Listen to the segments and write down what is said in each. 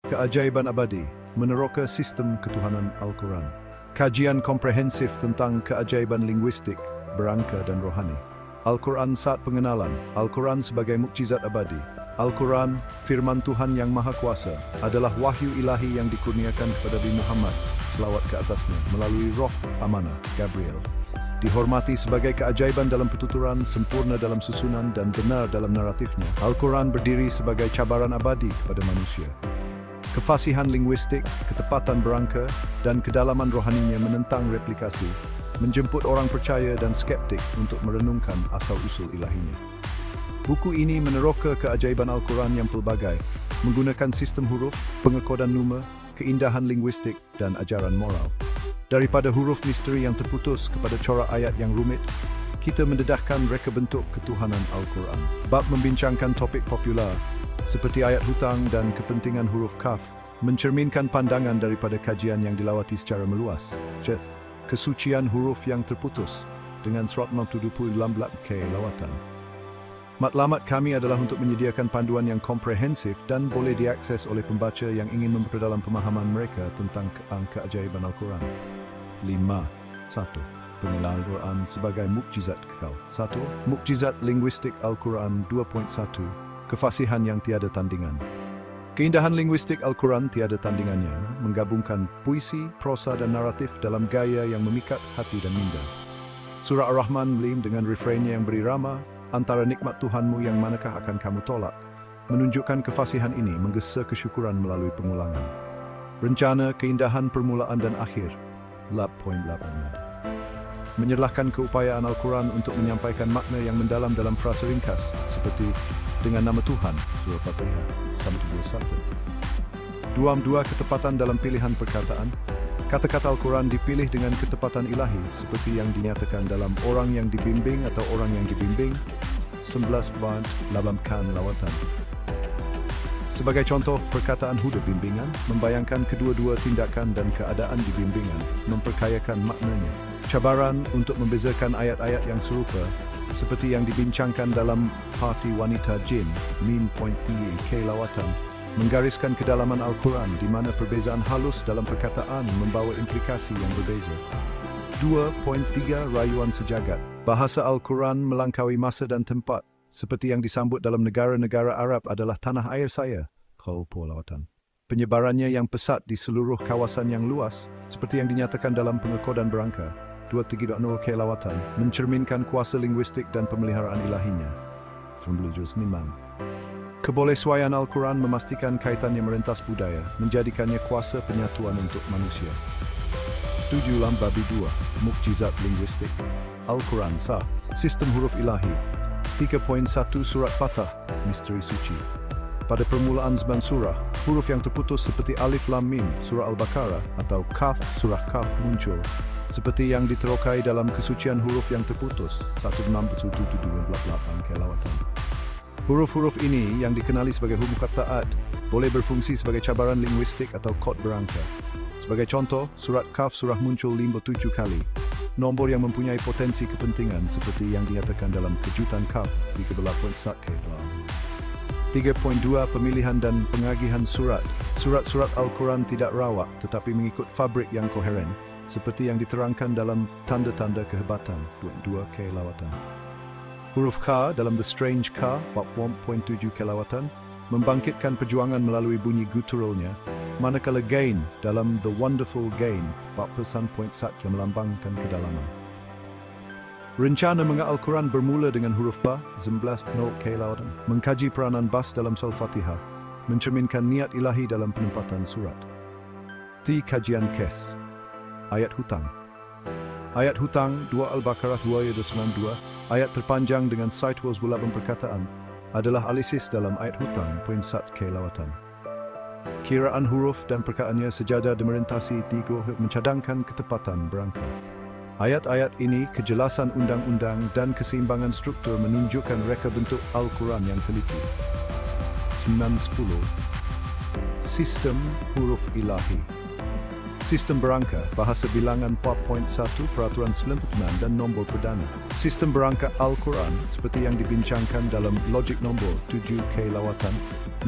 Keajaiban abadi, meneroka sistem ketuhanan Al-Quran. Kajian komprehensif tentang keajaiban linguistik, berangka dan rohani. Al-Quran saat pengenalan, Al-Quran sebagai mukjizat abadi. Al-Quran, firman Tuhan yang Maha Kuasa, adalah wahyu ilahi yang dikurniakan kepada Nabi Muhammad, selawat ke atasnya, melalui roh amanah, Gabriel. Dihormati sebagai keajaiban dalam petuturan, sempurna dalam susunan, dan benar dalam naratifnya. Al-Quran berdiri sebagai cabaran abadi kepada manusia. Kefasihan linguistik, ketepatan berangka, dan kedalaman rohaninya menentang replikasi, menjemput orang percaya dan skeptik untuk merenungkan asal-usul ilahinya. Buku ini meneroka keajaiban Al-Quran yang pelbagai, menggunakan sistem huruf, pengekodan numa, keindahan linguistik, dan ajaran moral. Daripada huruf misteri yang terputus kepada corak ayat yang rumit, kita mendedahkan reka bentuk ketuhanan Al-Quran. Bab membincangkan topik popular, seperti ayat hutang dan kepentingan huruf kaf, mencerminkan pandangan daripada kajian yang dilawati secara meluas. Kesucian huruf yang terputus dengan 178 K lawatan. Matlamat kami adalah untuk menyediakan panduan yang komprehensif dan boleh diakses oleh pembaca yang ingin memperdalam pemahaman mereka tentang keajaiban Al-Quran. 5. 1. Pengenalan Al-Quran sebagai mukjizat kekal. 1. Mukjizat linguistik Al-Quran 2.1. Kefasihan yang tiada tandingan. Keindahan linguistik Al-Quran tiada tandingannya, menggabungkan puisi, prosa dan naratif dalam gaya yang memikat hati dan minda. Surah Ar-Rahman melim dengan refrainnya yang berirama, antara nikmat Tuhanmu yang manakah akan kamu tolak, menunjukkan kefasihan ini menggesa kesyukuran melalui pengulangan. Rencana, keindahan, permulaan dan akhir. 8.8. Menyerlahkan keupayaan Al-Quran untuk menyampaikan makna yang mendalam dalam frasa ringkas, seperti dengan nama Tuhan, surah Fatihah, 121. 2. Ketepatan dalam pilihan perkataan. Kata-kata Al-Quran dipilih dengan ketepatan ilahi, seperti yang dinyatakan dalam orang yang dibimbing atau orang yang dibimbing, 11.8 lawatan. Sebagai contoh, perkataan huda bimbingan membayangkan kedua-dua tindakan dan keadaan di bimbingan, memperkayakan maknanya. Cabaran untuk membezakan ayat-ayat yang serupa, seperti yang dibincangkan dalam Parti Wanita Jin, min point K lawatan, menggariskan kedalaman Al-Quran di mana perbezaan halus dalam perkataan membawa implikasi yang berbeza. 2.3 Rayuan sejagat. Bahasa Al-Quran melangkaui masa dan tempat, seperti yang disambut dalam negara-negara Arab adalah tanah air saya, lawatan. Penyebarannya yang pesat di seluruh kawasan yang luas, seperti yang dinyatakan dalam pengekodan berangka, 2.3.0 K lawatan, mencerminkan kuasa linguistik dan pemeliharaan ilahinya. 19 Nimang. Kebolehsuaian Al-Quran memastikan kaitannya merentas budaya, menjadikannya kuasa penyatuan untuk manusia. 7 Babi 2, mukjizat linguistik. Al-Quran sah, sistem huruf ilahi. 3.1 Surat Fatah, misteri suci. Pada permulaan 9 surah, huruf yang terputus seperti Alif Lam Mim, surah Al-Baqarah, atau Kaf, surah Kaf muncul, seperti yang diterokai dalam kesucian huruf yang terputus, 16.728 kelawatan. Huruf-huruf ini yang dikenali sebagai huruf muqatta'at boleh berfungsi sebagai cabaran linguistik atau kod berangka. Sebagai contoh, surat Kaf surah muncul 57 kali, nombor yang mempunyai potensi kepentingan seperti yang dinyatakan dalam kejutan Kaf 13.1 K. 3.2 Pemilihan dan pengagihan surat. Surat-surat Al-Quran tidak rawak tetapi mengikut fabrik yang koheren, seperti yang diterangkan dalam tanda-tanda kehebatan 22 K lawatan. Huruf K dalam The Strange K 4.7 K lawatan membangkitkan perjuangan melalui bunyi gutturalnya, manakala Gain dalam The Wonderful Gain 40.1 yang melambangkan kedalaman. Rencana menga Al-Quran bermula dengan huruf Ba 19.0 K lawatan, mengkaji peranan bas dalam surah Fatihah, mencerminkan niat ilahi dalam penempatan surat. Kajian kes. Ayat hutang. Ayat hutang 2 Al-Baqarah 292, ayat terpanjang dengan site was bulaban perkataan, adalah alisis dalam ayat hutang .1 K lawatan. Kiraan huruf dan perkataannya sejajar dimerintasi 3 mencadangkan ketepatan berangka. Ayat-ayat ini, kejelasan undang-undang dan keseimbangan struktur menunjukkan reka bentuk Al-Quran yang teliti. 9.10 Sistem huruf ilahi. Sistem berangka, bahasa bilangan 4.1, peraturan 99 dan nombor perdana. Sistem berangka Al-Quran, seperti yang dibincangkan dalam logik nombor 7K lawatan,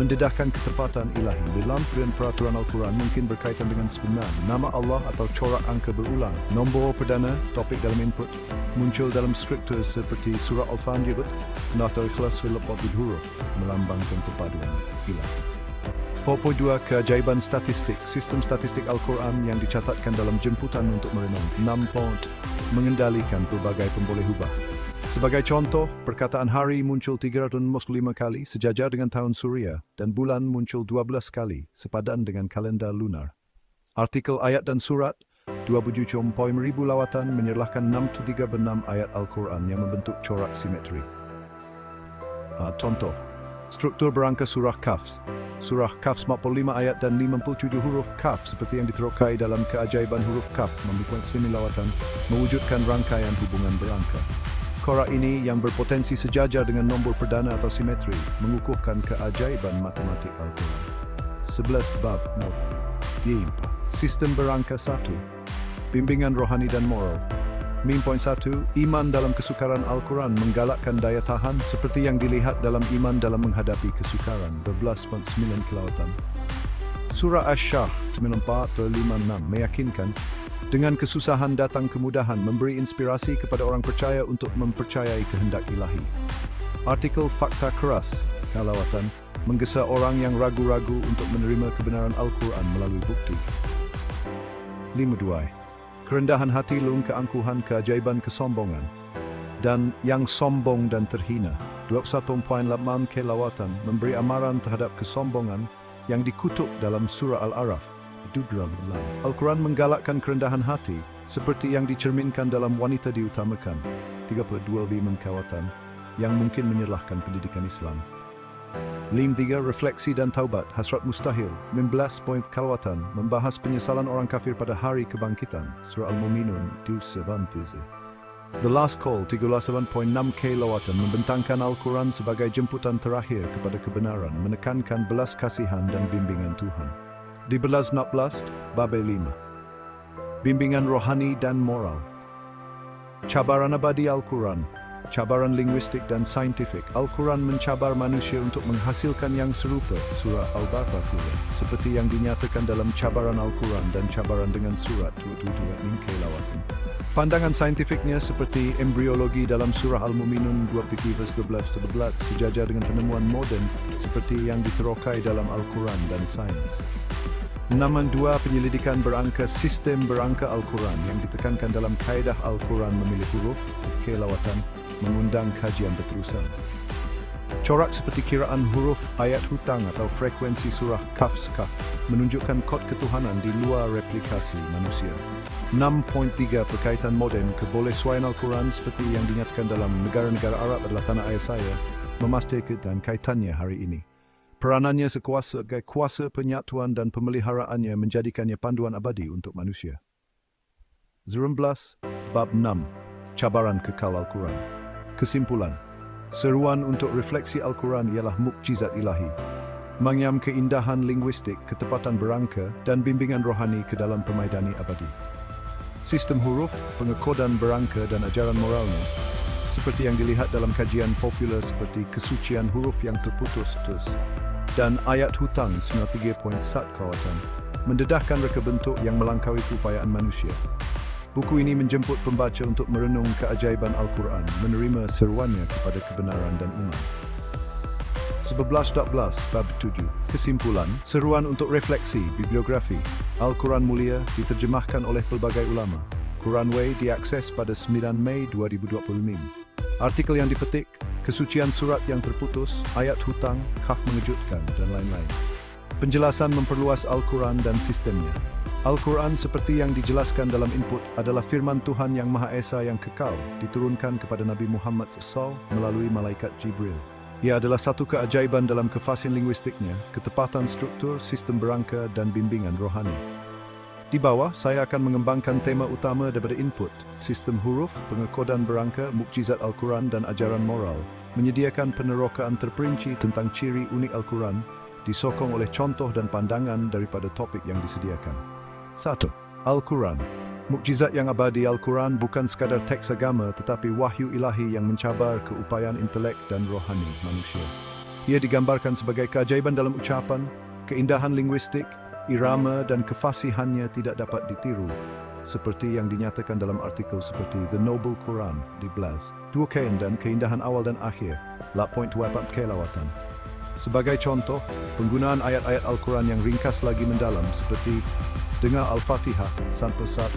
mendedahkan ketepatan ilahi. Dalam peraturan Al-Quran mungkin berkaitan dengan sebenar, nama Allah atau corak angka berulang. Nombor perdana, topik dalam input, muncul dalam struktur seperti surah Al-Fatiha atau Ikhlas lepas huruf, melambangkan kepaduan ilahi. 4.2 Keajaiban statistik, sistem statistik Al-Quran yang dicatatkan dalam jemputan untuk merenung. 6. Mengendalikan pelbagai pemboleh ubah. Sebagai contoh, perkataan hari muncul 305 kali sejajar dengan tahun Suria dan bulan muncul 12 kali sepadan dengan kalender lunar. Artikel ayat dan surat 27.000 lawatan menyerlahkan 636 ayat Al-Quran yang membentuk corak simetri. Contoh, struktur berangka surah Kahf. Surah Kahf 45 ayat dan 57 huruf Kahf seperti yang diterokai dalam Keajaiban huruf Kahf membuat sini lawatan mewujudkan rangkaian hubungan berangka. Corak ini yang berpotensi sejajar dengan nombor perdana atau simetri mengukuhkan keajaiban matematik Al-Quran. 11 bab not. Sistem berangka 1. Bimbingan rohani dan moral. 1. Iman dalam kesukaran Al-Quran menggalakkan daya tahan seperti yang dilihat dalam iman dalam menghadapi kesukaran. 12.9 kelawatan. Surah Asy-Syarh 94-56 meyakinkan dengan kesusahan datang kemudahan, memberi inspirasi kepada orang percaya untuk mempercayai kehendak ilahi. Artikel fakta keras kelawatan menggesa orang yang ragu-ragu untuk menerima kebenaran Al-Quran melalui bukti. 5.2 Kerendahan hati lung keangkuhan keajaiban kesombongan dan yang sombong dan terhina. 21.8 kelawatan memberi amaran terhadap kesombongan yang dikutuk dalam surah Al-Araf. Al-Quran menggalakkan kerendahan hati seperti yang dicerminkan dalam wanita diutamakan. 32 kawatan yang mungkin menyerlahkan pendidikan Islam. 3. Refleksi dan taubat, hasrat mustahil. 15 poin kalawatan membahas penyesalan orang kafir pada hari kebangkitan. Surah Al-Mu'minun 2. The Last Call 37.6 kelawatan membentangkan Al-Quran sebagai jemputan terakhir kepada kebenaran, menekankan belas kasihan dan bimbingan Tuhan. Di 11-16 bab 5. Bimbingan rohani dan moral. Cabaran abadi Al-Quran. Cabaran linguistik dan saintifik. Al-Quran mencabar manusia untuk menghasilkan yang serupa, surah Al-Baqarah, seperti yang dinyatakan dalam cabaran Al-Quran dan cabaran dengan surat 22 kelawatan. Pandangan saintifiknya seperti embriologi dalam surah Al-Mu'minun 12-11 sejajar dengan penemuan moden seperti yang diterokai dalam Al-Quran dan sains. 6.2 Penyelidikan berangka, sistem berangka Al-Quran yang ditekankan dalam kaedah Al-Quran memilih huruf, kelawatan, mengundang kajian berterusan. Corak seperti kiraan huruf, ayat hutang atau frekuensi surah Kahf menunjukkan kod ketuhanan di luar replikasi manusia. 6.3 Berkaitan modern, kebolehsuaian Al-Quran seperti yang dinyatakan dalam negara-negara Arab adalah tanah air saya, memastikan dan kaitannya hari ini. Peranannya sebagai kuasa penyatuan dan pemeliharaannya menjadikannya panduan abadi untuk manusia. 19 Bab 6 Cabaran kekal Al-Quran. Kesimpulan, seruan untuk refleksi Al-Quran ialah mukjizat ilahi, mengyam keindahan linguistik, ketepatan berangka, dan bimbingan rohani ke dalam permaidani abadi. Sistem huruf, pengekodan berangka dan ajaran moralnya, seperti yang dilihat dalam kajian popular seperti kesucian huruf yang terputus-putus, dan ayat hutang 93.1 kawasan, mendedahkan reka bentuk yang melangkaui keupayaan manusia. Buku ini menjemput pembaca untuk merenung keajaiban Al-Quran, menerima seruannya kepada kebenaran dan iman. 11.12 Bab 7 Kesimpulan, seruan untuk refleksi, bibliografi. Al-Quran mulia diterjemahkan oleh pelbagai ulama. Quranway diakses pada 9 Mei 2025. Artikel yang dipetik, kesucian surat yang terputus, ayat hutang, Kahf mengejutkan, dan lain-lain. Penjelasan memperluas Al-Quran dan sistemnya. Al-Quran seperti yang dijelaskan dalam input adalah firman Tuhan yang Maha Esa yang kekal, diturunkan kepada Nabi Muhammad SAW melalui malaikat Jibril. Ia adalah satu keajaiban dalam kefasin linguistiknya, ketepatan struktur, sistem berangka, dan bimbingan rohani. Di bawah, saya akan mengembangkan tema utama daripada input, sistem huruf, pengekodan berangka, mukjizat Al-Quran, dan ajaran moral, menyediakan penerokaan terperinci tentang ciri unik Al-Quran, disokong oleh contoh dan pandangan daripada topik yang disediakan. 1. Al-Quran. Mukjizat yang abadi Al-Quran bukan sekadar teks agama tetapi wahyu ilahi yang mencabar keupayaan intelek dan rohani manusia. Ia digambarkan sebagai keajaiban dalam ucapan, keindahan linguistik, irama dan kefasihannya tidak dapat ditiru, seperti yang dinyatakan dalam artikel seperti The Noble Quran di Blaz. Dua kain dan keindahan awal dan akhir, 8.24 kelawatan. Sebagai contoh, penggunaan ayat-ayat Al-Quran yang ringkas lagi mendalam seperti dengar Al-Fatihah sampai saat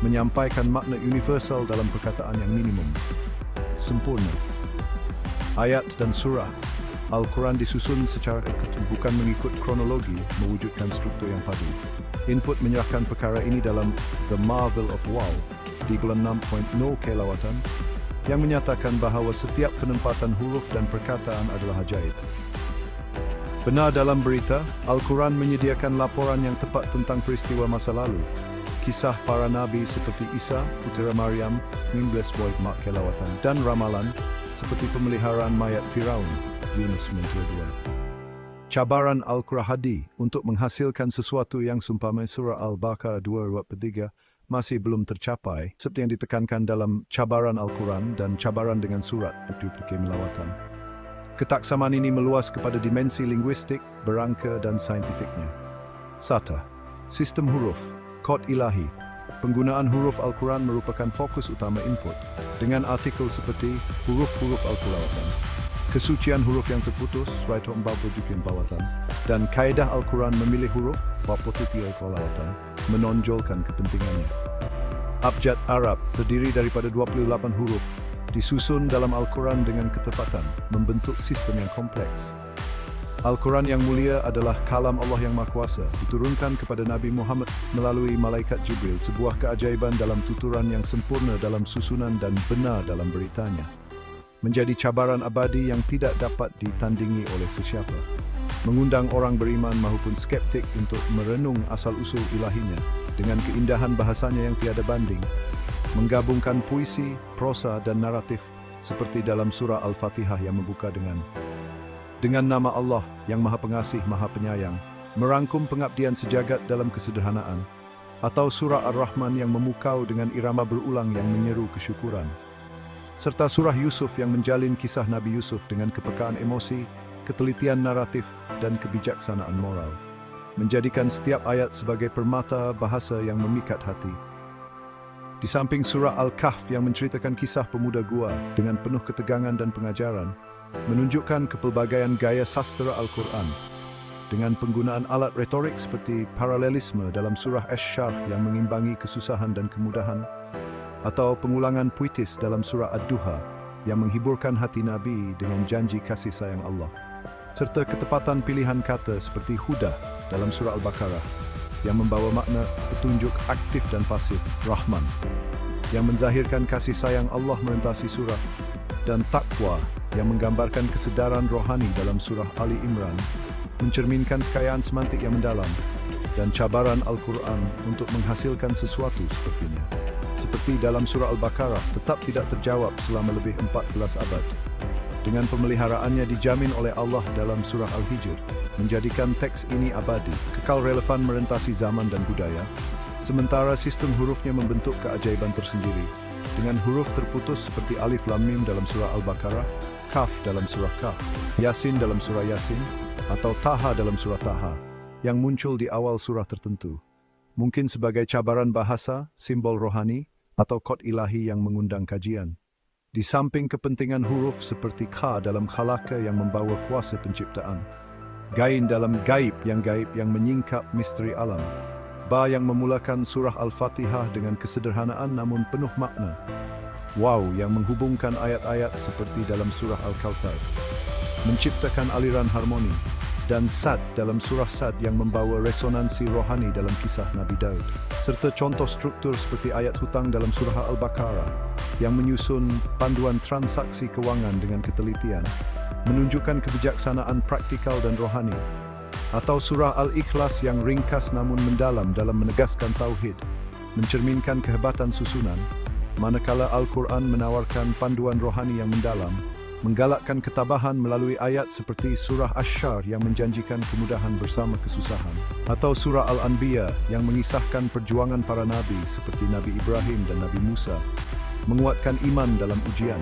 menyampaikan makna universal dalam perkataan yang minimum, sempurna. Ayat dan surah Al-Quran disusun secara bukan mengikut kronologi, mewujudkan struktur yang padu. Input menyerahkan perkara ini dalam The Marvel of Wow di bulan 6.0 kelawatan yang menyatakan bahawa setiap penempatan huruf dan perkataan adalah ajaib. Benar dalam berita, Al-Quran menyediakan laporan yang tepat tentang peristiwa masa lalu. Kisah para nabi seperti Isa, putera Maryam, 19 kelawatan, dan ramalan seperti pemeliharaan mayat Firaun, Yunus 22. Cabaran Al-Qur'an untuk menghasilkan sesuatu yang seumpama surah Al-Baqarah 2:3 masih belum tercapai, seperti yang ditekankan dalam cabaran Al-Quran dan cabaran dengan surat 20 melawatan. Ketaksamaan ini meluas kepada dimensi linguistik, berangka dan saintifiknya. 1. Sistem huruf, kod ilahi. Penggunaan huruf Al-Quran merupakan fokus utama input, dengan artikel seperti huruf-huruf Al-Quran, kesucian huruf yang terputus, bawatan, dan kaedah Al-Quran memilih huruf, Al-Quran, menonjolkan kepentingannya. Abjad Arab terdiri daripada 28 huruf, disusun dalam Al-Quran dengan ketepatan, membentuk sistem yang kompleks. Al-Quran yang mulia adalah kalam Allah yang Maha Kuasa, diturunkan kepada Nabi Muhammad melalui malaikat Jibril, sebuah keajaiban dalam tuturan yang sempurna dalam susunan dan benar dalam beritanya. Menjadi cabaran abadi yang tidak dapat ditandingi oleh sesiapa. Mengundang orang beriman maupun skeptik untuk merenung asal-usul ilahinya dengan keindahan bahasanya yang tiada banding. Menggabungkan puisi, prosa dan naratif seperti dalam surah Al-Fatihah yang membuka dengan nama Allah yang Maha Pengasih, Maha Penyayang, merangkum pengabdian sejagat dalam kesederhanaan, atau surah Ar-Rahman yang memukau dengan irama berulang yang menyeru kesyukuran, serta surah Yusuf yang menjalin kisah Nabi Yusuf dengan kepekaan emosi, ketelitian naratif, dan kebijaksanaan moral, menjadikan setiap ayat sebagai permata bahasa yang memikat hati. Di samping surah Al-Kahf yang menceritakan kisah pemuda gua dengan penuh ketegangan dan pengajaran, menunjukkan kepelbagaian gaya sastra Al-Quran, dengan penggunaan alat retorik seperti paralelisme dalam surah Ash-Sharh yang mengimbangi kesusahan dan kemudahan, atau pengulangan puitis dalam surah Ad-Duha yang menghiburkan hati Nabi dengan janji kasih sayang Allah, serta ketepatan pilihan kata seperti Huda dalam surah Al-Baqarah yang membawa makna petunjuk aktif dan pasif, Rahman, yang menzahirkan kasih sayang Allah merentasi surah, dan Taqwa yang menggambarkan kesedaran rohani dalam surah Ali Imran, mencerminkan kekayaan semantik yang mendalam, dan cabaran Al-Quran untuk menghasilkan sesuatu sepertinya. Seperti dalam surah Al-Baqarah tetap tidak terjawab selama lebih 14 abad. Dengan pemeliharaannya dijamin oleh Allah dalam surah Al-Hijr, menjadikan teks ini abadi, kekal relevan merentasi zaman dan budaya, sementara sistem hurufnya membentuk keajaiban tersendiri, dengan huruf terputus seperti Alif Lam Mim dalam surah Al-Baqarah, Kaf dalam surah Kaf, Yasin dalam surah Yasin, atau Taha dalam surah Taha, yang muncul di awal surah tertentu, mungkin sebagai cabaran bahasa, simbol rohani, atau kod ilahi yang mengundang kajian. Di samping kepentingan huruf seperti Kha dalam Khalaqah yang membawa kuasa penciptaan, Gain dalam gaib yang menyingkap misteri alam, Ba yang memulakan surah Al-Fatihah dengan kesederhanaan namun penuh makna, Waw yang menghubungkan ayat-ayat seperti dalam surah Al-Kautsar, menciptakan aliran harmoni, dan Sad dalam surah Sad yang membawa resonansi rohani dalam kisah Nabi Daud, serta contoh struktur seperti ayat hutang dalam surah Al-Baqarah yang menyusun panduan transaksi kewangan dengan ketelitian, menunjukkan kebijaksanaan praktikal dan rohani, atau surah Al-Ikhlas yang ringkas namun mendalam dalam menegaskan tauhid, mencerminkan kehebatan susunan, manakala Al-Quran menawarkan panduan rohani yang mendalam, menggalakkan ketabahan melalui ayat seperti surah Asy-Syarr yang menjanjikan kemudahan bersama kesusahan, atau surah Al-Anbiya yang mengisahkan perjuangan para nabi seperti Nabi Ibrahim dan Nabi Musa, menguatkan iman dalam ujian,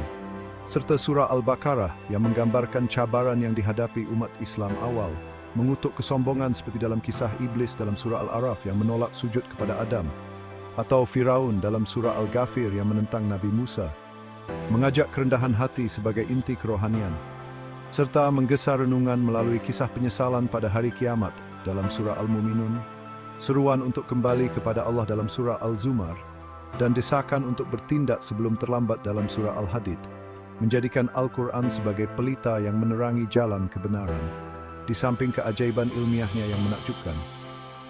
serta surah Al-Baqarah yang menggambarkan cabaran yang dihadapi umat Islam awal, mengutuk kesombongan seperti dalam kisah iblis dalam surah Al-A'raf yang menolak sujud kepada Adam, atau Firaun dalam surah Al-Ghafir yang menentang Nabi Musa, mengajak kerendahan hati sebagai inti kerohanian, serta menggesa renungan melalui kisah penyesalan pada hari kiamat dalam surah Al-Muminun, seruan untuk kembali kepada Allah dalam surah Al-Zumar, dan desakan untuk bertindak sebelum terlambat dalam surah Al-Hadid, menjadikan Al-Quran sebagai pelita yang menerangi jalan kebenaran, di samping keajaiban ilmiahnya yang menakjubkan,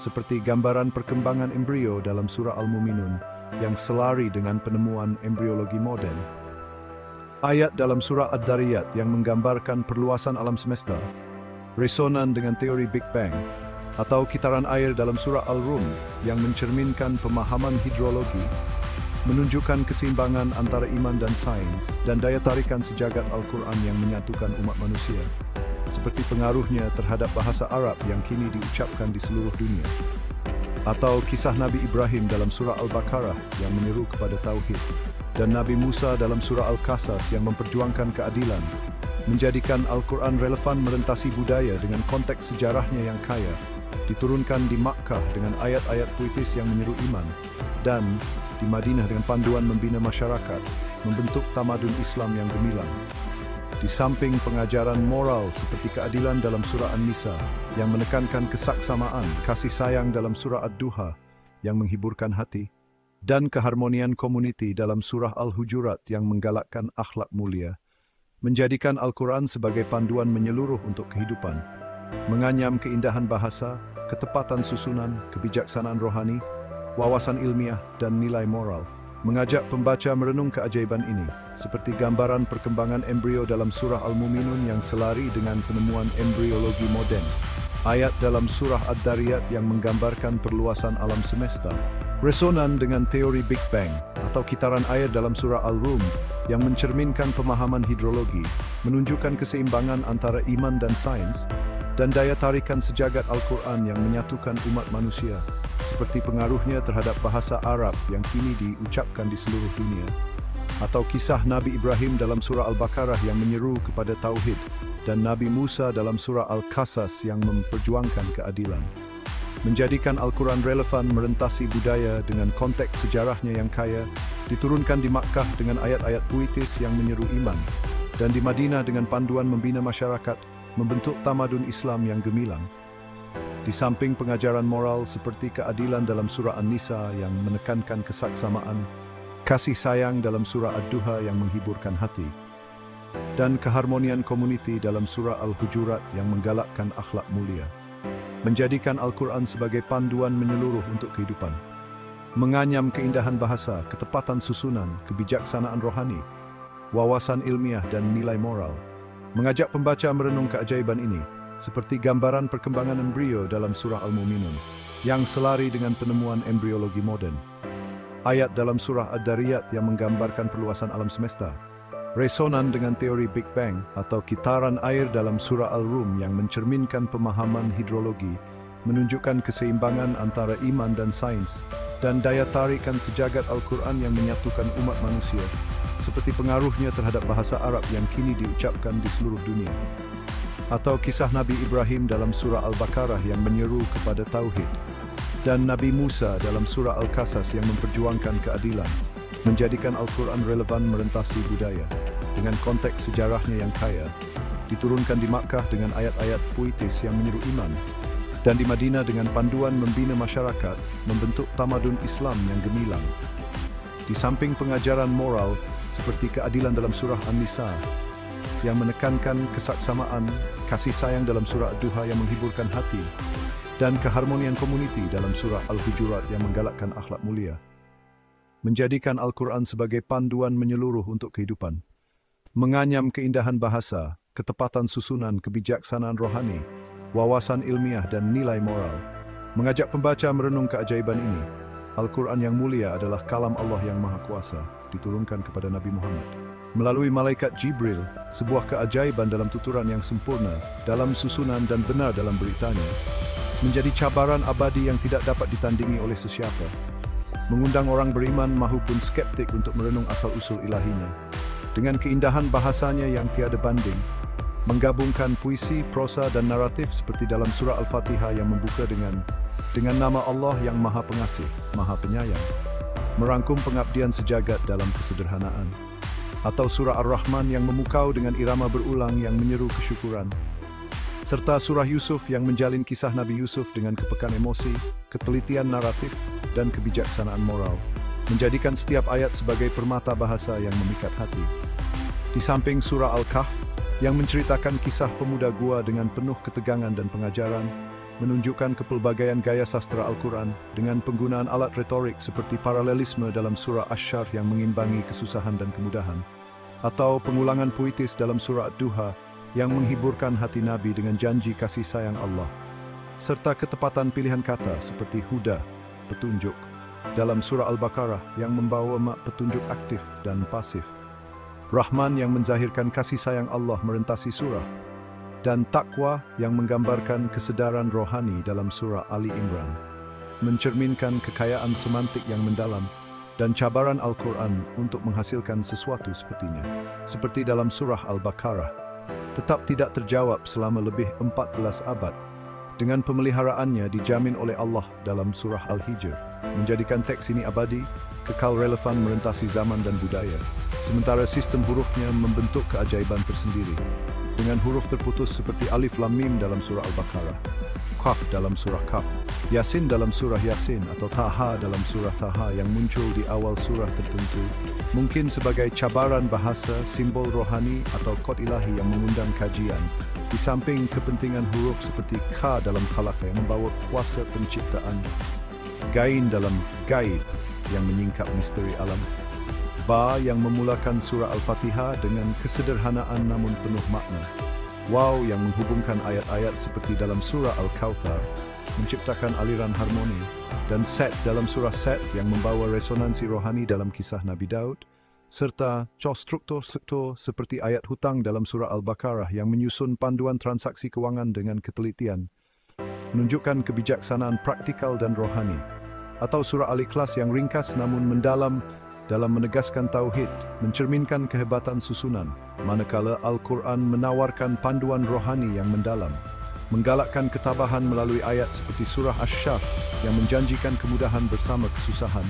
seperti gambaran perkembangan embrio dalam surah Al-Muminun yang selari dengan penemuan embriologi modern. Ayat dalam surah Ad-Dariyat yang menggambarkan perluasan alam semesta, resonan dengan teori Big Bang, atau kitaran air dalam surah Al-Rum yang mencerminkan pemahaman hidrologi, menunjukkan keseimbangan antara iman dan sains, dan daya tarikan sejagat Al-Quran yang menyatukan umat manusia, seperti pengaruhnya terhadap bahasa Arab yang kini diucapkan di seluruh dunia, atau kisah Nabi Ibrahim dalam surah Al-Baqarah yang menyeru kepada tauhid, dan Nabi Musa dalam surah Al-Qasas yang memperjuangkan keadilan, menjadikan Al-Quran relevan merentasi budaya dengan konteks sejarahnya yang kaya, diturunkan di Makkah dengan ayat-ayat puitis yang menyeru iman, dan di Madinah dengan panduan membina masyarakat, membentuk tamadun Islam yang gemilang. Di samping pengajaran moral seperti keadilan dalam surah An-Nisa yang menekankan kesaksamaan, kasih sayang dalam surah Ad-Duha yang menghiburkan hati, dan keharmonian komuniti dalam surah Al-Hujurat yang menggalakkan akhlak mulia, menjadikan Al-Quran sebagai panduan menyeluruh untuk kehidupan, menganyam keindahan bahasa, ketepatan susunan, kebijaksanaan rohani, wawasan ilmiah, dan nilai moral, mengajak pembaca merenung keajaiban ini, seperti gambaran perkembangan embrio dalam surah Al-Muminun yang selari dengan penemuan embriologi modern, ayat dalam surah Ad-Dariyat yang menggambarkan perluasan alam semesta, resonan dengan teori Big Bang, atau kitaran air dalam surah Al-Rum yang mencerminkan pemahaman hidrologi, menunjukkan keseimbangan antara iman dan sains, dan daya tarikan sejagat Al-Quran yang menyatukan umat manusia, seperti pengaruhnya terhadap bahasa Arab yang kini diucapkan di seluruh dunia, atau kisah Nabi Ibrahim dalam surah Al-Baqarah yang menyeru kepada tauhid, dan Nabi Musa dalam surah Al-Qasas yang memperjuangkan keadilan, menjadikan Al-Quran relevan merentasi budaya dengan konteks sejarahnya yang kaya, diturunkan di Makkah dengan ayat-ayat puitis yang menyeru iman, dan di Madinah dengan panduan membina masyarakat, membentuk tamadun Islam yang gemilang. Di samping pengajaran moral seperti keadilan dalam surah An-Nisa yang menekankan kesaksamaan, kasih sayang dalam surah Ad-Duha yang menghiburkan hati, dan keharmonian komuniti dalam surah Al-Hujurat yang menggalakkan akhlak mulia, menjadikan Al-Quran sebagai panduan menyeluruh untuk kehidupan, menganyam keindahan bahasa, ketepatan susunan, kebijaksanaan rohani, wawasan ilmiah, dan nilai moral, mengajak pembaca merenung keajaiban ini, seperti gambaran perkembangan embrio dalam surah Al-Muminun yang selari dengan penemuan embriologi modern, ayat dalam surah Ad-Dariyat yang menggambarkan perluasan alam semesta, resonan dengan teori Big Bang, atau kitaran air dalam surah Al-Rum yang mencerminkan pemahaman hidrologi, menunjukkan keseimbangan antara iman dan sains, dan daya tarikan sejagat Al-Quran yang menyatukan umat manusia, seperti pengaruhnya terhadap bahasa Arab yang kini diucapkan di seluruh dunia, atau kisah Nabi Ibrahim dalam surah Al-Baqarah yang menyeru kepada tauhid, dan Nabi Musa dalam surah Al-Qasas yang memperjuangkan keadilan, menjadikan Al-Quran relevan merentasi budaya dengan konteks sejarahnya yang kaya, diturunkan di Makkah dengan ayat-ayat puitis yang menyeru iman, dan di Madinah dengan panduan membina masyarakat, membentuk tamadun Islam yang gemilang. Di samping pengajaran moral seperti keadilan dalam surah An-Nisa yang menekankan kesaksamaan, kasih sayang dalam surah Ad-Duha yang menghiburkan hati, dan keharmonian komuniti dalam surah Al-Hujurat yang menggalakkan akhlak mulia, menjadikan Al-Quran sebagai panduan menyeluruh untuk kehidupan, menganyam keindahan bahasa, ketepatan susunan, kebijaksanaan rohani, wawasan ilmiah, dan nilai moral, mengajak pembaca merenung keajaiban ini. Al-Quran yang mulia adalah kalam Allah yang Maha Kuasa, diturunkan kepada Nabi Muhammad, Melalui malaikat Jibril, sebuah keajaiban dalam tuturan yang sempurna, dalam susunan dan benar dalam beritanya, menjadi cabaran abadi yang tidak dapat ditandingi oleh sesiapa. Mengundang orang beriman maupun skeptik untuk merenung asal-usul ilahinya. Dengan keindahan bahasanya yang tiada banding, menggabungkan puisi, prosa dan naratif seperti dalam surah Al-Fatihah yang membuka dengan nama Allah yang Maha Pengasih, Maha Penyayang, merangkum pengabdian sejagat dalam kesederhanaan. Atau surah Ar-Rahman yang memukau dengan irama berulang yang menyeru kesyukuran. Serta surah Yusuf yang menjalin kisah Nabi Yusuf dengan kepekaan emosi, ketelitian naratif, dan kebijaksanaan moral, menjadikan setiap ayat sebagai permata bahasa yang memikat hati. Di samping surah Al-Kahf, yang menceritakan kisah pemuda gua dengan penuh ketegangan dan pengajaran, menunjukkan kepelbagaian gaya sastra Al-Quran dengan penggunaan alat retorik seperti paralelisme dalam surah Asy-Syarh yang mengimbangi kesusahan dan kemudahan, atau pengulangan puitis dalam surah Ad-Duha yang menghiburkan hati Nabi dengan janji kasih sayang Allah, serta ketepatan pilihan kata seperti huda, petunjuk, dalam surah Al-Baqarah yang membawa petunjuk aktif dan pasif. Rahman yang menzahirkan kasih sayang Allah merentasi surah, dan takwa yang menggambarkan kesedaran rohani dalam surah Ali Imran, mencerminkan kekayaan semantik yang mendalam dan cabaran Al-Quran untuk menghasilkan sesuatu sepertinya, seperti dalam surah Al-Baqarah, tetap tidak terjawab selama lebih 14 abad, dengan pemeliharaannya dijamin oleh Allah dalam surah Al-Hijr, menjadikan teks ini abadi, kekal relevan merentasi zaman dan budaya. Sementara sistem hurufnya membentuk keajaiban tersendiri, dengan huruf terputus seperti Alif Lam Mim dalam surah Al-Baqarah, Qaf dalam surah Qaf, Yasin dalam surah Yasin, atau Taha dalam surah Taha yang muncul di awal surah tertentu, mungkin sebagai cabaran bahasa, simbol rohani, atau kod ilahi yang mengundang kajian, di samping kepentingan huruf seperti Ka dalam Khalaq yang membawa kuasa penciptaan, Gain dalam Gaib yang menyingkap misteri alam, Ba yang memulakan surah Al-Fatihah dengan kesederhanaan namun penuh makna, Waw yang menghubungkan ayat-ayat seperti dalam surah Al-Kautsar, menciptakan aliran harmoni, dan Set dalam surah Set yang membawa resonansi rohani dalam kisah Nabi Daud, serta struktur seperti ayat hutang dalam surah Al-Baqarah yang menyusun panduan transaksi keuangan dengan ketelitian, menunjukkan kebijaksanaan praktikal dan rohani, atau surah Al-Ikhlas yang ringkas namun mendalam dalam menegaskan tauhid, mencerminkan kehebatan susunan, manakala Al-Quran menawarkan panduan rohani yang mendalam, menggalakkan ketabahan melalui ayat seperti surah Asy-Syarh yang menjanjikan kemudahan bersama kesusahan,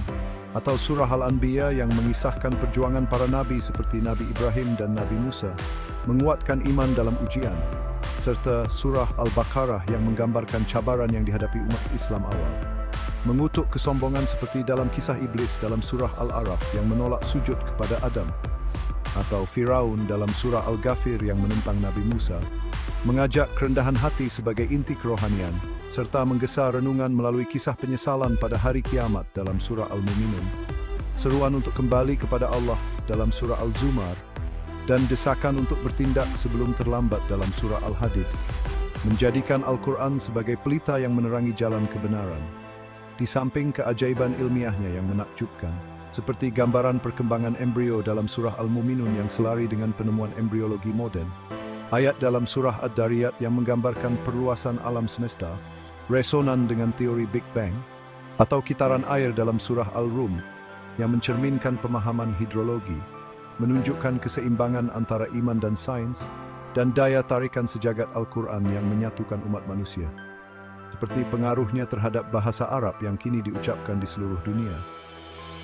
atau surah Al-Anbiya yang mengisahkan perjuangan para nabi seperti Nabi Ibrahim dan Nabi Musa, menguatkan iman dalam ujian, serta surah Al-Baqarah yang menggambarkan cabaran yang dihadapi umat Islam awal, mengutuk kesombongan seperti dalam kisah iblis dalam surah Al-A'raf yang menolak sujud kepada Adam, atau Firaun dalam surah Al-Ghafir yang menentang Nabi Musa, mengajak kerendahan hati sebagai inti kerohanian, serta menggesa renungan melalui kisah penyesalan pada hari kiamat dalam surah Al-Mu'minun, seruan untuk kembali kepada Allah dalam surah Al-Zumar, dan desakan untuk bertindak sebelum terlambat dalam surah Al-Hadid, menjadikan Al-Quran sebagai pelita yang menerangi jalan kebenaran. Di samping keajaiban ilmiahnya yang menakjubkan, seperti gambaran perkembangan embrio dalam surah Al-Mu'minun yang selari dengan penemuan embriologi modern, ayat dalam surah Ad-Dariyat yang menggambarkan perluasan alam semesta, resonan dengan teori Big Bang, atau kitaran air dalam surah Al-Rum yang mencerminkan pemahaman hidrologi, menunjukkan keseimbangan antara iman dan sains, dan daya tarikan sejagat Al-Quran yang menyatukan umat manusia, seperti pengaruhnya terhadap bahasa Arab yang kini diucapkan di seluruh dunia,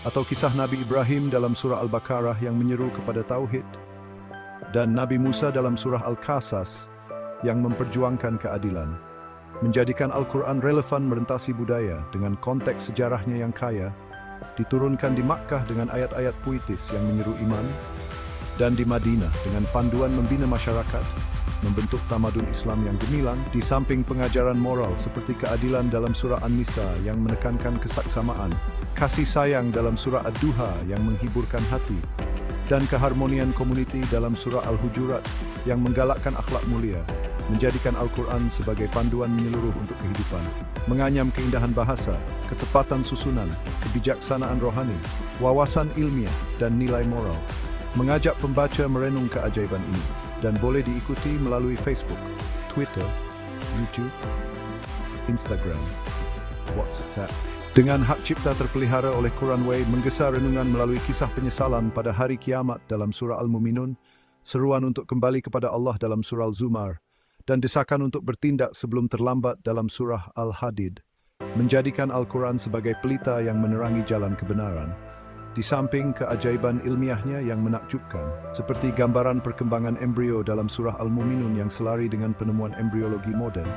atau kisah Nabi Ibrahim dalam surah Al-Baqarah yang menyeru kepada tauhid, dan Nabi Musa dalam surah Al-Qasas yang memperjuangkan keadilan, menjadikan Al-Quran relevan merentasi budaya dengan konteks sejarahnya yang kaya, diturunkan di Makkah dengan ayat-ayat puitis yang menyeru iman, dan di Madinah dengan panduan membina masyarakat, membentuk tamadun Islam yang gemilang, di samping pengajaran moral seperti keadilan dalam surah An-Nisa yang menekankan kesaksamaan, kasih sayang dalam surah Ad-Duha yang menghiburkan hati, dan keharmonian komuniti dalam surah Al-Hujurat yang menggalakkan akhlak mulia, menjadikan Al-Quran sebagai panduan menyeluruh untuk kehidupan, menganyam keindahan bahasa, ketepatan susunan, kebijaksanaan rohani, wawasan ilmiah, dan nilai moral. mengajak pembaca merenung keajaiban ini dan boleh diikuti melalui Facebook, Twitter, YouTube, Instagram, WhatsApp. Dengan hak cipta terpelihara oleh Quranway menggesa renungan melalui kisah penyesalan pada hari kiamat dalam surah Al-Muminun, seruan untuk kembali kepada Allah dalam surah Al-Zumar, dan desakan untuk bertindak sebelum terlambat dalam surah Al-Hadid, menjadikan Al-Quran sebagai pelita yang menerangi jalan kebenaran. Di samping keajaiban ilmiahnya yang menakjubkan, seperti gambaran perkembangan embrio dalam surah Al-Muminun yang selari dengan penemuan embriologi modern,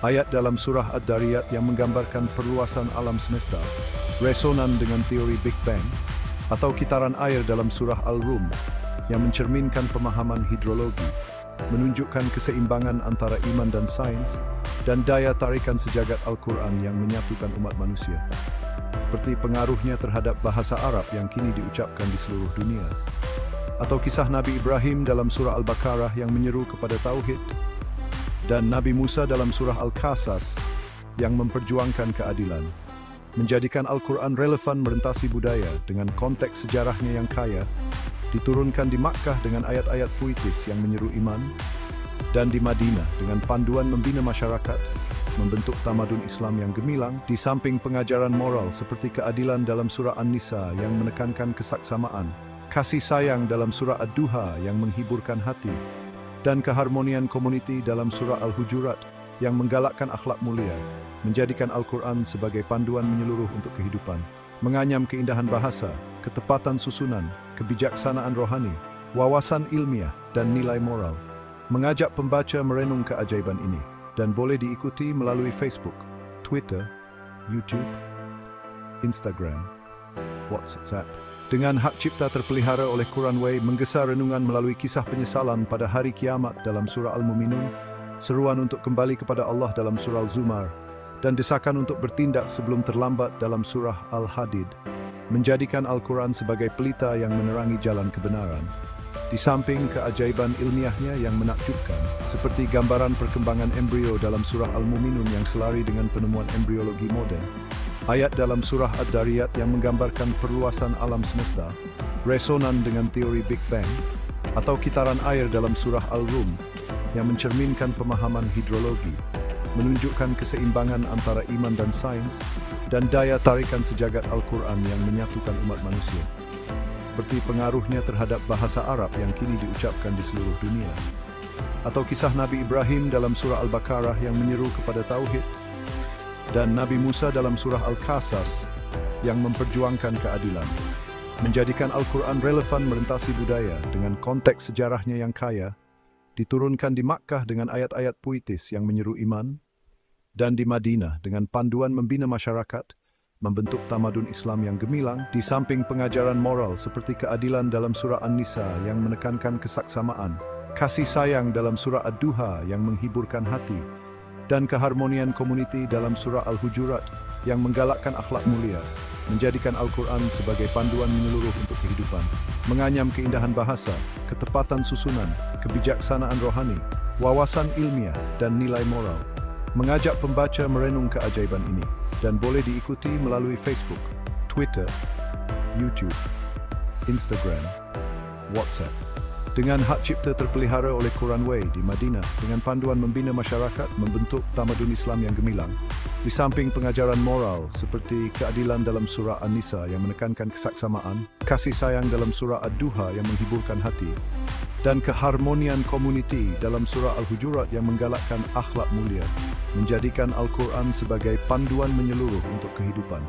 ayat dalam surah Ad-Dariyat yang menggambarkan perluasan alam semesta, resonan dengan teori Big Bang, atau kitaran air dalam surah Al-Rum yang mencerminkan pemahaman hidrologi, menunjukkan keseimbangan antara iman dan sains, dan daya tarikan sejagat Al-Quran yang menyatukan umat manusia. Seperti pengaruhnya terhadap bahasa Arab yang kini diucapkan di seluruh dunia. Atau kisah Nabi Ibrahim dalam surah Al-Baqarah yang menyeru kepada Tauhid, dan Nabi Musa dalam surah Al-Qasas yang memperjuangkan keadilan, menjadikan Al-Quran relevan merentasi budaya dengan konteks sejarahnya yang kaya, diturunkan di Makkah dengan ayat-ayat puitis yang menyeru iman, dan di Madinah dengan panduan membina masyarakat, membentuk tamadun Islam yang gemilang, di samping pengajaran moral seperti keadilan dalam surah An-Nisa yang menekankan kesaksamaan, kasih sayang dalam surah Ad-Duha yang menghiburkan hati, dan keharmonian komuniti dalam surah Al-Hujurat yang menggalakkan akhlak mulia, menjadikan Al-Quran sebagai panduan menyeluruh untuk kehidupan, menganyam keindahan bahasa, ketepatan susunan, kebijaksanaan rohani, wawasan ilmiah, dan nilai moral, mengajak pembaca merenung keajaiban ini, dan boleh diikuti melalui Facebook, Twitter, YouTube, Instagram, WhatsApp. Dengan hak cipta terpelihara oleh Quranway menggesa renungan melalui kisah penyesalan pada hari kiamat dalam surah Al-Muminun, seruan untuk kembali kepada Allah dalam surah Al-Zumar, dan desakan untuk bertindak sebelum terlambat dalam surah Al-Hadid, menjadikan Al-Quran sebagai pelita yang menerangi jalan kebenaran. Di samping keajaiban ilmiahnya yang menakjubkan, seperti gambaran perkembangan embrio dalam surah Al-Muminun yang selari dengan penemuan embriologi modern, ayat dalam surah Ad-Dariyat yang menggambarkan perluasan alam semesta, resonan dengan teori Big Bang, atau kitaran air dalam surah Al-Rum yang mencerminkan pemahaman hidrologi, menunjukkan keseimbangan antara iman dan sains, dan daya tarikan sejagat Al-Quran yang menyatukan umat manusia. Seperti pengaruhnya terhadap bahasa Arab yang kini diucapkan di seluruh dunia. Atau kisah Nabi Ibrahim dalam surah Al-Baqarah yang menyeru kepada Tauhid, dan Nabi Musa dalam surah Al-Qasas yang memperjuangkan keadilan, menjadikan Al-Quran relevan merentasi budaya dengan konteks sejarahnya yang kaya, diturunkan di Makkah dengan ayat-ayat puitis yang menyeru iman, dan di Madinah dengan panduan membina masyarakat, membentuk tamadun Islam yang gemilang, di samping pengajaran moral seperti keadilan dalam surah An-Nisa yang menekankan kesaksamaan, kasih sayang dalam surah Ad-Duha yang menghiburkan hati, dan keharmonian komuniti dalam surah Al-Hujurat yang menggalakkan akhlak mulia, menjadikan Al-Quran sebagai panduan menyeluruh untuk kehidupan, menganyam keindahan bahasa, ketepatan susunan, kebijaksanaan rohani, wawasan ilmiah, dan nilai moral, mengajak pembaca merenung keajaiban ini, dan boleh diikuti melalui Facebook, Twitter, YouTube, Instagram, WhatsApp. Dengan hak cipta terpelihara oleh Quranway di Madinah dengan panduan membina masyarakat, membentuk tamadun Islam yang gemilang, di samping pengajaran moral seperti keadilan dalam surah An-Nisa yang menekankan kesaksamaan, kasih sayang dalam surah Ad-Duha yang menghiburkan hati, dan keharmonian komuniti dalam surah Al-Hujurat yang menggalakkan akhlak mulia, menjadikan Al-Quran sebagai panduan menyeluruh untuk kehidupan.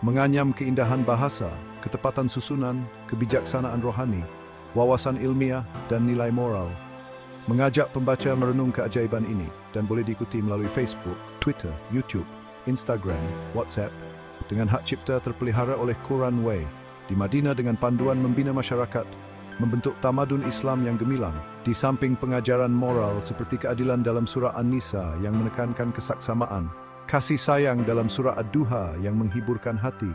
Menganyam keindahan bahasa, ketepatan susunan, kebijaksanaan rohani, wawasan ilmiah, dan nilai moral, mengajak pembaca merenung keajaiban ini, dan boleh diikuti melalui Facebook, Twitter, YouTube, Instagram, WhatsApp, dengan hak cipta terpelihara oleh Quranway di Madinah dengan panduan membina masyarakat, membentuk tamadun Islam yang gemilang, di samping pengajaran moral seperti keadilan dalam surah An-Nisa yang menekankan kesaksamaan, kasih sayang dalam surah Ad-Duha yang menghiburkan hati,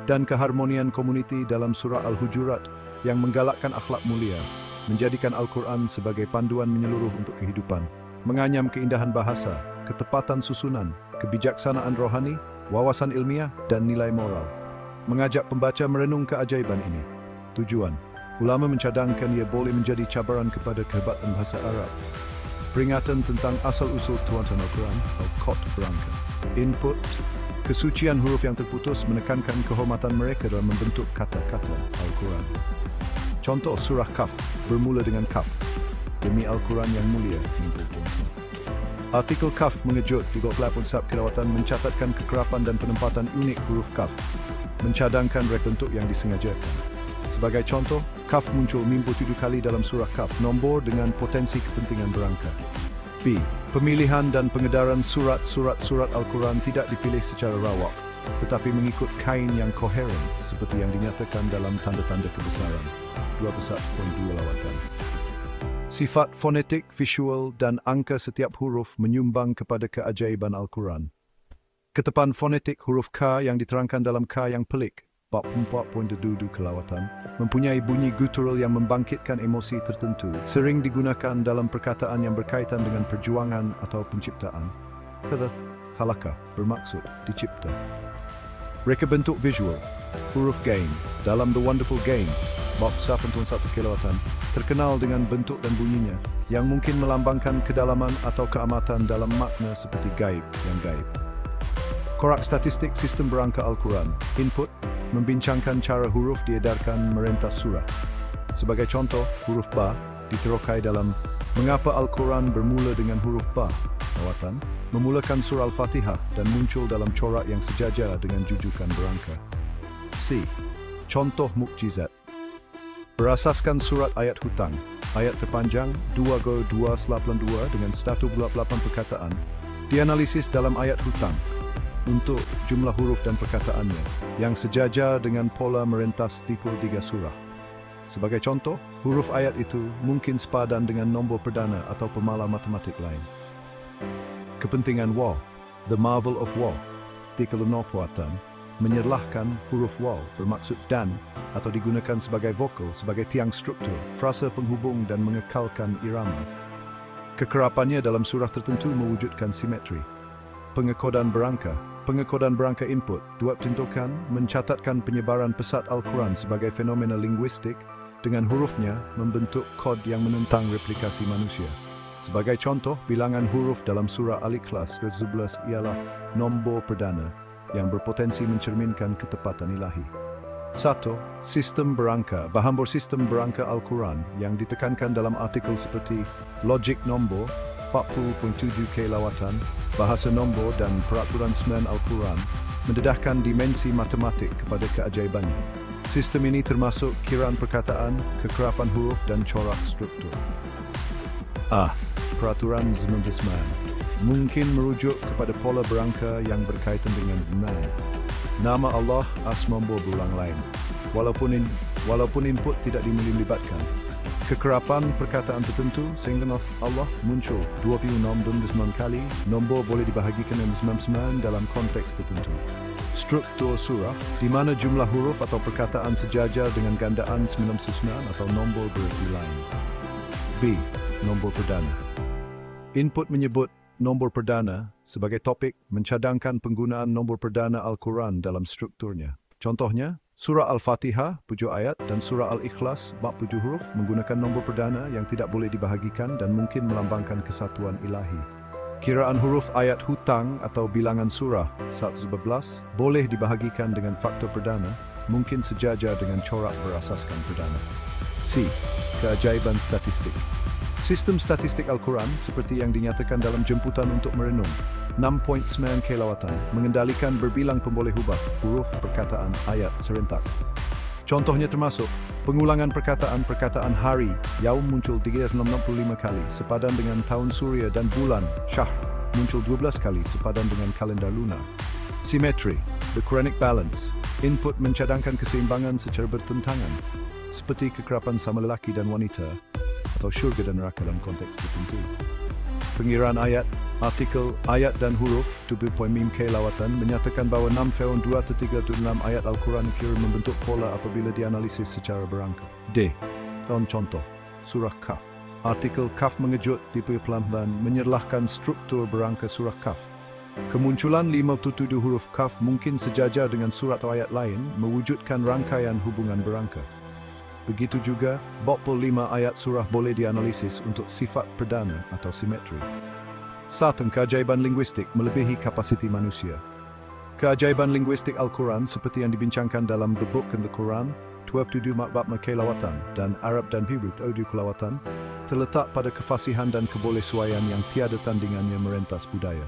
dan keharmonian komuniti dalam surah Al-Hujurat yang menggalakkan akhlak mulia, menjadikan Al-Quran sebagai panduan menyeluruh untuk kehidupan, menganyam keindahan bahasa, ketepatan susunan, kebijaksanaan rohani, wawasan ilmiah, dan nilai moral, mengajak pembaca merenung keajaiban ini. Tujuan, Ulama mencadangkan ia boleh menjadi cabaran kepada kehebatan bahasa Arab. Peringatan tentang asal-usul tuatan Al-Quran atau Qot berangka. Input, kesucian huruf yang terputus menekankan kehormatan mereka dalam membentuk kata-kata Al-Quran. Contoh surah Kaf bermula dengan Kaf. Demi Al-Quran yang mulia. Artikel Kaf mengejut di platform Sab Kelawatan mencatatkan kekerapan dan penempatan unik huruf Kaf, mencadangkan rebentuk yang disengajakan. Sebagai contoh, Kaf muncul 57 kali dalam surah Kaf, nombor dengan potensi kepentingan berangkat. B. Pemilihan dan pengedaran surat Al-Quran tidak dipilih secara rawak, tetapi mengikut kain yang koheren, seperti yang dinyatakan dalam tanda-tanda kebesaran. 12.2 lawatan. Sifat fonetik, visual, dan angka setiap huruf menyumbang kepada keajaiban Al-Quran. Ketepan fonetik huruf K yang diterangkan dalam K yang pelik, 44.22 kelawatan, mempunyai bunyi guttural yang membangkitkan emosi tertentu, sering digunakan dalam perkataan yang berkaitan dengan perjuangan atau penciptaan. Kata halakah bermaksud dicipta. Reka bentuk visual, huruf Game dalam The Wonderful Game, bab 81 kilowatan, terkenal dengan bentuk dan bunyinya yang mungkin melambangkan kedalaman atau keamatan dalam makna seperti gaib yang gaib. Korak statistik sistem berangka Al-Quran. Input, membincangkan cara huruf diedarkan merentas surah. Sebagai contoh, huruf Ba diterokai dalam Mengapa Al-Quran bermula dengan huruf Ba? Lawatan, memulakan surah Al-Fatihah dan muncul dalam corak yang sejajar dengan jujukan berangka. C. Contoh mukjizat. Berasaskan surat ayat hutang, ayat terpanjang 2:282 dengan 128 perkataan, dianalisis dalam ayat hutang untuk jumlah huruf dan perkataannya yang sejajar dengan pola merentas tipe 3 surah. Sebagai contoh, huruf ayat itu mungkin sepadan dengan nombor perdana atau pemalas matematik lain. Kepentingan waw, the marvel of waw, artikel 0 menyerlahkan huruf waw bermaksud dan atau digunakan sebagai vokal sebagai tiang struktur, frasa penghubung dan mengekalkan irama. Kekerapannya dalam surah tertentu mewujudkan simetri. Pengekodan berangka input, dua tindakan mencatatkan penyebaran pesat Al-Quran sebagai fenomena linguistik dengan hurufnya membentuk kod yang menentang replikasi manusia. Sebagai contoh, bilangan huruf dalam surah Al-Ikhlas 11 ialah nombor perdana yang berpotensi mencerminkan ketepatan ilahi. 1. Sistem berangka. Bahan bersistem berangka Al-Quran yang ditekankan dalam artikel seperti logik nombor 40.7K lawatan, bahasa nombor dan peraturan 9 Al-Quran mendedahkan dimensi matematik kepada keajaibannya. Sistem ini termasuk kiraan perkataan, kekerapan huruf dan corak struktur. A. Peraturan 99 mungkin merujuk kepada pola berangka yang berkaitan dengan iman. Nama Allah asmambor berulang lain, walaupun input tidak dilibatkan. Kekerapan perkataan tertentu sehingga Allah muncul 26 kali, nombor boleh dibahagikan dengan 99 dalam konteks tertentu. Struktur surah, di mana jumlah huruf atau perkataan sejajar dengan gandaan 99 atau nombor berarti lain. B. Nombor perdana. Input menyebut nombor perdana sebagai topik mencadangkan penggunaan nombor perdana Al-Quran dalam strukturnya. Contohnya, surah Al-Fatihah, 7 ayat, dan surah Al-Ikhlas, bab 7 huruf, menggunakan nombor perdana yang tidak boleh dibahagikan dan mungkin melambangkan kesatuan ilahi. Kiraan huruf ayat hutang atau bilangan surah 111 boleh dibahagikan dengan faktor perdana, mungkin sejajar dengan corak berasaskan perdana. C. Keajaiban statistik. Sistem statistik Al-Quran seperti yang dinyatakan dalam jemputan untuk merenung 6.9 kilowatan mengendalikan berbilang pemboleh hubah huruf perkataan ayat serentak. Contohnya termasuk pengulangan perkataan hari yaum muncul 365 kali sepadan dengan tahun Suria dan bulan Syahr muncul 12 kali sepadan dengan kalender lunar. Simetri, the Quranic balance, input mencadangkan keseimbangan secara bertentangan seperti kekerapan sama lelaki dan wanita atau syurga dan neraka dalam konteks tertentu. Pengiraan ayat, artikel, ayat dan huruf 7.mk lawatan menyatakan bahawa 6/2-3-6 ayat Al-Quran kira membentuk pola apabila dianalisis secara berangka. D. Contoh, surah Kaf. Artikel Kaf mengejut tipe pelan-pelan menyerlahkan struktur berangka surah Kaf. Kemunculan 57 huruf Kaf mungkin sejajar dengan surat atau ayat lain mewujudkan rangkaian hubungan berangka. Begitu juga, 45 ayat surah boleh dianalisis untuk sifat perdana atau simetri. 1. Keajaiban linguistik melebihi kapasiti manusia. Keajaiban linguistik Al-Quran seperti yang dibincangkan dalam The Book and the Quran, 27 Makbab Kelawatan dan Arab dan Hebrew audio kelawatan, terletak pada kefasihan dan kebolehsuaian yang tiada tandingannya merentas budaya.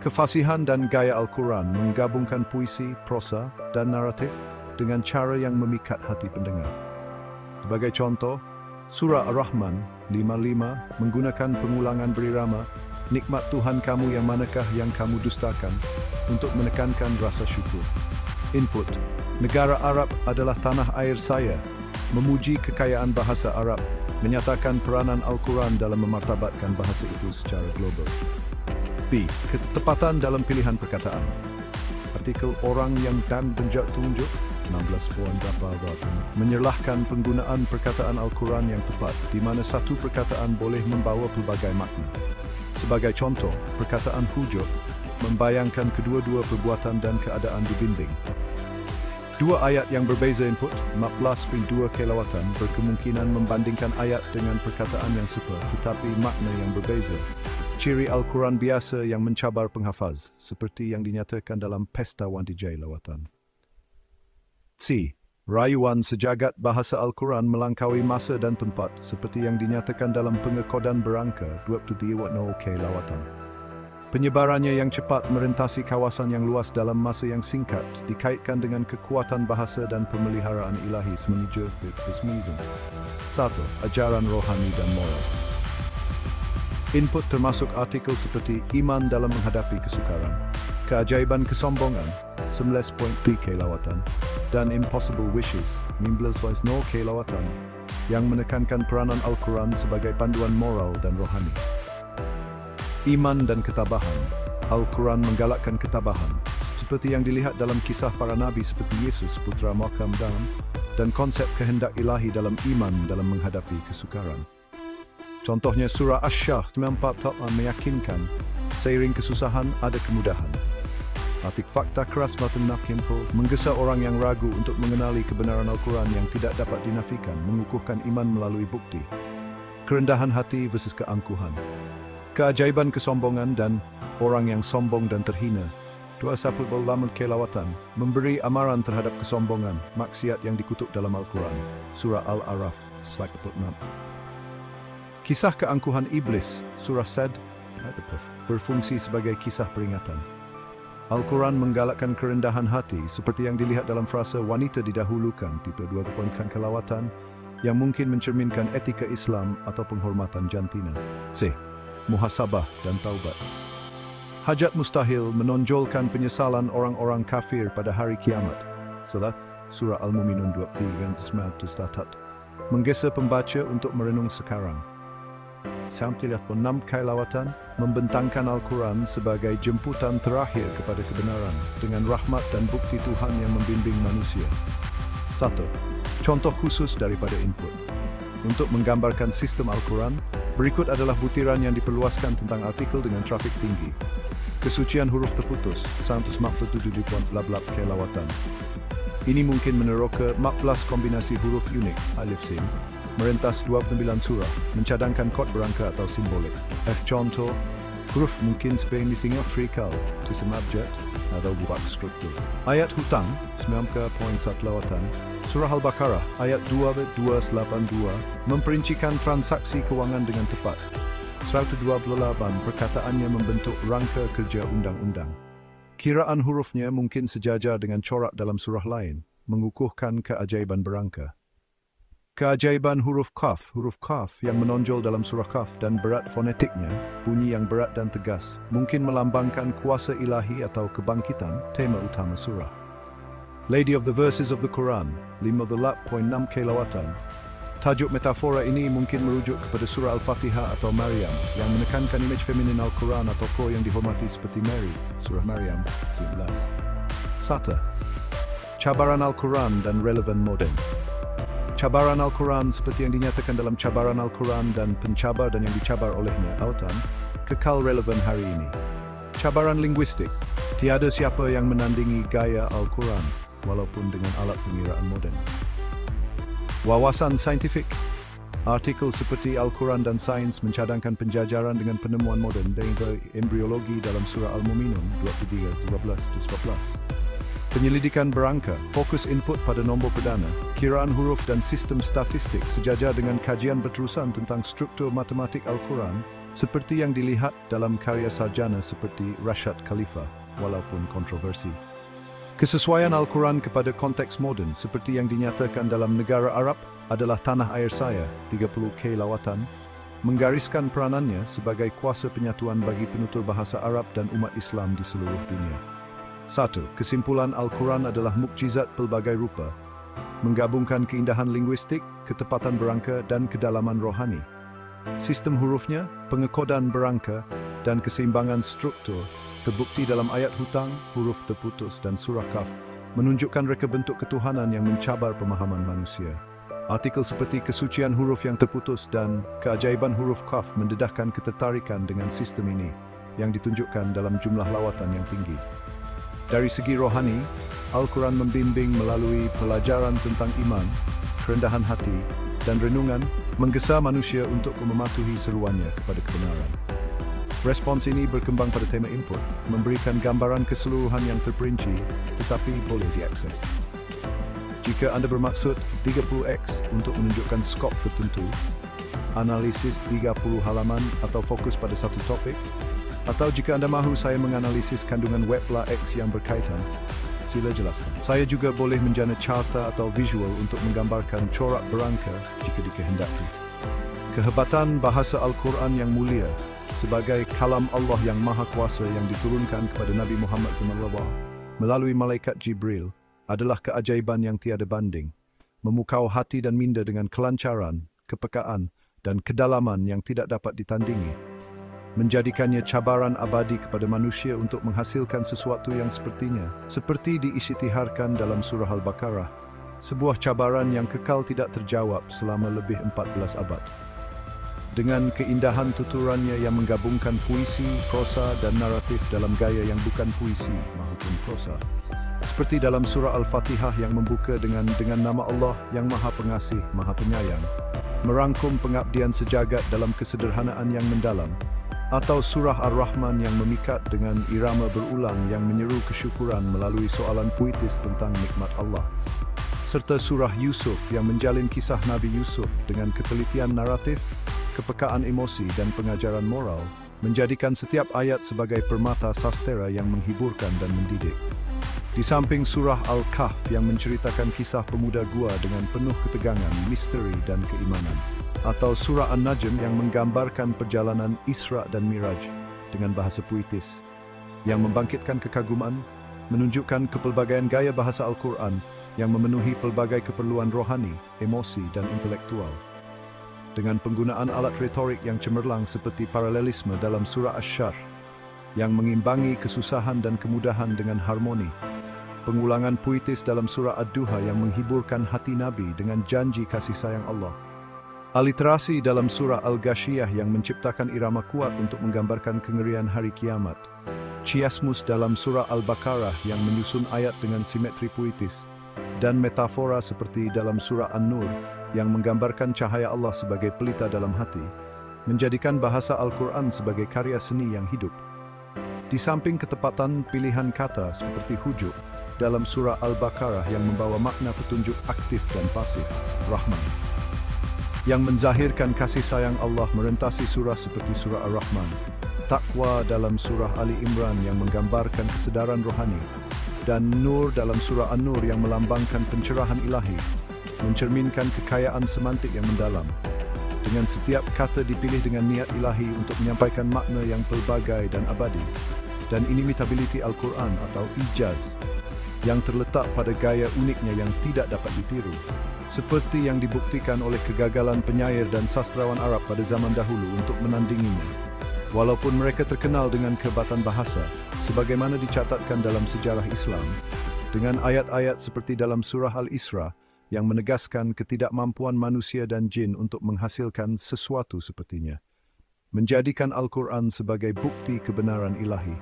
Kefasihan dan gaya Al-Quran menggabungkan puisi, prosa, dan naratif dengan cara yang memikat hati pendengar. Sebagai contoh, Surah Ar-Rahman 55 menggunakan pengulangan berirama, nikmat Tuhan kamu yang manakah yang kamu dustakan, untuk menekankan rasa syukur. Input: negara Arab adalah tanah air saya, memuji kekayaan bahasa Arab, menyatakan peranan Al-Quran dalam memartabatkan bahasa itu secara global. B. Ketepatan dalam pilihan perkataan. Artikel orang yang dan tunjuk 16.8 menyerlahkan penggunaan perkataan Al-Quran yang tepat, di mana satu perkataan boleh membawa pelbagai makna. Sebagai contoh, perkataan hujub membayangkan kedua-dua perbuatan dan keadaan dibimbing. Dua ayat yang berbeza input, 14.2 kelawatan, berkemungkinan membandingkan ayat dengan perkataan yang serupa tetapi makna yang berbeza. Ciri Al-Quran biasa yang mencabar penghafaz, seperti yang dinyatakan dalam Pesta Wandijai Lawatan. C. Rayuan sejagat bahasa Al-Quran melangkaui masa dan tempat, seperti yang dinyatakan dalam Pengekodan Berangka 23 Lawatan. Penyebarannya yang cepat merentasi kawasan yang luas dalam masa yang singkat dikaitkan dengan kekuatan bahasa dan pemeliharaan ilahi menuju Ismism. 1. Ajaran rohani dan moral. Input termasuk artikel seperti iman dalam menghadapi kesukaran, keajaiban kesombongan 11.3 kelawatan, dan Impossible Wishes 19.0 kelawatan yang menekankan peranan Al-Quran sebagai panduan moral dan rohani. Iman dan ketabahan. Al-Quran menggalakkan ketabahan, seperti yang dilihat dalam kisah para nabi seperti Yesus, putra Makkam dan konsep kehendak ilahi dalam iman dalam menghadapi kesukaran. Contohnya surah Asy-Syah 94 meyakinkan seiring kesusahan ada kemudahan. Artik fakta keras Martin Nakimpo menggesa orang yang ragu untuk mengenali kebenaran Al-Quran yang tidak dapat dinafikan, mengukuhkan iman melalui bukti. Kerendahan hati versus keangkuhan. Keajaiban kesombongan dan orang yang sombong dan terhina. 21 kelawatan memberi amaran terhadap kesombongan, maksiat yang dikutuk dalam Al-Quran. Surah Al-Araf 46. Kisah keangkuhan iblis, surah Sad, berfungsi sebagai kisah peringatan. Al-Quran menggalakkan kerendahan hati seperti yang dilihat dalam frasa wanita didahulukan tipe 2 kelawatan yang mungkin mencerminkan etika Islam atau penghormatan jantina. C. Muhasabah dan taubat. Hajat mustahil menonjolkan penyesalan orang-orang kafir pada hari kiamat. Salat surah Al-Muminun 23 menggesa pembaca untuk merenung sekarang. 6 kelawatan membentangkan Al-Quran sebagai jemputan terakhir kepada kebenaran dengan rahmat dan bukti Tuhan yang membimbing manusia. 1. Contoh khusus daripada input. Untuk menggambarkan sistem Al-Quran, berikut adalah butiran yang diperluaskan tentang artikel dengan trafik tinggi. Kesucian huruf terputus, 147 kelawatan. Ini mungkin meneroka 14 kombinasi huruf unik, alif sin, merentas 29 surah, mencadangkan kod berangka atau simbolik. Contoh, huruf mungkin sebagai singa frikal, sistem abjad, atau buat struktur. Ayat hutang, 90.1 lawatan, surah Al-Baqarah, ayat 2282, memperincikan transaksi kewangan dengan tepat. 128 perkataannya membentuk rangka kerja undang-undang. Kiraan hurufnya mungkin sejajar dengan corak dalam surah lain, mengukuhkan keajaiban berangka. Keajaiban huruf kaf yang menonjol dalam surah Kaf dan berat fonetiknya, bunyi yang berat dan tegas, mungkin melambangkan kuasa ilahi atau kebangkitan, tema utama surah. Lady of the Verses of the Quran, 58.6 kelawatan. Tajuk metafora ini mungkin merujuk kepada surah Al-Fatihah atau Maryam, yang menekankan imej feminin Al-Quran atau pro yang dihormati seperti Mary, surah Maryam, 19. 1. Cabaran Al-Quran dan relevan moden. Cabaran Al-Quran seperti yang dinyatakan dalam Cabaran Al-Quran dan pencabar dan yang dicabar olehnya, autan, kekal relevan hari ini. Cabaran linguistik, tiada siapa yang menandingi gaya Al-Quran, walaupun dengan alat pengiraan moden. Wawasan saintifik. Artikel seperti Al-Quran dan Sains mencadangkan penjajaran dengan penemuan moden dan embriologi dalam surah Al-Muminun 23:13-14. Penyelidikan berangka, fokus input pada nombor perdana, kiraan huruf dan sistem statistik sejajar dengan kajian berterusan tentang struktur matematik Al-Quran seperti yang dilihat dalam karya sarjana seperti Rashad Khalifa, walaupun kontroversi. Kesesuaian Al-Quran kepada konteks moden seperti yang dinyatakan dalam negara Arab adalah tanah air saya, 30K lawatan, menggariskan peranannya sebagai kuasa penyatuan bagi penutur bahasa Arab dan umat Islam di seluruh dunia. 1. Kesimpulan Al-Quran adalah mukjizat pelbagai rupa, menggabungkan keindahan linguistik, ketepatan berangka dan kedalaman rohani. Sistem hurufnya, pengekodan berangka, dan keseimbangan struktur terbukti dalam ayat hutang, huruf terputus dan surah Kaf, menunjukkan reka bentuk ketuhanan yang mencabar pemahaman manusia. Artikel seperti kesucian huruf yang terputus dan keajaiban huruf Kaf mendedahkan ketertarikan dengan sistem ini yang ditunjukkan dalam jumlah lawatan yang tinggi. Dari segi rohani, Al-Quran membimbing melalui pelajaran tentang iman, kerendahan hati, dan renungan menggesa manusia untuk mematuhi seruannya kepada kebenaran. Respons ini berkembang pada tema input, memberikan gambaran keseluruhan yang terperinci tetapi boleh diakses. Jika Anda bermaksud 30x untuk menunjukkan skop tertentu, analisis 30 halaman atau fokus pada satu topik, atau jika Anda mahu saya menganalisis kandungan Webla X yang berkaitan, sila jelaskan. Saya juga boleh menjana carta atau visual untuk menggambarkan corak berangka jika dikehendaki. Kehebatan bahasa Al-Quran yang mulia sebagai kalam Allah yang maha kuasa yang diturunkan kepada Nabi Muhammad SAW melalui malaikat Jibril adalah keajaiban yang tiada banding, memukau hati dan minda dengan kelancaran, kepekaan, dan kedalaman yang tidak dapat ditandingi, menjadikannya cabaran abadi kepada manusia untuk menghasilkan sesuatu yang seperti diisytiharkan dalam surah Al-Baqarah, sebuah cabaran yang kekal tidak terjawab selama lebih 14 abad. Dengan keindahan tuturannya yang menggabungkan puisi, prosa, dan naratif dalam gaya yang bukan puisi maupun prosa. Seperti dalam surah Al-Fatihah yang membuka dengan nama Allah yang Maha Pengasih, Maha Penyayang, merangkum pengabdian sejagat dalam kesederhanaan yang mendalam, atau surah Ar-Rahman yang memikat dengan irama berulang yang menyeru kesyukuran melalui soalan puitis tentang nikmat Allah, serta surah Yusuf yang menjalin kisah Nabi Yusuf dengan ketelitian naratif, kepekaan emosi dan pengajaran moral, menjadikan setiap ayat sebagai permata sastera yang menghiburkan dan mendidik. Di samping surah Al-Kahf yang menceritakan kisah pemuda gua dengan penuh ketegangan, misteri dan keimanan, atau surah An-Najm yang menggambarkan perjalanan Isra dan Miraj dengan bahasa puitis, yang membangkitkan kekaguman, menunjukkan kepelbagaian gaya bahasa Al-Quran yang memenuhi pelbagai keperluan rohani, emosi dan intelektual. Dengan penggunaan alat retorik yang cemerlang seperti paralelisme dalam surah Asy-Syarh yang mengimbangi kesusahan dan kemudahan dengan harmoni, pengulangan puitis dalam surah Ad-Duha yang menghiburkan hati Nabi dengan janji kasih sayang Allah, aliterasi dalam surah Al-Ghashiyah yang menciptakan irama kuat untuk menggambarkan kengerian hari kiamat, chiasmus dalam surah Al-Baqarah yang menyusun ayat dengan simetri puitis, dan metafora seperti dalam surah An-Nur yang menggambarkan cahaya Allah sebagai pelita dalam hati, menjadikan bahasa Al-Quran sebagai karya seni yang hidup. Di samping ketepatan pilihan kata seperti hujuk dalam surah Al-Baqarah yang membawa makna petunjuk aktif dan pasif, Rahman, yang menzahirkan kasih sayang Allah merentasi surah seperti surah Ar-Rahman, takwa dalam surah Ali Imran yang menggambarkan kesedaran rohani, dan Nur dalam surah An-Nur yang melambangkan pencerahan ilahi, mencerminkan kekayaan semantik yang mendalam. Dengan setiap kata dipilih dengan niat ilahi untuk menyampaikan makna yang pelbagai dan abadi, dan inimitability Al-Quran atau ijaz, yang terletak pada gaya uniknya yang tidak dapat ditiru, seperti yang dibuktikan oleh kegagalan penyair dan sastrawan Arab pada zaman dahulu untuk menandinginya. Walaupun mereka terkenal dengan kehebatan bahasa, sebagaimana dicatatkan dalam sejarah Islam, dengan ayat-ayat seperti dalam surah Al-Isra yang menegaskan ketidakmampuan manusia dan jin untuk menghasilkan sesuatu sepertinya, menjadikan Al-Quran sebagai bukti kebenaran ilahi.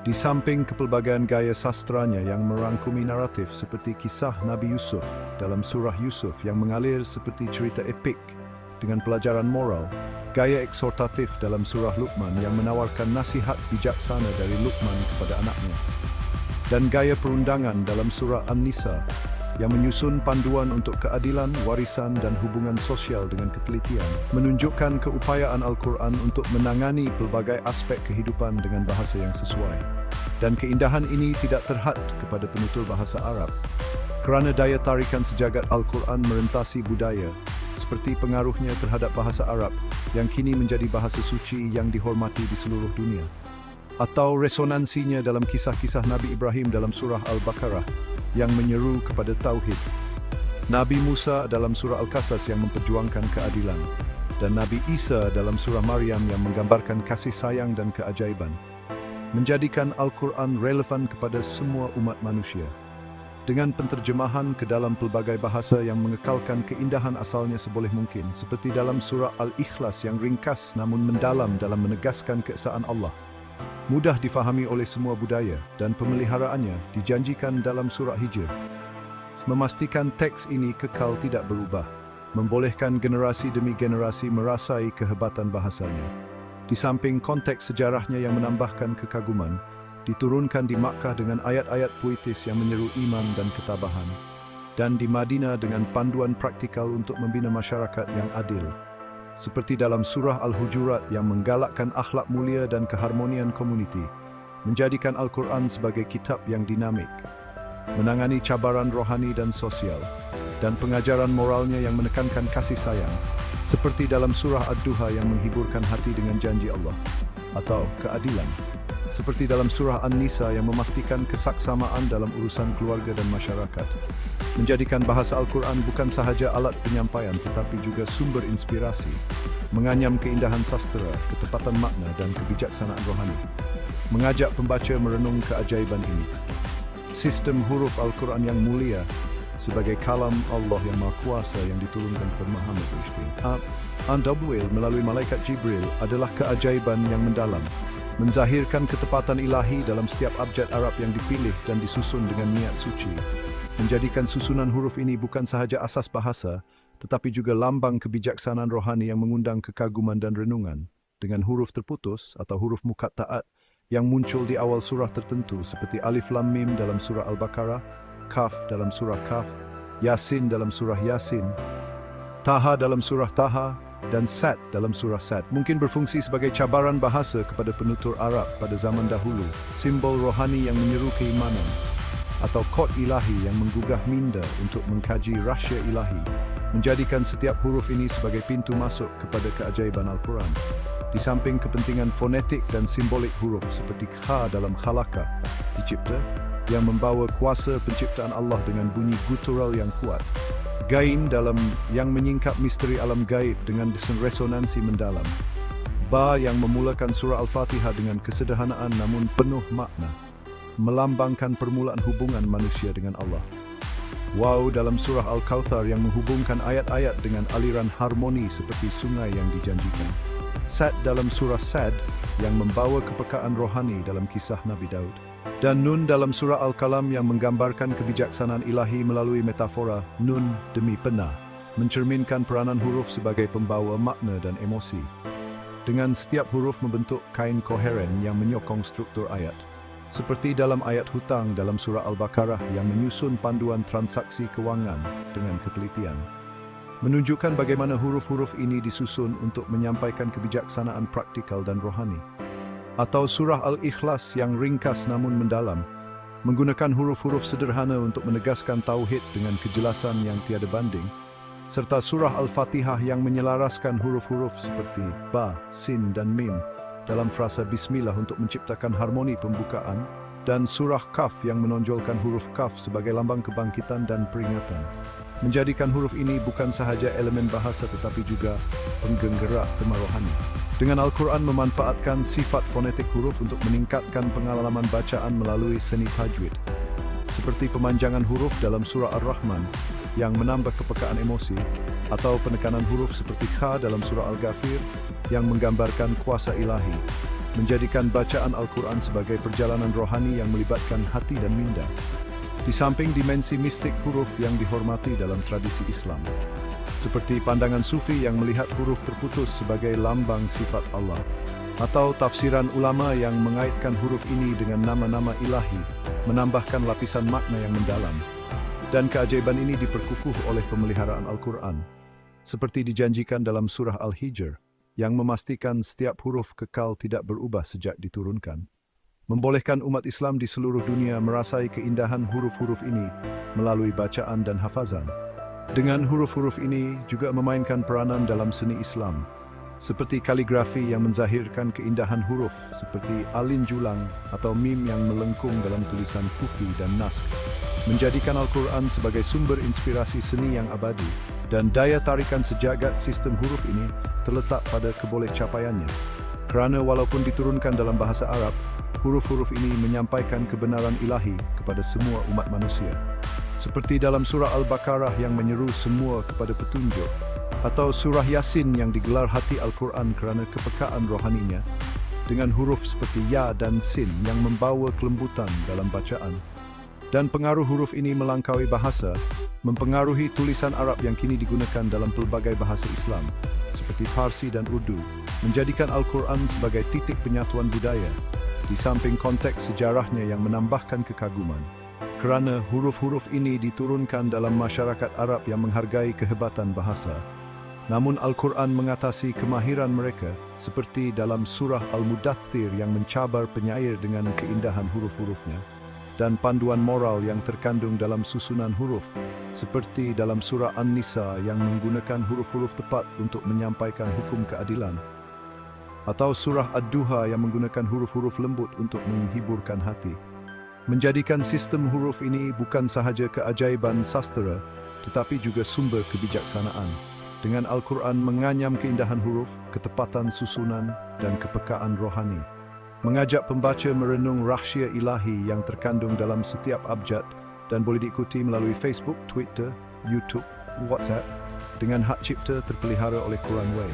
Di samping kepelbagaian gaya sastranya yang merangkumi naratif seperti kisah Nabi Yusuf dalam surah Yusuf yang mengalir seperti cerita epik dengan pelajaran moral, gaya eksortatif dalam surah Luqman yang menawarkan nasihat bijaksana dari Luqman kepada anaknya, dan gaya perundangan dalam surah An-Nisa yang menyusun panduan untuk keadilan, warisan dan hubungan sosial dengan ketelitian, menunjukkan keupayaan Al-Quran untuk menangani pelbagai aspek kehidupan dengan bahasa yang sesuai. Dan keindahan ini tidak terhad kepada penutur bahasa Arab, kerana daya tarikan sejagat Al-Quran merentasi budaya, seperti pengaruhnya terhadap bahasa Arab yang kini menjadi bahasa suci yang dihormati di seluruh dunia, atau resonansinya dalam kisah-kisah Nabi Ibrahim dalam surah Al-Baqarah yang menyeru kepada tauhid, Nabi Musa dalam surah Al-Qasas yang memperjuangkan keadilan, dan Nabi Isa dalam surah Maryam yang menggambarkan kasih sayang dan keajaiban, menjadikan Al-Quran relevan kepada semua umat manusia. Dengan penterjemahan ke dalam pelbagai bahasa yang mengekalkan keindahan asalnya seboleh mungkin, seperti dalam surah Al-Ikhlas yang ringkas namun mendalam dalam menegaskan keesaan Allah, mudah difahami oleh semua budaya, dan pemeliharaannya dijanjikan dalam surah Hijr, memastikan teks ini kekal tidak berubah, membolehkan generasi demi generasi merasai kehebatan bahasanya. Di samping konteks sejarahnya yang menambahkan kekaguman, diturunkan di Makkah dengan ayat-ayat puitis yang menyeru iman dan ketabahan, dan di Madinah dengan panduan praktikal untuk membina masyarakat yang adil, seperti dalam surah Al-Hujurat yang menggalakkan akhlak mulia dan keharmonian komuniti, menjadikan Al-Quran sebagai kitab yang dinamik, menangani cabaran rohani dan sosial, dan pengajaran moralnya yang menekankan kasih sayang, seperti dalam surah Ad-Duha yang menghiburkan hati dengan janji Allah, atau keadilan, seperti dalam surah An-Nisa yang memastikan kesaksamaan dalam urusan keluarga dan masyarakat, menjadikan bahasa Al-Quran bukan sahaja alat penyampaian tetapi juga sumber inspirasi, menganyam keindahan sastra, ketepatan makna dan kebijaksanaan rohani, mengajak pembaca merenung keajaiban ini. Sistem huruf Al-Quran yang mulia sebagai kalam Allah yang Maha Kuasa yang diturunkan kepada Muhammad An-Dabwil melalui malaikat Jibril adalah keajaiban yang mendalam, menzahirkan ketepatan ilahi dalam setiap abjad Arab yang dipilih dan disusun dengan niat suci, menjadikan susunan huruf ini bukan sahaja asas bahasa, tetapi juga lambang kebijaksanaan rohani yang mengundang kekaguman dan renungan, dengan huruf terputus atau huruf muqatta'at yang muncul di awal surah tertentu seperti Alif Lam Mim dalam surah Al-Baqarah, Kaf dalam surah Kaf, Yasin dalam surah Yasin, Taha dalam surah Taha, dan Sad dalam surah Sad, mungkin berfungsi sebagai cabaran bahasa kepada penutur Arab pada zaman dahulu, simbol rohani yang menyeru keimanan, atau kod ilahi yang menggugah minda untuk mengkaji rahsia ilahi, menjadikan setiap huruf ini sebagai pintu masuk kepada keajaiban Al-Quran. Di samping kepentingan fonetik dan simbolik huruf seperti kha dalam khalaqa, dicipta, yang membawa kuasa penciptaan Allah dengan bunyi guttural yang kuat, gain dalam yang menyingkap misteri alam gaib dengan resonansi mendalam, ba yang memulakan surah Al-Fatihah dengan kesederhanaan namun penuh makna, melambangkan permulaan hubungan manusia dengan Allah. Waw dalam surah Al-Kautsar yang menghubungkan ayat-ayat dengan aliran harmoni seperti sungai yang dijanjikan. Sad dalam surah Sad yang membawa kepekaan rohani dalam kisah Nabi Daud. Dan Nun dalam surah Al-Qalam yang menggambarkan kebijaksanaan ilahi melalui metafora nun demi pena, mencerminkan peranan huruf sebagai pembawa makna dan emosi, dengan setiap huruf membentuk kain koheren yang menyokong struktur ayat. Seperti dalam ayat hutang dalam surah Al-Baqarah yang menyusun panduan transaksi kewangan dengan ketelitian, menunjukkan bagaimana huruf-huruf ini disusun untuk menyampaikan kebijaksanaan praktikal dan rohani. Atau surah Al-Ikhlas yang ringkas namun mendalam, menggunakan huruf-huruf sederhana untuk menegaskan tauhid dengan kejelasan yang tiada banding, serta surah Al-Fatihah yang menyelaraskan huruf-huruf seperti ba, sin dan mim dalam frasa bismillah untuk menciptakan harmoni pembukaan, dan surah Kaf yang menonjolkan huruf Kaf sebagai lambang kebangkitan dan peringatan, menjadikan huruf ini bukan sahaja elemen bahasa tetapi juga penggerak tema rohani. Dengan Al-Quran memanfaatkan sifat fonetik huruf untuk meningkatkan pengalaman bacaan melalui seni tajwid, seperti pemanjangan huruf dalam surah Ar-Rahman yang menambah kepekaan emosi, atau penekanan huruf seperti kha dalam surah Al-Ghafir yang menggambarkan kuasa ilahi, menjadikan bacaan Al-Quran sebagai perjalanan rohani yang melibatkan hati dan minda. Di samping dimensi mistik huruf yang dihormati dalam tradisi Islam, seperti pandangan Sufi yang melihat huruf terputus sebagai lambang sifat Allah, atau tafsiran ulama yang mengaitkan huruf ini dengan nama-nama ilahi, menambahkan lapisan makna yang mendalam. Dan keajaiban ini diperkukuh oleh pemeliharaan Al-Quran, seperti dijanjikan dalam surah Al-Hijr, yang memastikan setiap huruf kekal tidak berubah sejak diturunkan, membolehkan umat Islam di seluruh dunia merasai keindahan huruf-huruf ini melalui bacaan dan hafazan. Dengan huruf-huruf ini juga memainkan peranan dalam seni Islam, seperti kaligrafi yang menzahirkan keindahan huruf seperti alin julang atau mim yang melengkung dalam tulisan kufi dan naskh, menjadikan Al-Quran sebagai sumber inspirasi seni yang abadi. Dan daya tarikan sejagat sistem huruf ini terletak pada kebolehcapaiannya, kerana walaupun diturunkan dalam bahasa Arab, huruf-huruf ini menyampaikan kebenaran ilahi kepada semua umat manusia. Seperti dalam surah Al-Baqarah yang menyeru semua kepada petunjuk, atau surah Yasin yang digelar hati Al-Quran kerana kepekaan rohaninya, dengan huruf seperti Ya dan Sin yang membawa kelembutan dalam bacaan. Dan pengaruh huruf ini melangkaui bahasa, mempengaruhi tulisan Arab yang kini digunakan dalam pelbagai bahasa Islam, seperti Parsi dan Urdu, menjadikan Al-Quran sebagai titik penyatuan budaya, di samping konteks sejarahnya yang menambahkan kekaguman. Kerana huruf-huruf ini diturunkan dalam masyarakat Arab yang menghargai kehebatan bahasa. Namun Al-Quran mengatasi kemahiran mereka, seperti dalam surah Al-Mudaththir yang mencabar penyair dengan keindahan huruf-hurufnya, dan panduan moral yang terkandung dalam susunan huruf, seperti dalam surah An-Nisa yang menggunakan huruf-huruf tepat untuk menyampaikan hukum keadilan, atau surah Ad-Duha yang menggunakan huruf-huruf lembut untuk menghiburkan hati. Menjadikan sistem huruf ini bukan sahaja keajaiban sastera, tetapi juga sumber kebijaksanaan. Dengan Al-Quran menganyam keindahan huruf, ketepatan susunan, dan kepekaan rohani, mengajak pembaca merenung rahsia ilahi yang terkandung dalam setiap abjad, dan boleh diikuti melalui Facebook, Twitter, YouTube, WhatsApp, dengan hak cipta terpelihara oleh Quranway.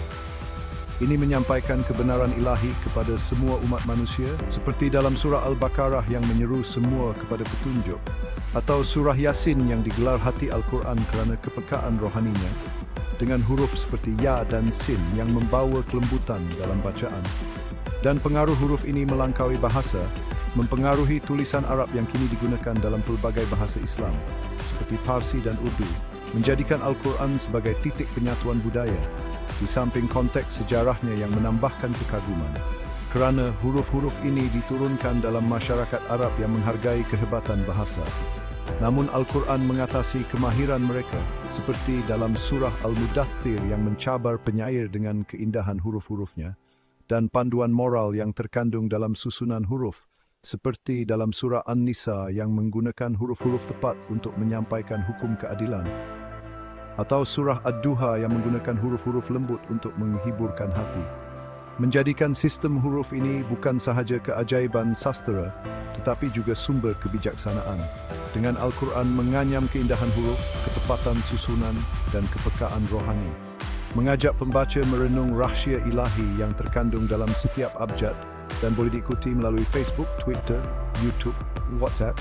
Ini menyampaikan kebenaran ilahi kepada semua umat manusia, seperti dalam surah Al-Baqarah yang menyeru semua kepada petunjuk, atau surah Yasin yang digelar hati Al-Quran kerana kepekaan rohaninya, dengan huruf seperti Ya dan Sin yang membawa kelembutan dalam bacaan. Dan pengaruh huruf ini melangkaui bahasa, mempengaruhi tulisan Arab yang kini digunakan dalam pelbagai bahasa Islam, seperti Parsi dan Urdu, menjadikan Al-Quran sebagai titik penyatuan budaya, di samping konteks sejarahnya yang menambahkan kekaguman. Kerana huruf-huruf ini diturunkan dalam masyarakat Arab yang menghargai kehebatan bahasa. Namun Al-Quran mengatasi kemahiran mereka, seperti dalam surah Al-Mudaththir yang mencabar penyair dengan keindahan huruf-hurufnya, dan panduan moral yang terkandung dalam susunan huruf, seperti dalam surah An-Nisa yang menggunakan huruf-huruf tepat untuk menyampaikan hukum keadilan, atau surah Ad-Duha yang menggunakan huruf-huruf lembut untuk menghiburkan hati. Menjadikan sistem huruf ini bukan sahaja keajaiban sastera, tetapi juga sumber kebijaksanaan. Dengan Al-Quran menganyam keindahan huruf, ketepatan susunan, dan kepekaan rohani, mengajak pembaca merenung rahsia ilahi yang terkandung dalam setiap abjad, dan boleh diikuti melalui Facebook, Twitter, YouTube, WhatsApp,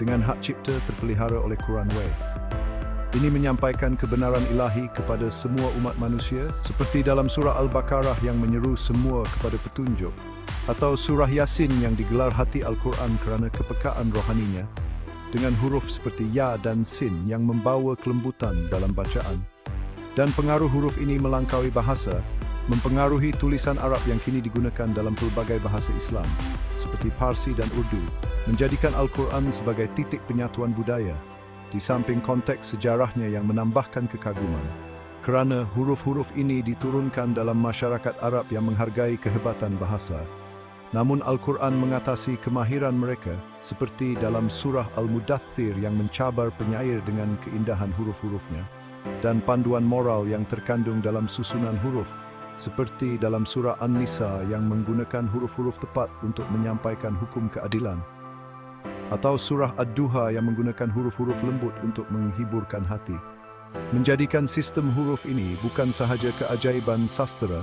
dengan hak cipta terpelihara oleh Quranway. Ini menyampaikan kebenaran ilahi kepada semua umat manusia, seperti dalam surah Al-Baqarah yang menyeru semua kepada petunjuk, atau surah Yasin yang digelar hati Al-Quran kerana kepekaan rohaninya, dengan huruf seperti Ya dan Sin yang membawa kelembutan dalam bacaan. Dan pengaruh huruf ini melangkaui bahasa, mempengaruhi tulisan Arab yang kini digunakan dalam pelbagai bahasa Islam, seperti Parsi dan Urdu, menjadikan Al-Quran sebagai titik penyatuan budaya, di samping konteks sejarahnya yang menambahkan kekaguman. Kerana huruf-huruf ini diturunkan dalam masyarakat Arab yang menghargai kehebatan bahasa. Namun Al-Quran mengatasi kemahiran mereka, seperti dalam surah Al-Mudaththir yang mencabar penyair dengan keindahan huruf-hurufnya, dan panduan moral yang terkandung dalam susunan huruf, seperti dalam surah An-Nisa yang menggunakan huruf-huruf tepat untuk menyampaikan hukum keadilan, atau surah Ad-Duha yang menggunakan huruf-huruf lembut untuk menghiburkan hati. Menjadikan sistem huruf ini bukan sahaja keajaiban sastera,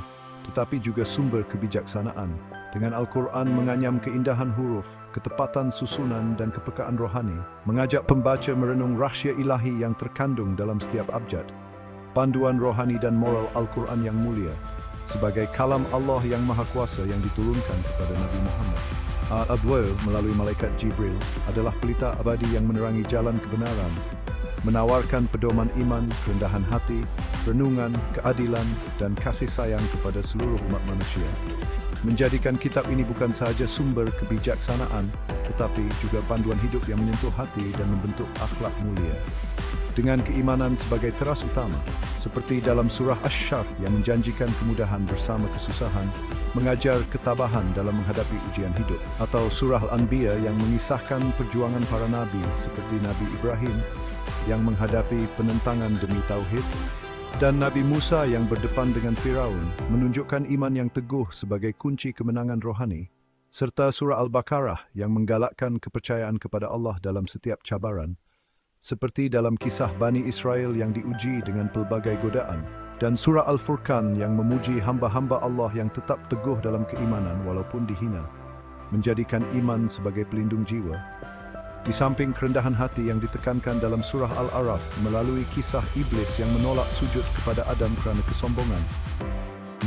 tetapi juga sumber kebijaksanaan. Dengan Al-Quran menganyam keindahan huruf, ketepatan susunan dan kepekaan rohani, mengajak pembaca merenung rahsia ilahi yang terkandung dalam setiap abjad. Panduan rohani dan moral Al-Quran yang mulia, sebagai kalam Allah yang Maha Kuasa yang diturunkan kepada Nabi Muhammad. Al-Adwal melalui malaikat Jibril adalah pelita abadi yang menerangi jalan kebenaran, menawarkan pedoman iman, kerendahan hati, renungan, keadilan, dan kasih sayang kepada seluruh umat manusia. Menjadikan kitab ini bukan sahaja sumber kebijaksanaan, tetapi juga panduan hidup yang menyentuh hati dan membentuk akhlak mulia. Dengan keimanan sebagai teras utama, seperti dalam surah Asy-Syarh yang menjanjikan kemudahan bersama kesusahan, mengajar ketabahan dalam menghadapi ujian hidup, atau surah Al-Anbiya yang mengisahkan perjuangan para nabi seperti Nabi Ibrahim yang menghadapi penentangan demi tauhid, dan Nabi Musa yang berdepan dengan Firaun, menunjukkan iman yang teguh sebagai kunci kemenangan rohani, serta surah Al-Baqarah yang menggalakkan kepercayaan kepada Allah dalam setiap cabaran, seperti dalam kisah Bani Israel yang diuji dengan pelbagai godaan, dan surah Al-Furqan yang memuji hamba-hamba Allah yang tetap teguh dalam keimanan walaupun dihina, menjadikan iman sebagai pelindung jiwa. Di samping kerendahan hati yang ditekankan dalam surah Al-A'raf melalui kisah iblis yang menolak sujud kepada Adam kerana kesombongan,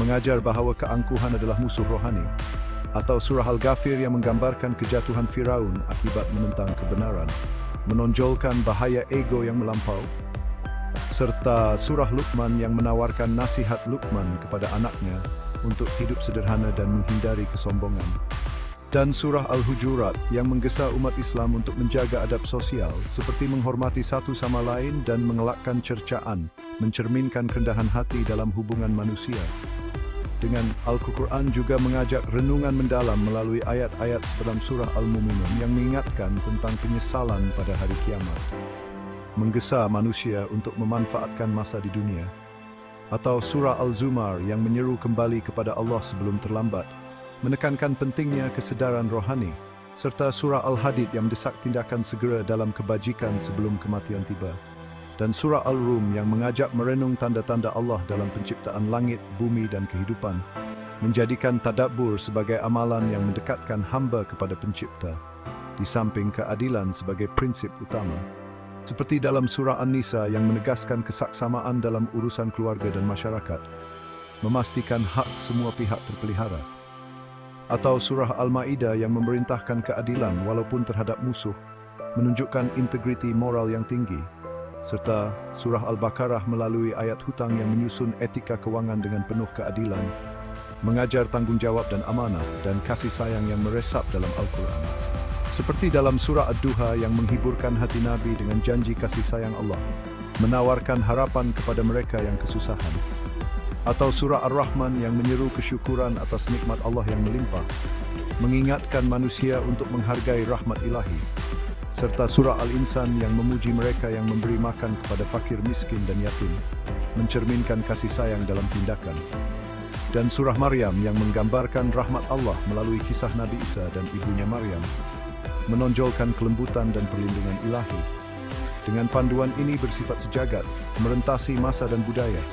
mengajar bahawa keangkuhan adalah musuh rohani, atau surah Al-Ghafir yang menggambarkan kejatuhan Firaun akibat menentang kebenaran, menonjolkan bahaya ego yang melampau, serta surah Luqman yang menawarkan nasihat Luqman kepada anaknya untuk hidup sederhana dan menghindari kesombongan, dan surah Al-Hujurat yang menggesa umat Islam untuk menjaga adab sosial seperti menghormati satu sama lain dan mengelakkan cercaan, mencerminkan kerendahan hati dalam hubungan manusia. Dengan Al-Quran juga mengajak renungan mendalam melalui ayat-ayat dalam surah Al-Mu'minun yang mengingatkan tentang penyesalan pada hari kiamat, menggesa manusia untuk memanfaatkan masa di dunia, atau surah Al-Zumar yang menyeru kembali kepada Allah sebelum terlambat, menekankan pentingnya kesedaran rohani, serta surah Al-Hadid yang mendesak tindakan segera dalam kebajikan sebelum kematian tiba, dan surah Al-Rum yang mengajak merenung tanda-tanda Allah dalam penciptaan langit, bumi dan kehidupan, menjadikan tadabbur sebagai amalan yang mendekatkan hamba kepada pencipta, di samping keadilan sebagai prinsip utama. Seperti dalam surah An-Nisa yang menegaskan kesaksamaan dalam urusan keluarga dan masyarakat, memastikan hak semua pihak terpelihara. Atau surah Al-Ma'idah yang memerintahkan keadilan walaupun terhadap musuh, menunjukkan integriti moral yang tinggi. Serta surah Al-Baqarah melalui ayat hutang yang menyusun etika kewangan dengan penuh keadilan, mengajar tanggungjawab dan amanah dan kasih sayang yang meresap dalam Al-Quran. Seperti dalam surah Ad-Duha yang menghiburkan hati Nabi dengan janji kasih sayang Allah, menawarkan harapan kepada mereka yang kesusahan. Atau surah Ar-Rahman yang menyeru kesyukuran atas nikmat Allah yang melimpah, mengingatkan manusia untuk menghargai rahmat ilahi. Serta surah Al-Insan yang memuji mereka yang memberi makan kepada fakir miskin dan yatim, mencerminkan kasih sayang dalam tindakan. Dan surah Maryam yang menggambarkan rahmat Allah melalui kisah Nabi Isa dan ibunya Maryam, menonjolkan kelembutan dan perlindungan ilahi. Dengan panduan ini bersifat sejagat, merentasi masa dan budaya,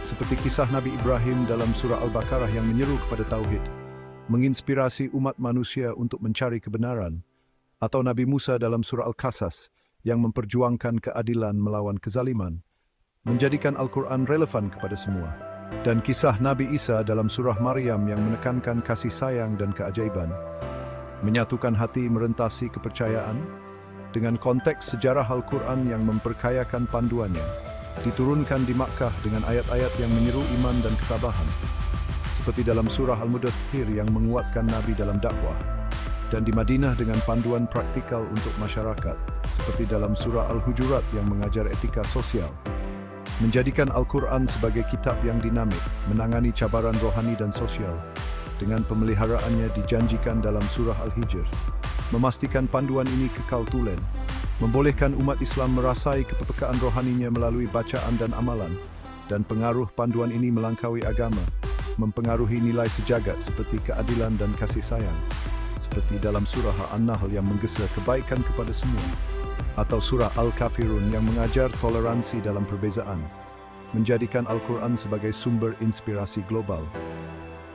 seperti kisah Nabi Ibrahim dalam surah Al-Baqarah yang menyeru kepada tauhid, menginspirasi umat manusia untuk mencari kebenaran, atau Nabi Musa dalam surah Al-Qasas yang memperjuangkan keadilan melawan kezaliman, menjadikan Al-Quran relevan kepada semua. Dan kisah Nabi Isa dalam surah Maryam yang menekankan kasih sayang dan keajaiban, menyatukan hati merentasi kepercayaan, dengan konteks sejarah Al-Quran yang memperkayakan panduannya, diturunkan di Makkah dengan ayat-ayat yang menyeru iman dan ketabahan, seperti dalam surah Al-Mudaththir yang menguatkan Nabi dalam dakwah, dan di Madinah dengan panduan praktikal untuk masyarakat, seperti dalam surah Al-Hujurat yang mengajar etika sosial, menjadikan Al-Quran sebagai kitab yang dinamik, menangani cabaran rohani dan sosial, dengan pemeliharaannya dijanjikan dalam surah Al-Hijr, memastikan panduan ini kekal tulen, membolehkan umat Islam merasai kepekaan rohaninya melalui bacaan dan amalan, dan pengaruh panduan ini melangkaui agama, mempengaruhi nilai sejagat seperti keadilan dan kasih sayang, seperti dalam surah An-Nahl yang menggesa kebaikan kepada semua, atau surah Al-Kafirun yang mengajar toleransi dalam perbezaan, menjadikan Al-Quran sebagai sumber inspirasi global,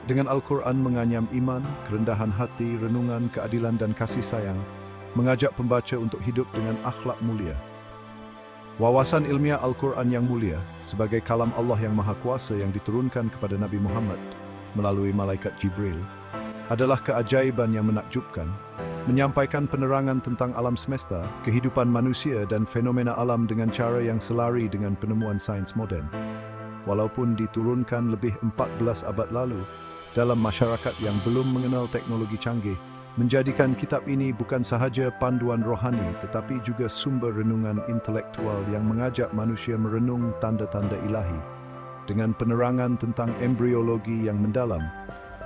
Dengan Al-Quran menganyam iman, kerendahan hati, renungan, keadilan dan kasih sayang, mengajak pembaca untuk hidup dengan akhlak mulia. Wawasan ilmiah Al-Quran yang mulia sebagai kalam Allah yang Maha Kuasa yang diturunkan kepada Nabi Muhammad melalui malaikat Jibril adalah keajaiban yang menakjubkan, menyampaikan penerangan tentang alam semesta, kehidupan manusia dan fenomena alam dengan cara yang selari dengan penemuan sains moden. Walaupun diturunkan lebih 14 abad lalu, dalam masyarakat yang belum mengenal teknologi canggih, menjadikan kitab ini bukan sahaja panduan rohani tetapi juga sumber renungan intelektual yang mengajak manusia merenung tanda-tanda ilahi dengan penerangan tentang embriologi yang mendalam,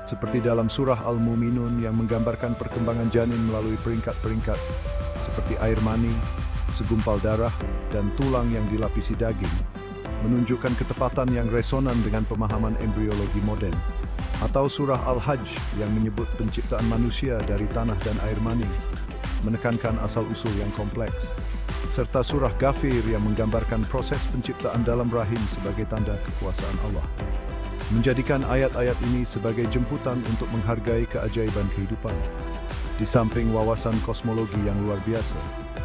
seperti dalam surah Al-Muminun yang menggambarkan perkembangan janin melalui peringkat-peringkat seperti air mani, segumpal darah, dan tulang yang dilapisi daging, menunjukkan ketepatan yang resonan dengan pemahaman embriologi modern. Atau surah Al-Hajj yang menyebut penciptaan manusia dari tanah dan air mani, menekankan asal-usul yang kompleks. Serta surah Ghafir yang menggambarkan proses penciptaan dalam rahim sebagai tanda kekuasaan Allah. Menjadikan ayat-ayat ini sebagai jemputan untuk menghargai keajaiban kehidupan. Di samping wawasan kosmologi yang luar biasa,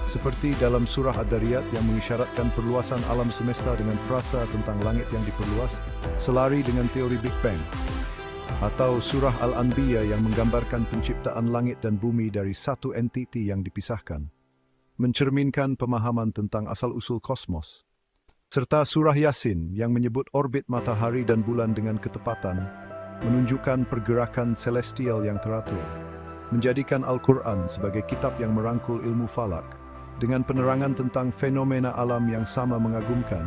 seperti dalam surah Ad-Dariyat yang mengisyaratkan perluasan alam semesta dengan frasa tentang langit yang diperluas, selari dengan teori Big Bang. Atau surah Al-Anbiya yang menggambarkan penciptaan langit dan bumi dari satu entiti yang dipisahkan, mencerminkan pemahaman tentang asal-usul kosmos. Serta surah Yasin yang menyebut orbit matahari dan bulan dengan ketepatan, menunjukkan pergerakan celestial yang teratur, menjadikan Al-Quran sebagai kitab yang merangkul ilmu falak, dengan penerangan tentang fenomena alam yang sama mengagumkan,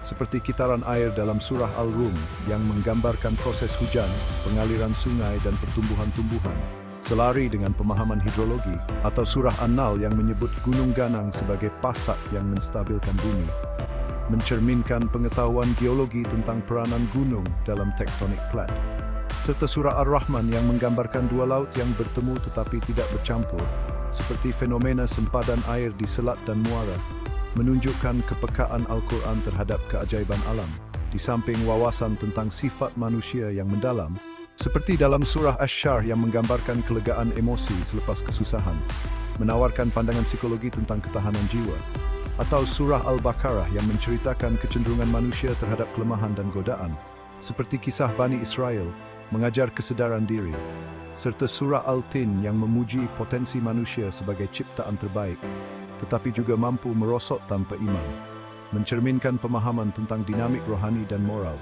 seperti kitaran air dalam surah Al-Rum yang menggambarkan proses hujan, pengaliran sungai dan pertumbuhan-tumbuhan, selari dengan pemahaman hidrologi, atau surah An-Nahl yang menyebut gunung ganang sebagai pasak yang menstabilkan bumi, mencerminkan pengetahuan geologi tentang peranan gunung dalam tektonik plat. Serta surah Ar-Rahman yang menggambarkan dua laut yang bertemu tetapi tidak bercampur, seperti fenomena sempadan air di selat dan muara, menunjukkan kepekaan Al-Quran terhadap keajaiban alam, di samping wawasan tentang sifat manusia yang mendalam, seperti dalam surah Asy-Syarh yang menggambarkan kelegaan emosi selepas kesusahan, menawarkan pandangan psikologi tentang ketahanan jiwa, atau surah Al-Baqarah yang menceritakan kecenderungan manusia terhadap kelemahan dan godaan, seperti kisah Bani Israel, mengajar kesedaran diri, serta surah Al-Tin yang memuji potensi manusia sebagai ciptaan terbaik, tetapi juga mampu merosot tanpa iman, mencerminkan pemahaman tentang dinamik rohani dan moral.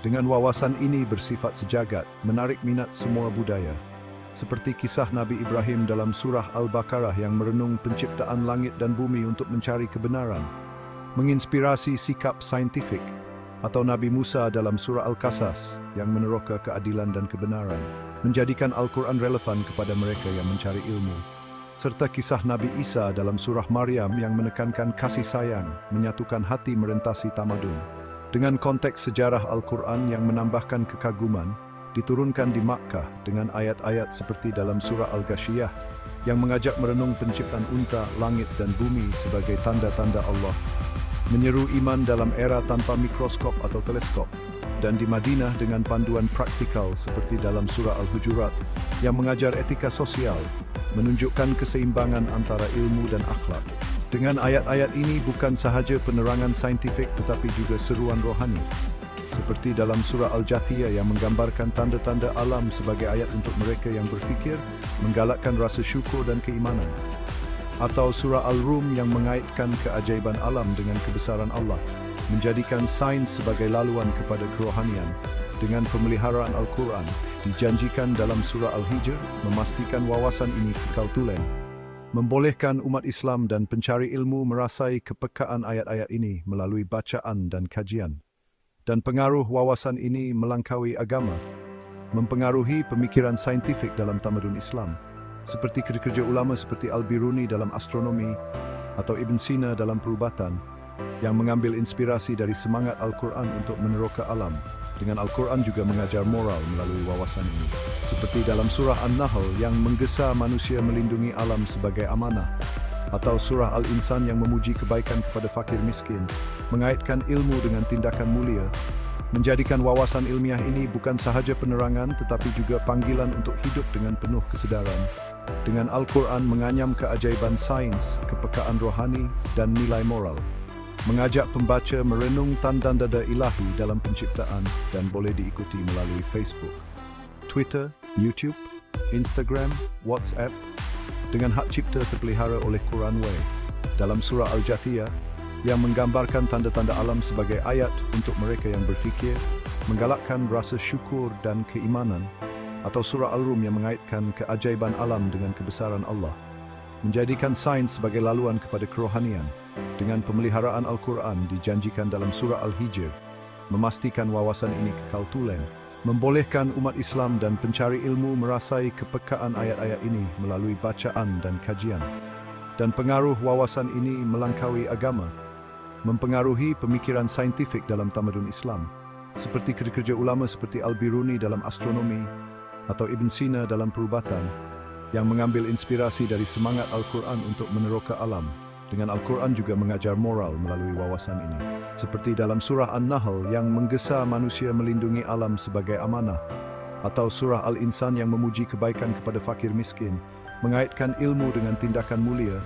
Dengan wawasan ini bersifat sejagat, menarik minat semua budaya, seperti kisah Nabi Ibrahim dalam surah Al-Baqarah yang merenung penciptaan langit dan bumi untuk mencari kebenaran, menginspirasi sikap saintifik, atau Nabi Musa dalam surah Al-Qasas yang meneroka keadilan dan kebenaran, menjadikan Al-Quran relevan kepada mereka yang mencari ilmu. Serta kisah Nabi Isa dalam surah Maryam yang menekankan kasih sayang, menyatukan hati merentasi tamadun. Dengan konteks sejarah Al-Quran yang menambahkan kekaguman, diturunkan di Makkah dengan ayat-ayat seperti dalam surah Al-Ghasyiyah yang mengajak merenung penciptaan unta, langit dan bumi sebagai tanda-tanda Allah, menyeru iman dalam era tanpa mikroskop atau teleskop, dan di Madinah dengan panduan praktikal seperti dalam surah Al-Hujurat yang mengajar etika sosial, menunjukkan keseimbangan antara ilmu dan akhlak. Dengan ayat-ayat ini bukan sahaja penerangan saintifik tetapi juga seruan rohani, seperti dalam surah Al-Jathiyah yang menggambarkan tanda-tanda alam sebagai ayat untuk mereka yang berfikir, menggalakkan rasa syukur dan keimanan. Atau surah Al-Rum yang mengaitkan keajaiban alam dengan kebesaran Allah, menjadikan sains sebagai laluan kepada kerohanian. Dengan pemeliharaan Al-Quran, dijanjikan dalam surah Al-Hijr, memastikan wawasan ini kekal tulen, membolehkan umat Islam dan pencari ilmu merasai kepekaan ayat-ayat ini melalui bacaan dan kajian. Dan pengaruh wawasan ini melangkaui agama, mempengaruhi pemikiran saintifik dalam tamadun Islam, seperti kerja-kerja ulama seperti Al-Biruni dalam astronomi atau Ibn Sina dalam perubatan, yang mengambil inspirasi dari semangat Al-Quran untuk meneroka alam. Dengan Al-Quran juga mengajar moral melalui wawasan ini, seperti dalam surah An-Nahl yang menggesa manusia melindungi alam sebagai amanah, atau surah Al-Insan yang memuji kebaikan kepada fakir miskin, mengaitkan ilmu dengan tindakan mulia, Menjadikan wawasan ilmiah ini bukan sahaja penerangan tetapi juga panggilan untuk hidup dengan penuh kesedaran. Dengan Al-Quran menganyam keajaiban sains, kepekaan rohani, dan nilai moral. Mengajak pembaca merenung tanda-tanda ilahi dalam penciptaan dan boleh diikuti melalui Facebook, Twitter, YouTube, Instagram, WhatsApp, dengan hak cipta terpelihara oleh Quran Way. Dalam surah Al-Jathiyah, yang menggambarkan tanda-tanda alam sebagai ayat untuk mereka yang berfikir, menggalakkan rasa syukur dan keimanan, atau surah Al-Rum yang mengaitkan keajaiban alam dengan kebesaran Allah, menjadikan sains sebagai laluan kepada kerohanian, dengan pemeliharaan Al-Quran dijanjikan dalam surah Al-Hijr, memastikan wawasan ini kekal tulen, membolehkan umat Islam dan pencari ilmu merasai kepekaan ayat-ayat ini melalui bacaan dan kajian, dan pengaruh wawasan ini melangkaui agama, mempengaruhi pemikiran saintifik dalam tamadun Islam, seperti kerja-kerja ulama seperti Al-Biruni dalam astronomi atau Ibn Sina dalam perubatan, yang mengambil inspirasi dari semangat Al-Quran untuk meneroka alam. Dengan Al-Quran juga mengajar moral melalui wawasan ini, seperti dalam surah An-Nahl yang menggesa manusia melindungi alam sebagai amanah, atau surah Al-Insan yang memuji kebaikan kepada fakir miskin, mengaitkan ilmu dengan tindakan mulia,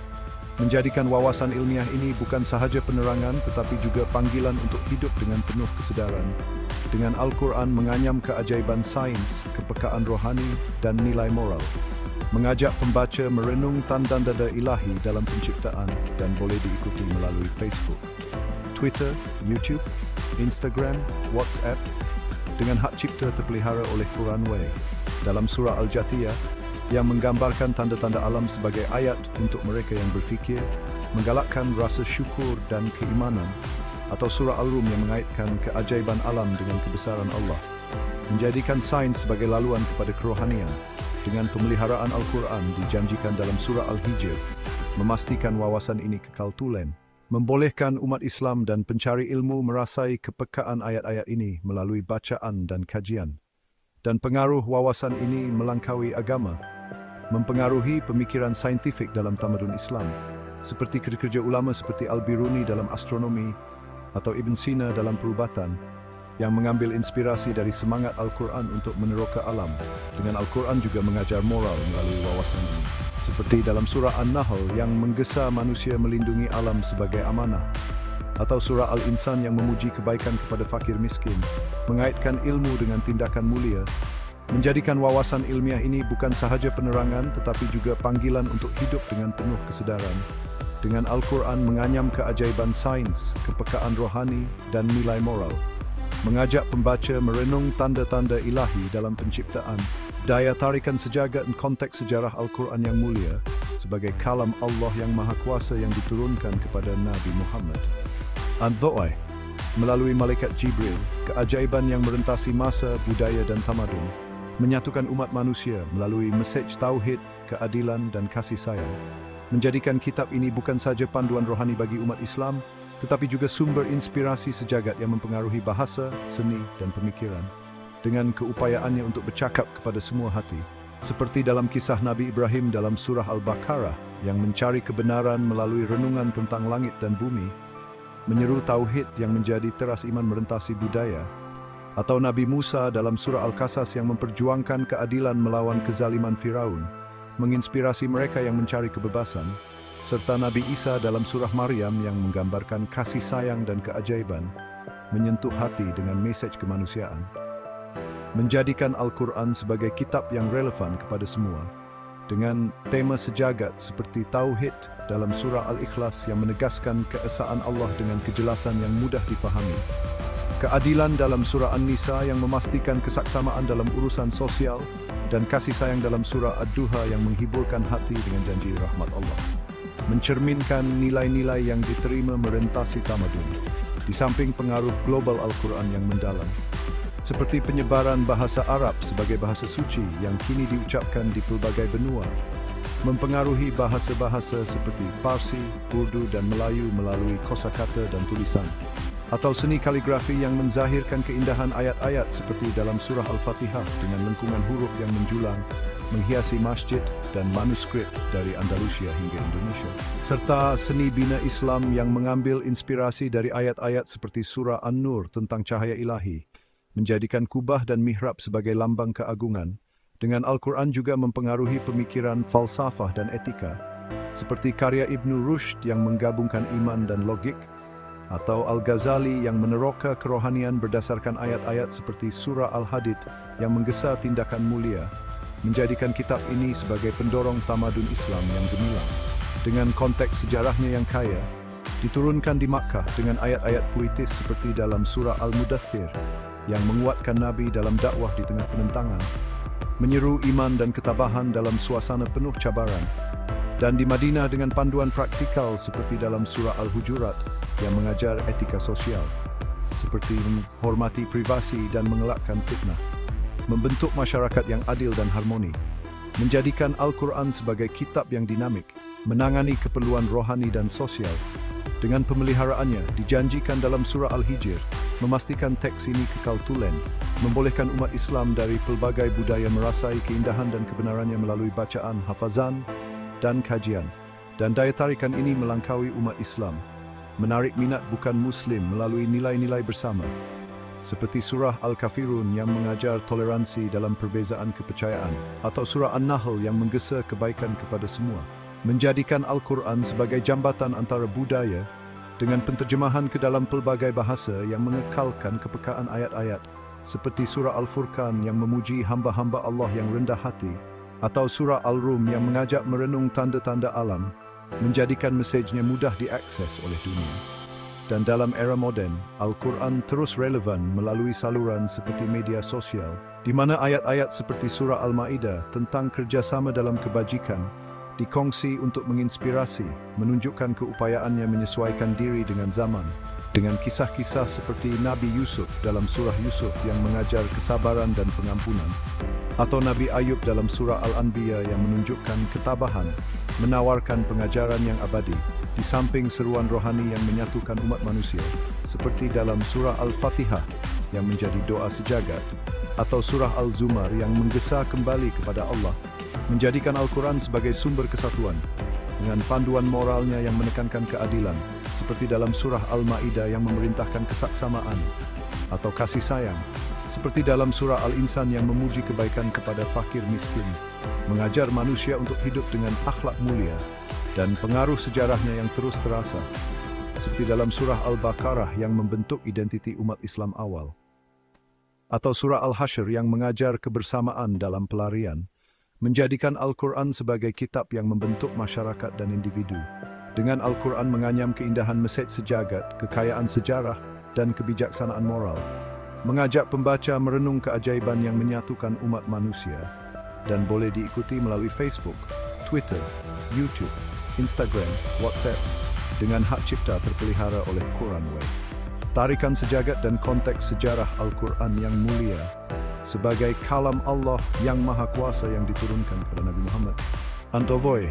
menjadikan wawasan ilmiah ini bukan sahaja penerangan tetapi juga panggilan untuk hidup dengan penuh kesedaran. Dengan Al-Quran menganyam keajaiban sains, kepekaan rohani, dan nilai moral. Mengajak pembaca merenung tanda-tanda ilahi dalam penciptaan dan boleh diikuti melalui Facebook, Twitter, YouTube, Instagram, WhatsApp, dengan hak cipta terpelihara oleh Quran Way. Dalam surah Al-Jathiyah, yang menggambarkan tanda-tanda alam sebagai ayat untuk mereka yang berfikir, menggalakkan rasa syukur dan keimanan, atau surah Al-Rum yang mengaitkan keajaiban alam dengan kebesaran Allah, menjadikan sains sebagai laluan kepada kerohanian, dengan pemeliharaan Al-Quran dijanjikan dalam surah Al-Hijr, memastikan wawasan ini kekal tulen, membolehkan umat Islam dan pencari ilmu merasai kepekaan ayat-ayat ini melalui bacaan dan kajian, dan pengaruh wawasan ini melangkaui agama, mempengaruhi pemikiran saintifik dalam tamadun Islam, seperti kerja-kerja ulama seperti Al-Biruni dalam astronomi atau Ibn Sina dalam perubatan, yang mengambil inspirasi dari semangat Al-Quran untuk meneroka alam. Dengan Al-Quran juga mengajar moral melalui wawasan ini, seperti dalam surah An-Nahl yang menggesa manusia melindungi alam sebagai amanah, atau surah Al-Insan yang memuji kebaikan kepada fakir miskin, mengaitkan ilmu dengan tindakan mulia, menjadikan wawasan ilmiah ini bukan sahaja penerangan tetapi juga panggilan untuk hidup dengan penuh kesedaran. Dengan Al-Quran menganyam keajaiban sains, kepekaan rohani, dan nilai moral. Mengajak pembaca merenung tanda-tanda ilahi dalam penciptaan, daya tarikan sejagat dan konteks sejarah Al-Quran yang mulia sebagai kalam Allah yang Maha Kuasa yang diturunkan kepada Nabi Muhammad. An-Dhu'ai, melalui malaikat Jibril, keajaiban yang merentasi masa, budaya dan tamadun, menyatukan umat manusia melalui mesej tauhid, keadilan dan kasih sayang, menjadikan kitab ini bukan saja panduan rohani bagi umat Islam, tetapi juga sumber inspirasi sejagat yang mempengaruhi bahasa, seni dan pemikiran, dengan keupayaannya untuk bercakap kepada semua hati, seperti dalam kisah Nabi Ibrahim dalam surah Al-Baqarah yang mencari kebenaran melalui renungan tentang langit dan bumi, menyeru tauhid yang menjadi teras iman merentasi budaya, atau Nabi Musa dalam surah Al-Qasas yang memperjuangkan keadilan melawan kezaliman Firaun, menginspirasi mereka yang mencari kebebasan, serta Nabi Isa dalam surah Maryam yang menggambarkan kasih sayang dan keajaiban, menyentuh hati dengan mesej kemanusiaan. Menjadikan Al-Quran sebagai kitab yang relevan kepada semua, dengan tema sejagat seperti tauhid dalam surah Al-Ikhlas yang menegaskan keesaan Allah dengan kejelasan yang mudah dipahami, keadilan dalam surah An-Nisa yang memastikan kesaksamaan dalam urusan sosial, dan kasih sayang dalam surah Ad-Duha yang menghiburkan hati dengan janji rahmat Allah. Mencerminkan nilai-nilai yang diterima merentasi tamadun, di samping pengaruh global Al-Quran yang mendalam, seperti penyebaran bahasa Arab sebagai bahasa suci yang kini diucapkan di pelbagai benua, mempengaruhi bahasa-bahasa seperti Parsi, Urdu dan Melayu melalui kosakata dan tulisan, atau seni kaligrafi yang menzahirkan keindahan ayat-ayat seperti dalam surah Al-Fatihah dengan lengkungan huruf yang menjulang, menghiasi masjid dan manuskrip dari Andalusia hingga Indonesia, serta seni bina Islam yang mengambil inspirasi dari ayat-ayat seperti surah An-Nur tentang cahaya ilahi, menjadikan kubah dan mihrab sebagai lambang keagungan. Dengan Al-Quran juga mempengaruhi pemikiran falsafah dan etika, seperti karya Ibnu Rushd yang menggabungkan iman dan logik, atau Al-Ghazali yang meneroka kerohanian berdasarkan ayat-ayat seperti surah Al-Hadid yang menggesa tindakan mulia, menjadikan kitab ini sebagai pendorong tamadun Islam yang gemilang. Dengan konteks sejarahnya yang kaya, diturunkan di Makkah dengan ayat-ayat puitis seperti dalam surah Al-Mudaththir yang menguatkan Nabi dalam dakwah di tengah penentangan, menyeru iman dan ketabahan dalam suasana penuh cabaran, dan di Madinah dengan panduan praktikal seperti dalam surah Al-Hujurat yang mengajar etika sosial, seperti menghormati privasi dan mengelakkan fitnah, membentuk masyarakat yang adil dan harmoni, menjadikan Al-Quran sebagai kitab yang dinamik, menangani keperluan rohani dan sosial. Dengan pemeliharaannya, dijanjikan dalam surah Al-Hijr, memastikan teks ini kekal tulen, membolehkan umat Islam dari pelbagai budaya merasai keindahan dan kebenarannya melalui bacaan, hafazan, dan kajian. Dan daya tarikan ini melangkaui umat Islam, menarik minat bukan Muslim melalui nilai-nilai bersama, seperti surah Al-Kafirun yang mengajar toleransi dalam perbezaan kepercayaan, atau surah An-Nahl yang menggesa kebaikan kepada semua. Menjadikan Al-Quran sebagai jambatan antara budaya dengan penterjemahan ke dalam pelbagai bahasa yang mengekalkan kepekaan ayat-ayat, seperti surah Al-Furqan yang memuji hamba-hamba Allah yang rendah hati, atau surah Al-Rum yang mengajak merenung tanda-tanda alam, menjadikan mesejnya mudah diakses oleh dunia. Dan dalam era moden, Al-Quran terus relevan melalui saluran seperti media sosial, di mana ayat-ayat seperti surah Al-Ma'idah tentang kerjasama dalam kebajikan dikongsi untuk menginspirasi, menunjukkan keupayaannya menyesuaikan diri dengan zaman, dengan kisah-kisah seperti Nabi Yusuf dalam surah Yusuf yang mengajar kesabaran dan pengampunan, atau Nabi Ayub dalam surah Al-Anbiya yang menunjukkan ketabahan, menawarkan pengajaran yang abadi, di samping seruan rohani yang menyatukan umat manusia, seperti dalam surah Al-Fatihah yang menjadi doa sejagat, atau surah Al-Zumar yang menggesa kembali kepada Allah, menjadikan Al-Quran sebagai sumber kesatuan, dengan panduan moralnya yang menekankan keadilan, seperti dalam surah Al-Ma'idah yang memerintahkan kesaksamaan, atau kasih sayang, seperti dalam surah Al-Insan yang memuji kebaikan kepada fakir miskin, mengajar manusia untuk hidup dengan akhlak mulia, dan pengaruh sejarahnya yang terus terasa, seperti dalam surah Al-Baqarah yang membentuk identiti umat Islam awal, atau surah Al-Hasyr yang mengajar kebersamaan dalam pelarian, menjadikan Al-Quran sebagai kitab yang membentuk masyarakat dan individu. Dengan Al-Quran menganyam keindahan mesej sejagat, kekayaan sejarah, dan kebijaksanaan moral, mengajak pembaca merenung keajaiban yang menyatukan umat manusia, dan boleh diikuti melalui Facebook, Twitter, YouTube, Instagram, WhatsApp, dengan hak cipta terpelihara oleh Quranway. Tarikan sejagat dan konteks sejarah Al-Quran yang mulia sebagai kalam Allah yang Maha Kuasa yang diturunkan kepada Nabi Muhammad Antovoy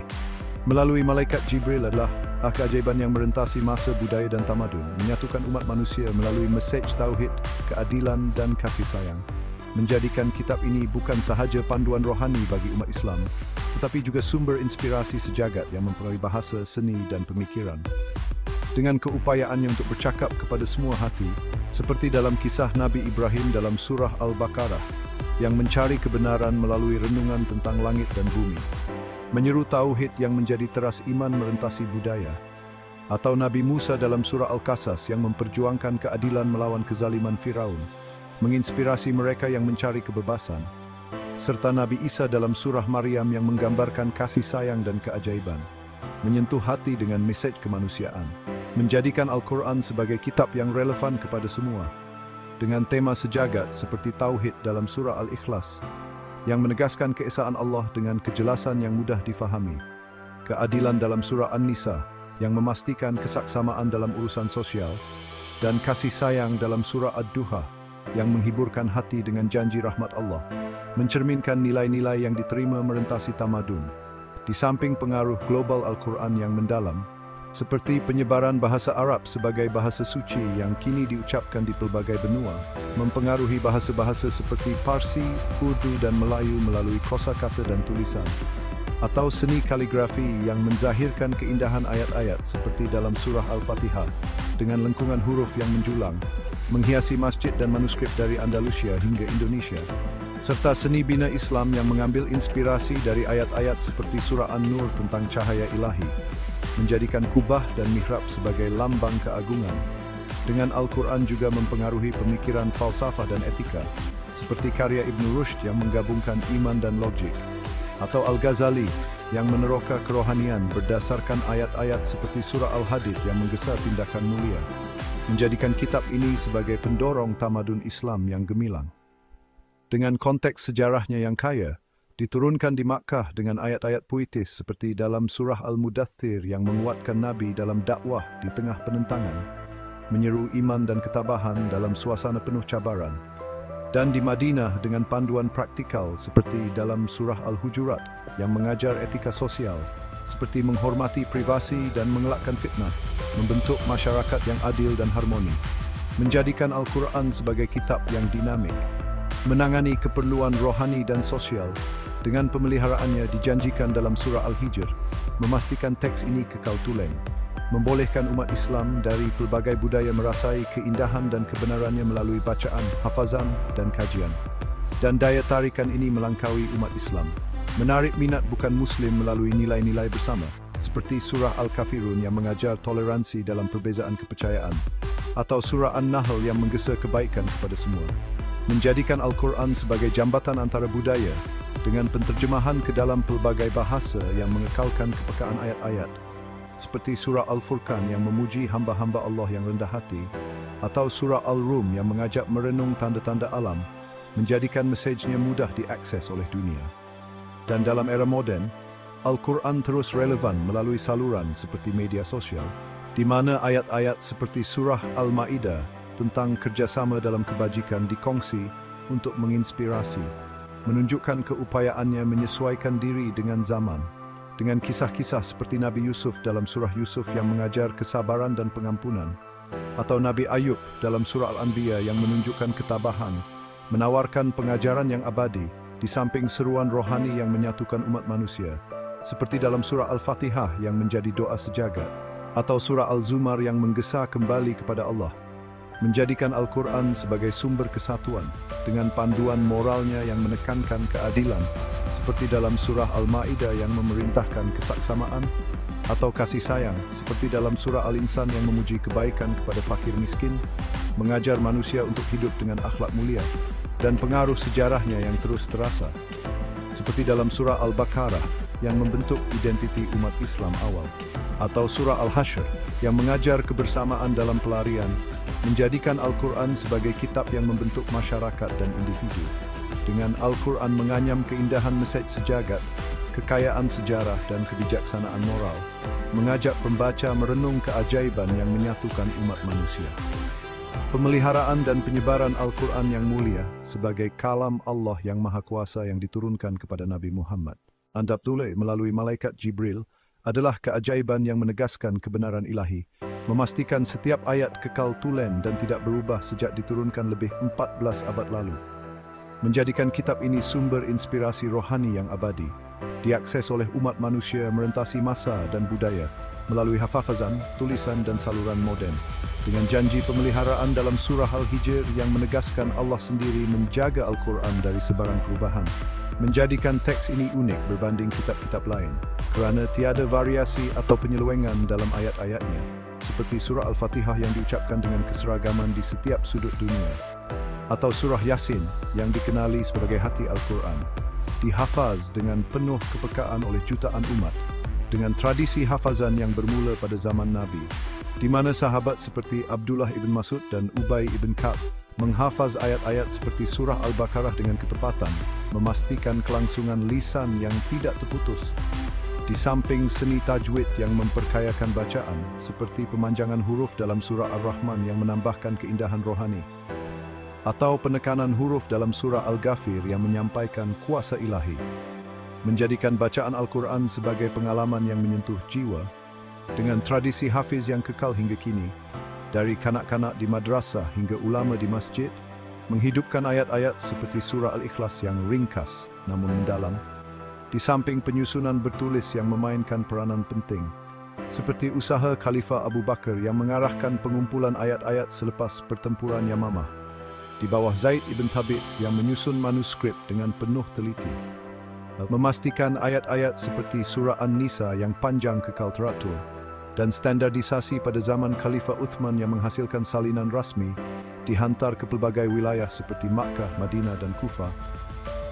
melalui malaikat Jibril adalah keajaiban yang merentasi masa, budaya dan tamadun, menyatukan umat manusia melalui mesej tauhid, keadilan dan kasih sayang, menjadikan kitab ini bukan sahaja panduan rohani bagi umat Islam, tetapi juga sumber inspirasi sejagat yang mempengaruhi bahasa, seni dan pemikiran. Dengan keupayaannya untuk bercakap kepada semua hati, seperti dalam kisah Nabi Ibrahim dalam surah Al-Baqarah, yang mencari kebenaran melalui renungan tentang langit dan bumi, menyeru tauhid yang menjadi teras iman merentasi budaya, atau Nabi Musa dalam surah Al-Qasas yang memperjuangkan keadilan melawan kezaliman Firaun, menginspirasi mereka yang mencari kebebasan, serta Nabi Isa dalam surah Maryam yang menggambarkan kasih sayang dan keajaiban, menyentuh hati dengan mesej kemanusiaan, menjadikan Al-Quran sebagai kitab yang relevan kepada semua, dengan tema sejagat seperti Tauhid dalam surah Al-Ikhlas, yang menegaskan keesaan Allah dengan kejelasan yang mudah difahami, keadilan dalam surah An-Nisa, yang memastikan kesaksamaan dalam urusan sosial, dan kasih sayang dalam surah Ad-Duha, yang menghiburkan hati dengan janji rahmat Allah, mencerminkan nilai-nilai yang diterima merentasi tamadun, di samping pengaruh global Al-Quran yang mendalam, seperti penyebaran bahasa Arab sebagai bahasa suci yang kini diucapkan di pelbagai benua, mempengaruhi bahasa-bahasa seperti Parsi, Urdu dan Melayu melalui kosakata dan tulisan, atau seni kaligrafi yang menzahirkan keindahan ayat-ayat seperti dalam surah Al-Fatihah dengan lengkungan huruf yang menjulang, menghiasi masjid dan manuskrip dari Andalusia hingga Indonesia, serta seni bina Islam yang mengambil inspirasi dari ayat-ayat seperti surah An-Nur tentang cahaya ilahi, menjadikan kubah dan mihrab sebagai lambang keagungan. Dengan Al-Quran juga mempengaruhi pemikiran falsafah dan etika, seperti karya Ibn Rushd yang menggabungkan iman dan logik, atau Al-Ghazali yang meneroka kerohanian berdasarkan ayat-ayat seperti surah Al-Hadid yang menggesa tindakan mulia, menjadikan kitab ini sebagai pendorong tamadun Islam yang gemilang. Dengan konteks sejarahnya yang kaya, diturunkan di Makkah dengan ayat-ayat puitis seperti dalam surah Al-Mudaththir yang menguatkan Nabi dalam dakwah di tengah penentangan, menyeru iman dan ketabahan dalam suasana penuh cabaran, dan di Madinah dengan panduan praktikal seperti dalam surah Al-Hujurat yang mengajar etika sosial, seperti menghormati privasi dan mengelakkan fitnah, membentuk masyarakat yang adil dan harmoni, menjadikan Al-Quran sebagai kitab yang dinamik, menangani keperluan rohani dan sosial. Dengan pemeliharaannya dijanjikan dalam surah Al-Hijr, memastikan teks ini kekal tulen, membolehkan umat Islam dari pelbagai budaya merasai keindahan dan kebenarannya melalui bacaan, hafazan, dan kajian. Dan daya tarikan ini melangkaui umat Islam, menarik minat bukan Muslim melalui nilai-nilai bersama, seperti surah Al-Kafirun yang mengajar toleransi dalam perbezaan kepercayaan, atau surah An-Nahl yang menggesa kebaikan kepada semua. Menjadikan Al-Quran sebagai jambatan antara budaya, dengan penterjemahan ke dalam pelbagai bahasa yang mengekalkan kepekaan ayat-ayat, seperti surah Al-Furqan yang memuji hamba-hamba Allah yang rendah hati, atau surah Al-Rum yang mengajak merenung tanda-tanda alam, menjadikan mesejnya mudah diakses oleh dunia. Dan dalam era moden, Al-Quran terus relevan melalui saluran seperti media sosial, di mana ayat-ayat seperti surah Al-Ma'idah tentang kerjasama dalam kebajikan dikongsi untuk menginspirasi, menunjukkan keupayaannya menyesuaikan diri dengan zaman, dengan kisah-kisah seperti Nabi Yusuf dalam surah Yusuf yang mengajar kesabaran dan pengampunan, atau Nabi Ayub dalam surah Al-Anbiya yang menunjukkan ketabahan, menawarkan pengajaran yang abadi di samping seruan rohani yang menyatukan umat manusia, seperti dalam surah Al-Fatihah yang menjadi doa sejagat, atau surah Al-Zumar yang menggesa kembali kepada Allah, menjadikan Al-Quran sebagai sumber kesatuan dengan panduan moralnya yang menekankan keadilan, seperti dalam surah Al-Ma'idah yang memerintahkan kesaksamaan, atau kasih sayang, seperti dalam surah Al-Insan yang memuji kebaikan kepada fakir miskin, mengajar manusia untuk hidup dengan akhlak mulia, dan pengaruh sejarahnya yang terus terasa, seperti dalam surah Al-Baqarah yang membentuk identiti umat Islam awal, atau surah Al-Hashr yang mengajar kebersamaan dalam pelarian, menjadikan Al-Quran sebagai kitab yang membentuk masyarakat dan individu. Dengan Al-Quran menganyam keindahan mesej sejagat, kekayaan sejarah dan kebijaksanaan moral, mengajak pembaca merenung keajaiban yang menyatukan umat manusia. Pemeliharaan dan penyebaran Al-Quran yang mulia sebagai kalam Allah yang Maha Kuasa yang diturunkan kepada Nabi Muhammad, andaptule melalui malaikat Jibril, adalah keajaiban yang menegaskan kebenaran ilahi, memastikan setiap ayat kekal tulen dan tidak berubah sejak diturunkan lebih 14 abad lalu. Menjadikan kitab ini sumber inspirasi rohani yang abadi, diakses oleh umat manusia merentasi masa dan budaya, melalui hafazan, tulisan dan saluran moden, dengan janji pemeliharaan dalam surah Al-Hijr yang menegaskan Allah sendiri menjaga Al-Quran dari sebarang perubahan, menjadikan teks ini unik berbanding kitab-kitab lain, kerana tiada variasi atau penyelewengan dalam ayat-ayatnya, seperti surah Al-Fatihah yang diucapkan dengan keseragaman di setiap sudut dunia, atau surah Yasin yang dikenali sebagai hati Al-Quran, dihafaz dengan penuh kepekaan oleh jutaan umat, dengan tradisi hafazan yang bermula pada zaman Nabi, di mana sahabat seperti Abdullah ibn Mas'ud dan Ubay ibn Ka'b menghafaz ayat-ayat seperti surah Al-Baqarah dengan ketepatan, memastikan kelangsungan lisan yang tidak terputus. Di samping seni tajwid yang memperkayakan bacaan, seperti pemanjangan huruf dalam surah Ar-Rahman yang menambahkan keindahan rohani, atau penekanan huruf dalam surah Al-Ghafir yang menyampaikan kuasa ilahi, menjadikan bacaan Al-Quran sebagai pengalaman yang menyentuh jiwa, dengan tradisi hafiz yang kekal hingga kini, dari kanak-kanak di madrasah hingga ulama di masjid, menghidupkan ayat-ayat seperti surah Al-Ikhlas yang ringkas namun mendalam, di samping penyusunan bertulis yang memainkan peranan penting, seperti usaha Khalifah Abu Bakar yang mengarahkan pengumpulan ayat-ayat selepas pertempuran Yamamah, di bawah Zaid ibn Thabit yang menyusun manuskrip dengan penuh teliti, memastikan ayat-ayat seperti surah An-Nisa yang panjang kekal teratur, dan standardisasi pada zaman Khalifah Uthman yang menghasilkan salinan rasmi dihantar ke pelbagai wilayah seperti Makkah, Madinah dan Kufah,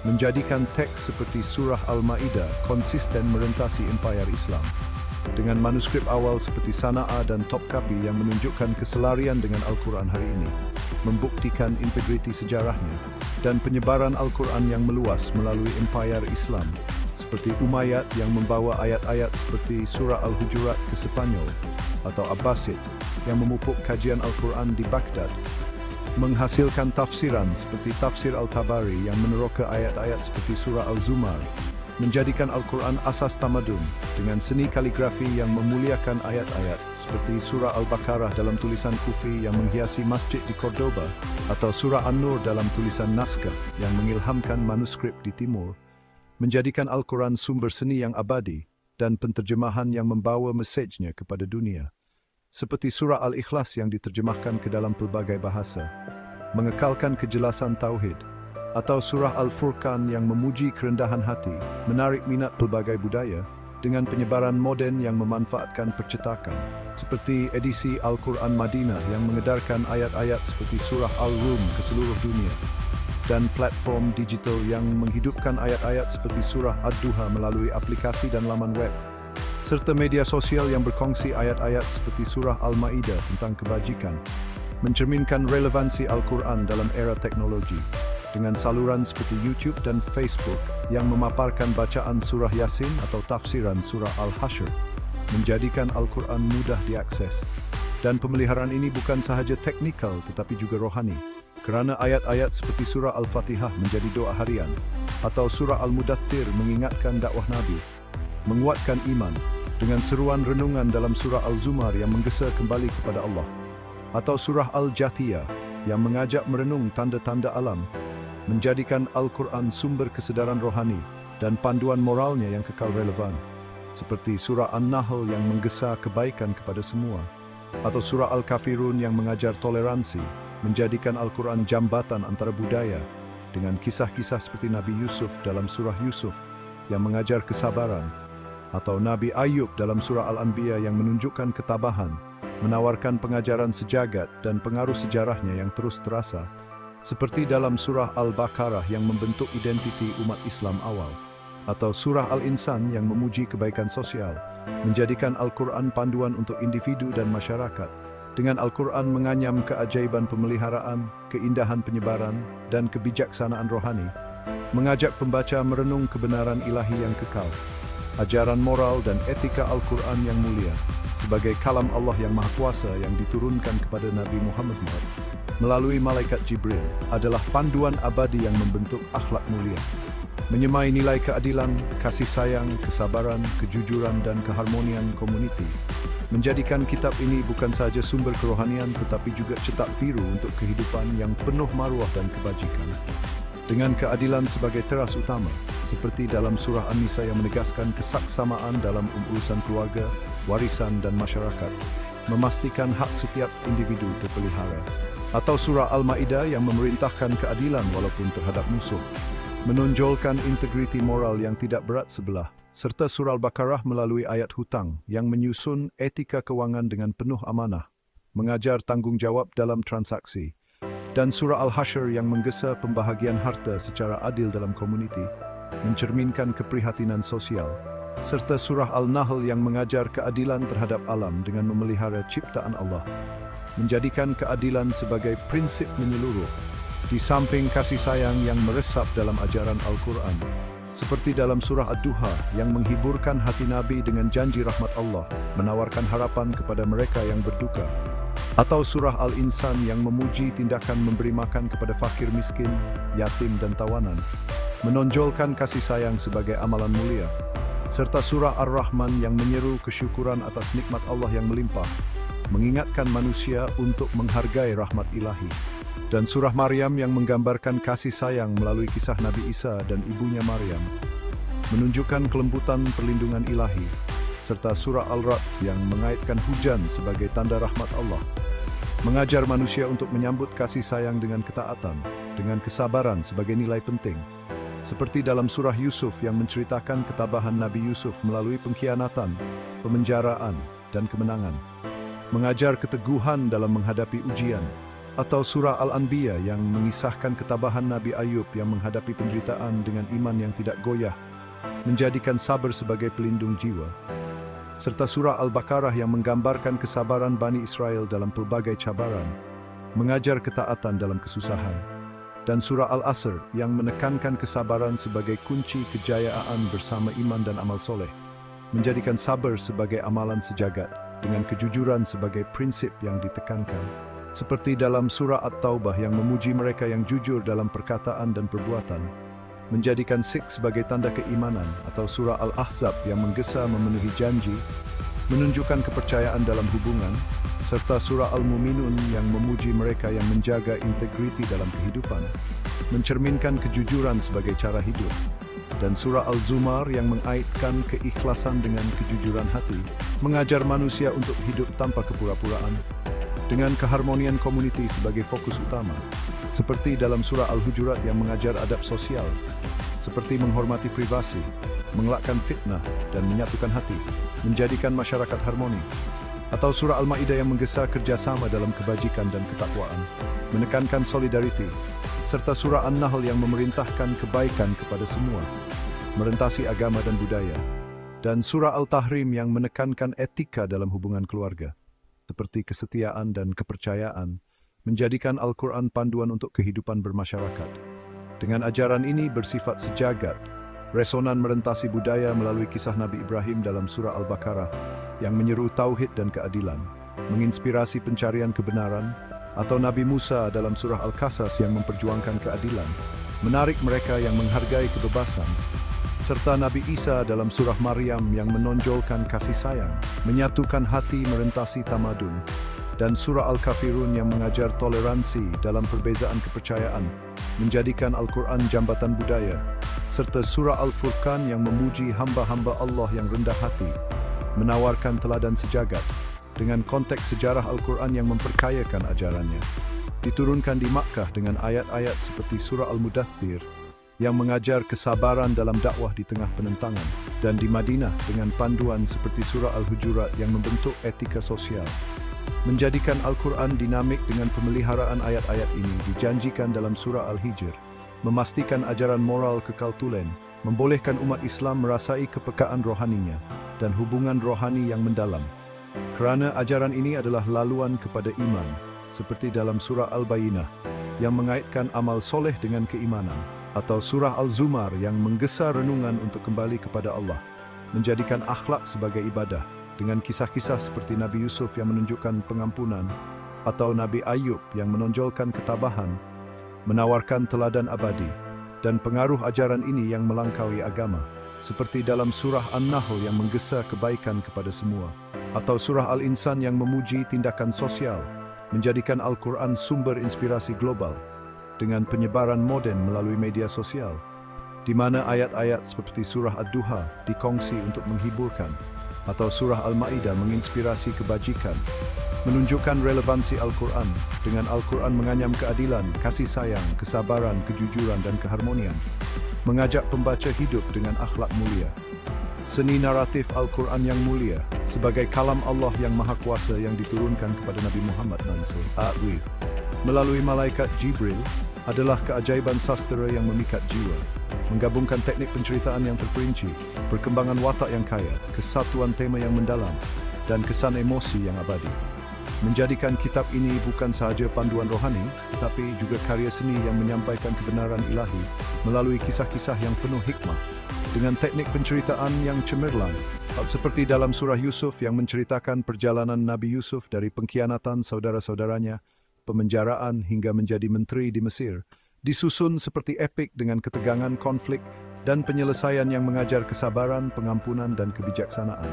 menjadikan teks seperti surah Al-Ma'idah konsisten merentasi empayar Islam. Dengan manuskrip awal seperti Sana'a dan Topkapi yang menunjukkan keselarian dengan Al-Quran hari ini, membuktikan integriti sejarahnya, dan penyebaran Al-Quran yang meluas melalui empayar Islam, seperti Umayyad yang membawa ayat-ayat seperti surah Al-Hujurat ke Sepanyol, atau Abbasid yang memupuk kajian Al-Quran di Baghdad, menghasilkan tafsiran seperti tafsir Al-Tabari yang meneroka ayat-ayat seperti surah Al-Zumar, menjadikan Al-Quran asas tamadun dengan seni kaligrafi yang memuliakan ayat-ayat seperti surah Al-Baqarah dalam tulisan Kufi yang menghiasi masjid di Cordoba, atau surah An-Nur dalam tulisan naskah yang mengilhamkan manuskrip di timur, menjadikan Al-Quran sumber seni yang abadi dan penterjemahan yang membawa mesejnya kepada dunia. Seperti surah Al-Ikhlas yang diterjemahkan ke dalam pelbagai bahasa, mengekalkan kejelasan tauhid, atau surah Al-Furqan yang memuji kerendahan hati, menarik minat pelbagai budaya dengan penyebaran moden yang memanfaatkan percetakan, seperti edisi Al-Quran Madinah yang mengedarkan ayat-ayat seperti surah Al-Rum ke seluruh dunia, dan platform digital yang menghidupkan ayat-ayat seperti surah Ad-Duha melalui aplikasi dan laman web, serta media sosial yang berkongsi ayat-ayat seperti surah Al-Ma'idah tentang kebajikan, mencerminkan relevansi Al-Quran dalam era teknologi, dengan saluran seperti YouTube dan Facebook yang memaparkan bacaan surah Yasin atau tafsiran surah Al-Hashr, menjadikan Al-Quran mudah diakses. Dan pemeliharaan ini bukan sahaja teknikal tetapi juga rohani, kerana ayat-ayat seperti surah Al-Fatihah menjadi doa harian, atau surah Al-Mudattir mengingatkan dakwah Nabi, menguatkan iman, dengan seruan renungan dalam surah Al-Zumar yang menggesa kembali kepada Allah, atau surah Al-Jathiyah yang mengajak merenung tanda-tanda alam, menjadikan Al-Quran sumber kesedaran rohani dan panduan moralnya yang kekal relevan, seperti surah An-Nahl yang menggesa kebaikan kepada semua, atau surah Al-Kafirun yang mengajar toleransi, menjadikan Al-Quran jambatan antara budaya, dengan kisah-kisah seperti Nabi Yusuf dalam surah Yusuf yang mengajar kesabaran, atau Nabi Ayub dalam surah Al-Anbiya yang menunjukkan ketabahan, menawarkan pengajaran sejagat dan pengaruh sejarahnya yang terus terasa, seperti dalam surah Al-Baqarah yang membentuk identiti umat Islam awal, atau surah Al-Insan yang memuji kebaikan sosial, menjadikan Al-Quran panduan untuk individu dan masyarakat, dengan Al-Quran menganyam keajaiban pemeliharaan, keindahan penyebaran, dan kebijaksanaan rohani, mengajak pembaca merenung kebenaran ilahi yang kekal, ajaran moral dan etika Al-Quran yang mulia, sebagai kalam Allah yang Maha Kuasa yang diturunkan kepada Nabi Muhammad melalui malaikat Jibril, adalah panduan abadi yang membentuk akhlak mulia, menyemai nilai keadilan, kasih sayang, kesabaran, kejujuran dan keharmonian komuniti, menjadikan kitab ini bukan sahaja sumber kerohanian tetapi juga cetak biru untuk kehidupan yang penuh maruah dan kebajikan. Dengan keadilan sebagai teras utama, seperti dalam surah An-Nisa yang menegaskan kesaksamaan dalam urusan keluarga, warisan dan masyarakat, memastikan hak setiap individu terpelihara, atau surah Al-Ma'idah yang memerintahkan keadilan walaupun terhadap musuh, menonjolkan integriti moral yang tidak berat sebelah, serta surah Al-Baqarah melalui ayat hutang yang menyusun etika kewangan dengan penuh amanah, mengajar tanggungjawab dalam transaksi, dan surah Al-Hashr yang menggesa pembahagian harta secara adil dalam komuniti, mencerminkan keprihatinan sosial, serta surah Al-Nahl yang mengajar keadilan terhadap alam dengan memelihara ciptaan Allah, menjadikan keadilan sebagai prinsip menyeluruh, di samping kasih sayang yang meresap dalam ajaran Al-Quran, seperti dalam surah Ad-Duha yang menghiburkan hati Nabi dengan janji rahmat Allah, menawarkan harapan kepada mereka yang berduka, atau surah Al-Insan yang memuji tindakan memberi makan kepada fakir miskin, yatim dan tawanan, menonjolkan kasih sayang sebagai amalan mulia, serta surah Ar-Rahman yang menyeru kesyukuran atas nikmat Allah yang melimpah, mengingatkan manusia untuk menghargai rahmat ilahi, dan surah Maryam yang menggambarkan kasih sayang melalui kisah Nabi Isa dan ibunya Maryam, menunjukkan kelembutan perlindungan ilahi, serta surah Al-Ra'd yang mengaitkan hujan sebagai tanda rahmat Allah. Mengajar manusia untuk menyambut kasih sayang dengan ketaatan, dengan kesabaran sebagai nilai penting. Seperti dalam surah Yusuf yang menceritakan ketabahan Nabi Yusuf melalui pengkhianatan, pemenjaraan, dan kemenangan. Mengajar keteguhan dalam menghadapi ujian. Atau surah Al-Anbiya yang mengisahkan ketabahan Nabi Ayub yang menghadapi penderitaan dengan iman yang tidak goyah, menjadikan sabar sebagai pelindung jiwa. Serta surah Al-Baqarah yang menggambarkan kesabaran Bani Israel dalam pelbagai cabaran, mengajar ketaatan dalam kesusahan. Dan surah Al-Asr yang menekankan kesabaran sebagai kunci kejayaan bersama iman dan amal soleh, menjadikan sabar sebagai amalan sejagat dengan kejujuran sebagai prinsip yang ditekankan. Seperti dalam surah At-Taubah yang memuji mereka yang jujur dalam perkataan dan perbuatan, menjadikan Sikh sebagai tanda keimanan, atau surah Al-Ahzab yang menggesa memenuhi janji, menunjukkan kepercayaan dalam hubungan, serta surah Al-Muminun yang memuji mereka yang menjaga integriti dalam kehidupan, mencerminkan kejujuran sebagai cara hidup, dan surah Al-Zumar yang mengaitkan keikhlasan dengan kejujuran hati, mengajar manusia untuk hidup tanpa kepura-puraan, dengan keharmonian komuniti sebagai fokus utama, seperti dalam surah Al-Hujurat yang mengajar adab sosial, seperti menghormati privasi, mengelakkan fitnah, dan menyatukan hati, menjadikan masyarakat harmoni. Atau surah Al-Ma'idah yang menggesa kerjasama dalam kebajikan dan ketakwaan, menekankan solidariti, serta surah An-Nahl yang memerintahkan kebaikan kepada semua, merentasi agama dan budaya, dan surah Al-Tahrim yang menekankan etika dalam hubungan keluarga, seperti kesetiaan dan kepercayaan, menjadikan Al-Quran panduan untuk kehidupan bermasyarakat. Dengan ajaran ini bersifat sejagat, resonan merentasi budaya melalui kisah Nabi Ibrahim dalam surah Al-Baqarah yang menyeru tauhid dan keadilan, menginspirasi pencarian kebenaran, atau Nabi Musa dalam surah Al-Qasas yang memperjuangkan keadilan, menarik mereka yang menghargai kebebasan, serta Nabi Isa dalam surah Maryam yang menonjolkan kasih sayang, menyatukan hati merentasi tamadun, dan surah Al-Kafirun yang mengajar toleransi dalam perbezaan kepercayaan, menjadikan Al-Quran jambatan budaya, serta surah Al-Furqan yang memuji hamba-hamba Allah yang rendah hati, menawarkan teladan sejagat dengan konteks sejarah Al-Quran yang memperkayakan ajarannya. Diturunkan di Makkah dengan ayat-ayat seperti surah Al-Mudaththir yang mengajar kesabaran dalam dakwah di tengah penentangan, dan di Madinah dengan panduan seperti surah Al-Hujurat yang membentuk etika sosial. Menjadikan Al-Quran dinamik dengan pemeliharaan ayat-ayat ini dijanjikan dalam surah Al-Hijr, memastikan ajaran moral kekal tulen, membolehkan umat Islam merasai kepekaan rohaninya dan hubungan rohani yang mendalam. Kerana ajaran ini adalah laluan kepada iman, seperti dalam surah Al-Bayyinah yang mengaitkan amal soleh dengan keimanan, atau surah Al-Zumar yang menggesa renungan untuk kembali kepada Allah, menjadikan akhlak sebagai ibadah, dengan kisah-kisah seperti Nabi Yusuf yang menunjukkan pengampunan, atau Nabi Ayub yang menonjolkan ketabahan, menawarkan teladan abadi, dan pengaruh ajaran ini yang melangkaui agama, seperti dalam surah An-Nahl yang menggesa kebaikan kepada semua, atau surah Al-Insan yang memuji tindakan sosial, menjadikan Al-Quran sumber inspirasi global, dengan penyebaran moden melalui media sosial, di mana ayat-ayat seperti surah Ad-Duha dikongsi untuk menghiburkan, atau surah Al-Ma'idah menginspirasi kebajikan, menunjukkan relevansi Al-Quran, dengan Al-Quran menganyam keadilan, kasih sayang, kesabaran, kejujuran, dan keharmonian, mengajak pembaca hidup dengan akhlak mulia. Seni naratif Al-Quran yang mulia, sebagai kalam Allah yang Maha Kuasa yang diturunkan kepada Nabi Muhammad SAW melalui malaikat Jibril, adalah keajaiban sastra yang memikat jiwa, menggabungkan teknik penceritaan yang terperinci, perkembangan watak yang kaya, kesatuan tema yang mendalam, dan kesan emosi yang abadi. Menjadikan kitab ini bukan sahaja panduan rohani, tetapi juga karya seni yang menyampaikan kebenaran ilahi melalui kisah-kisah yang penuh hikmah, dengan teknik penceritaan yang cemerlang, seperti dalam surah Yusuf yang menceritakan perjalanan Nabi Yusuf dari pengkhianatan saudara-saudaranya, pemenjaraan hingga menjadi menteri di Mesir, disusun seperti epik dengan ketegangan konflik dan penyelesaian yang mengajar kesabaran, pengampunan, dan kebijaksanaan.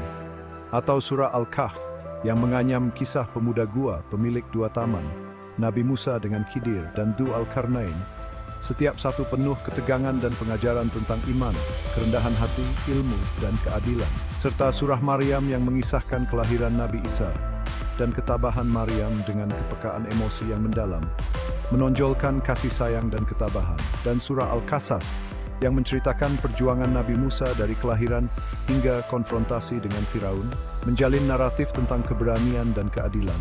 Atau surah Al-Kahf yang menganyam kisah pemuda gua, pemilik dua taman, Nabi Musa dengan Khidir dan Dhu Al-Qarnain, Setiap satu penuh ketegangan dan pengajaran tentang iman, kerendahan hati, ilmu, dan keadilan. Serta surah Maryam yang mengisahkan kelahiran Nabi Isa dan ketabahan Maryam dengan kepekaan emosi yang mendalam, menonjolkan kasih sayang dan ketabahan. Dan surah Al-Qasas yang menceritakan perjuangan Nabi Musa dari kelahiran hingga konfrontasi dengan Firaun, menjalin naratif tentang keberanian dan keadilan.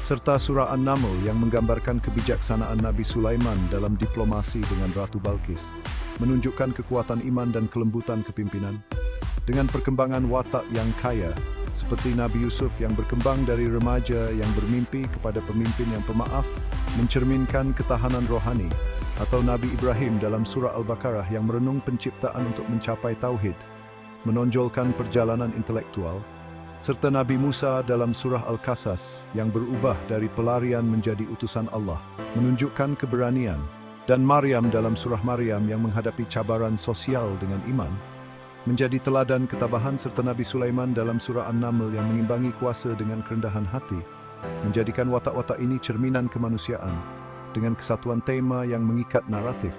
Serta surah An-Naml yang menggambarkan kebijaksanaan Nabi Sulaiman dalam diplomasi dengan Ratu Balqis, menunjukkan kekuatan iman dan kelembutan kepimpinan. Dengan perkembangan watak yang kaya, seperti Nabi Yusuf yang berkembang dari remaja yang bermimpi kepada pemimpin yang pemaaf, mencerminkan ketahanan rohani, atau Nabi Ibrahim dalam surah Al-Baqarah yang merenung penciptaan untuk mencapai tauhid, menonjolkan perjalanan intelektual, serta Nabi Musa dalam surah Al-Qasas yang berubah dari pelarian menjadi utusan Allah, menunjukkan keberanian, dan Maryam dalam surah Maryam yang menghadapi cabaran sosial dengan iman, menjadi teladan ketabahan, serta Nabi Sulaiman dalam surah An-Naml yang mengimbangi kuasa dengan kerendahan hati, menjadikan watak-watak ini cerminan kemanusiaan dengan kesatuan tema yang mengikat naratif,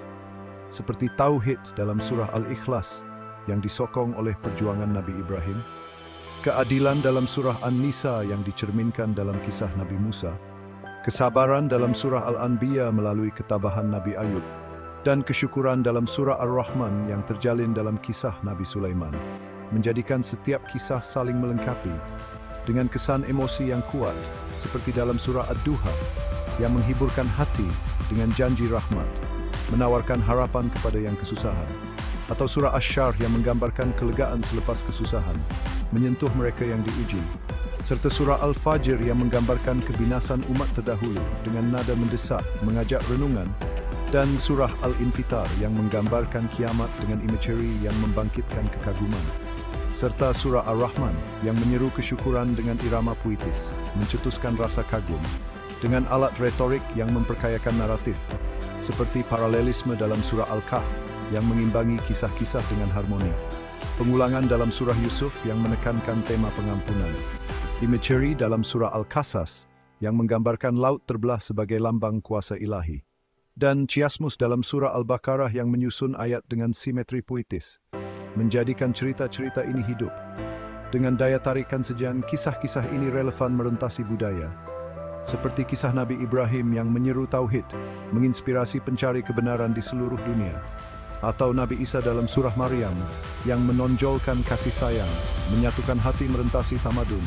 seperti tauhid dalam surah Al-Ikhlas yang disokong oleh perjuangan Nabi Ibrahim, keadilan dalam surah An-Nisa yang dicerminkan dalam kisah Nabi Musa, kesabaran dalam surah Al-Anbiya melalui ketabahan Nabi Ayub, dan kesyukuran dalam surah Ar-Rahman yang terjalin dalam kisah Nabi Sulaiman, menjadikan setiap kisah saling melengkapi dengan kesan emosi yang kuat, seperti dalam surah Ad-Duha yang menghiburkan hati dengan janji rahmat, menawarkan harapan kepada yang kesusahan, atau surah Asy-Syarh yang menggambarkan kelegaan selepas kesusahan, menyentuh mereka yang diuji, serta surah Al-Fajr yang menggambarkan kebinasan umat terdahulu dengan nada mendesak, mengajak renungan, dan surah Al-Infitar yang menggambarkan kiamat dengan imagery yang membangkitkan kekaguman, serta surah Ar-Rahman yang menyeru kesyukuran dengan irama puitis, mencetuskan rasa kagum, dengan alat retorik yang memperkayakan naratif, seperti paralelisme dalam surah Al-Kahf yang mengimbangi kisah-kisah dengan harmoni, pengulangan dalam surah Yusuf yang menekankan tema pengampunan, imagery dalam surah Al-Qasas yang menggambarkan laut terbelah sebagai lambang kuasa ilahi, dan chiasmus dalam surah Al-Baqarah yang menyusun ayat dengan simetri puitis, menjadikan cerita-cerita ini hidup. Dengan daya tarikan sejan, kisah-kisah ini relevan merentasi budaya, seperti kisah Nabi Ibrahim yang menyeru tauhid, menginspirasi pencari kebenaran di seluruh dunia, atau Nabi Isa dalam surah Maryam yang menonjolkan kasih sayang, menyatukan hati merentasi tamadun,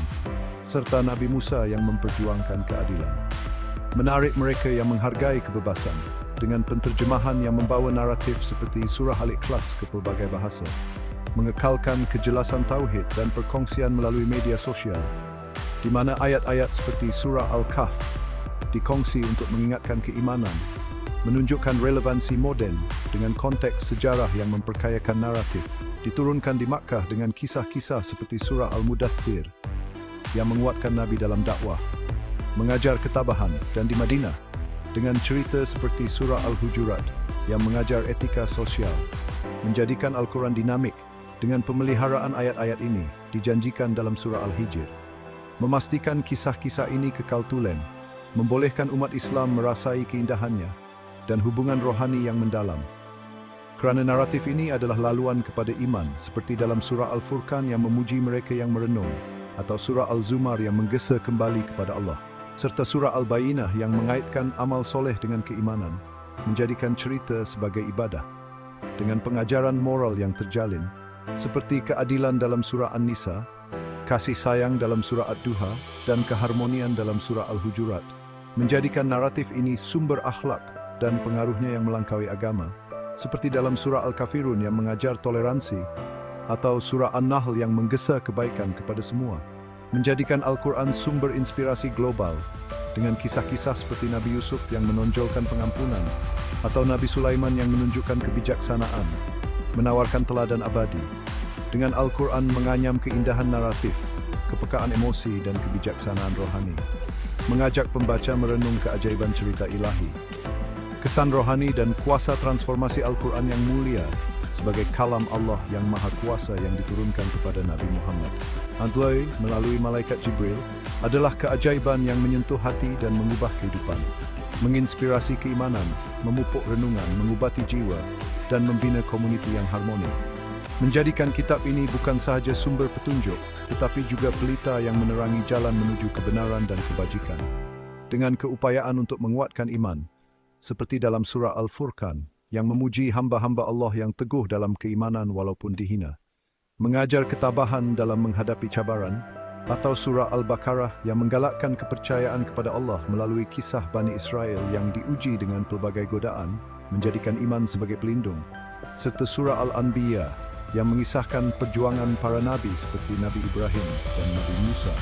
serta Nabi Musa yang memperjuangkan keadilan. Menarik mereka yang menghargai kebebasan dengan penterjemahan yang membawa naratif seperti surah Al-Ikhlas ke pelbagai bahasa, mengekalkan kejelasan tauhid dan perkongsian melalui media sosial, di mana ayat-ayat seperti surah Al-Kahf dikongsi untuk mengingatkan keimanan, menunjukkan relevansi moden dengan konteks sejarah yang memperkayakan naratif, diturunkan di Makkah dengan kisah-kisah seperti surah Al-Mudaththir yang menguatkan Nabi dalam dakwah, mengajar ketabahan, dan di Madinah dengan cerita seperti surah Al-Hujurat yang mengajar etika sosial, menjadikan Al-Quran dinamik dengan pemeliharaan ayat-ayat ini dijanjikan dalam surah Al-Hijr, memastikan kisah-kisah ini kekal tulen, membolehkan umat Islam merasai keindahannya dan hubungan rohani yang mendalam. Kerana naratif ini adalah laluan kepada iman, seperti dalam surah Al-Furqan yang memuji mereka yang merenung, atau surah Al-Zumar yang menggesa kembali kepada Allah, serta surah Al-Bayyinah yang mengaitkan amal soleh dengan keimanan, menjadikan cerita sebagai ibadah, dengan pengajaran moral yang terjalin, seperti keadilan dalam surah An-Nisa, kasih sayang dalam surah Ad-Duha, dan keharmonian dalam surah Al-Hujurat, menjadikan naratif ini sumber akhlak dan pengaruhnya yang melampaui agama, seperti dalam surah Al-Kafirun yang mengajar toleransi, atau surah An-Nahl yang menggesa kebaikan kepada semua, menjadikan Al-Quran sumber inspirasi global, dengan kisah-kisah seperti Nabi Yusuf yang menonjolkan pengampunan, atau Nabi Sulaiman yang menunjukkan kebijaksanaan, menawarkan teladan abadi. Dengan Al-Quran menganyam keindahan naratif, kepekaan emosi, dan kebijaksanaan rohani, mengajak pembaca merenung keajaiban cerita ilahi. Kesan rohani dan kuasa transformasi Al-Quran yang mulia sebagai kalam Allah yang maha kuasa yang diturunkan kepada Nabi Muhammad melalui malaikat Jibril adalah keajaiban yang menyentuh hati dan mengubah kehidupan, menginspirasi keimanan, memupuk renungan, mengubati jiwa, dan membina komuniti yang harmoni. Menjadikan kitab ini bukan sahaja sumber petunjuk, tetapi juga pelita yang menerangi jalan menuju kebenaran dan kebajikan. Dengan keupayaan untuk menguatkan iman, seperti dalam surah Al-Furqan, yang memuji hamba-hamba Allah yang teguh dalam keimanan walaupun dihina. Mengajar ketabahan dalam menghadapi cabaran, atau surah Al-Baqarah yang menggalakkan kepercayaan kepada Allah melalui kisah Bani Israel yang diuji dengan pelbagai godaan, menjadikan iman sebagai pelindung, serta surah Al-Anbiya yang mengisahkan perjuangan para nabi seperti Nabi Ibrahim dan Nabi Musa,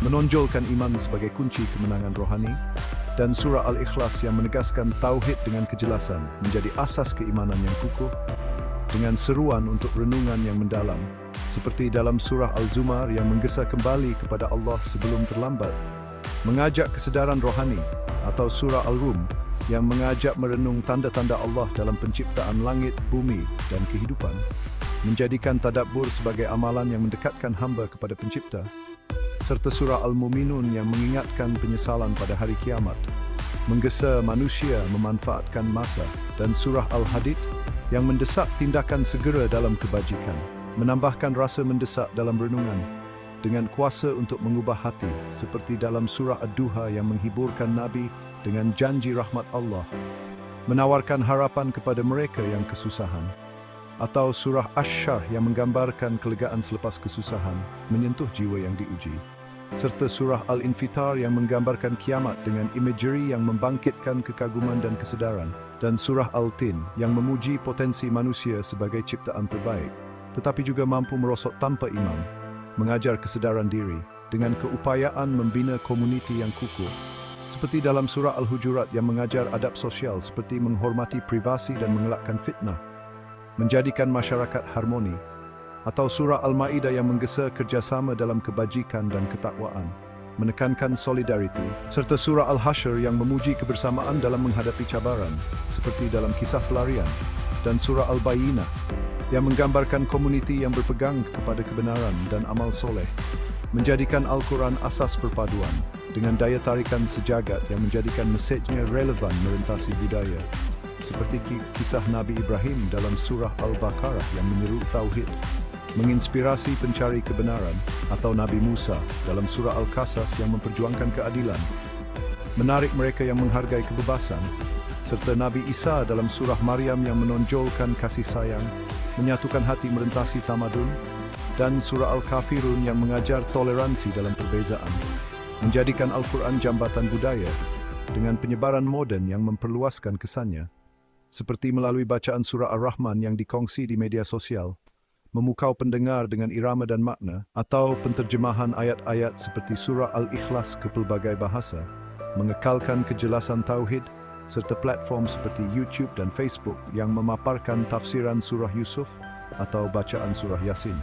menonjolkan iman sebagai kunci kemenangan rohani, dan surah Al-Ikhlas yang menegaskan tauhid dengan kejelasan menjadi asas keimanan yang kukuh, dengan seruan untuk renungan yang mendalam, seperti dalam surah Al-Zumar yang menggesa kembali kepada Allah sebelum terlambat, mengajak kesedaran rohani, atau surah Al-Rum yang mengajak merenung tanda-tanda Allah dalam penciptaan langit, bumi, dan kehidupan, menjadikan tadabbur sebagai amalan yang mendekatkan hamba kepada pencipta, serta surah Al-Muminun yang mengingatkan penyesalan pada hari kiamat, menggesa manusia memanfaatkan masa, dan surah Al-Hadid yang mendesak tindakan segera dalam kebajikan, menambahkan rasa mendesak dalam renungan, dengan kuasa untuk mengubah hati, seperti dalam surah Ad-Duha yang menghiburkan Nabi dengan janji rahmat Allah, menawarkan harapan kepada mereka yang kesusahan, atau surah Asy-Syarh yang menggambarkan kelegaan selepas kesusahan, menyentuh jiwa yang diuji, serta surah Al-Infitar yang menggambarkan kiamat dengan imagery yang membangkitkan kekaguman dan kesedaran, dan surah Al-Tin yang memuji potensi manusia sebagai ciptaan terbaik, tetapi juga mampu merosot tanpa iman, mengajar kesedaran diri dengan keupayaan membina komuniti yang kukuh, seperti dalam surah Al-Hujurat yang mengajar adab sosial seperti menghormati privasi dan mengelakkan fitnah, menjadikan masyarakat harmoni, atau surah Al-Ma'idah yang menggesa kerjasama dalam kebajikan dan ketakwaan, menekankan solidariti, serta surah Al-Hasyr yang memuji kebersamaan dalam menghadapi cabaran, seperti dalam kisah pelarian, dan surah Al-Bayyinah yang menggambarkan komuniti yang berpegang kepada kebenaran dan amal soleh, menjadikan Al-Quran asas perpaduan, dengan daya tarikan sejagat yang menjadikan mesejnya relevan merentasi budaya, seperti kisah Nabi Ibrahim dalam surah Al-Baqarah yang menyeru tauhid, menginspirasi pencari kebenaran, atau Nabi Musa dalam surah Al-Qasas yang memperjuangkan keadilan, menarik mereka yang menghargai kebebasan, serta Nabi Isa dalam surah Maryam yang menonjolkan kasih sayang, menyatukan hati merentasi tamadun, dan surah Al-Kafirun yang mengajar toleransi dalam perbezaan, menjadikan Al-Quran jambatan budaya dengan penyebaran moden yang memperluaskan kesannya, seperti melalui bacaan surah Ar-Rahman yang dikongsi di media sosial, memukau pendengar dengan irama dan makna, atau penterjemahan ayat-ayat seperti surah Al-Ikhlas ke pelbagai bahasa, mengekalkan kejelasan tauhid, serta platform seperti YouTube dan Facebook yang memaparkan tafsiran surah Yusuf atau bacaan surah Yasin,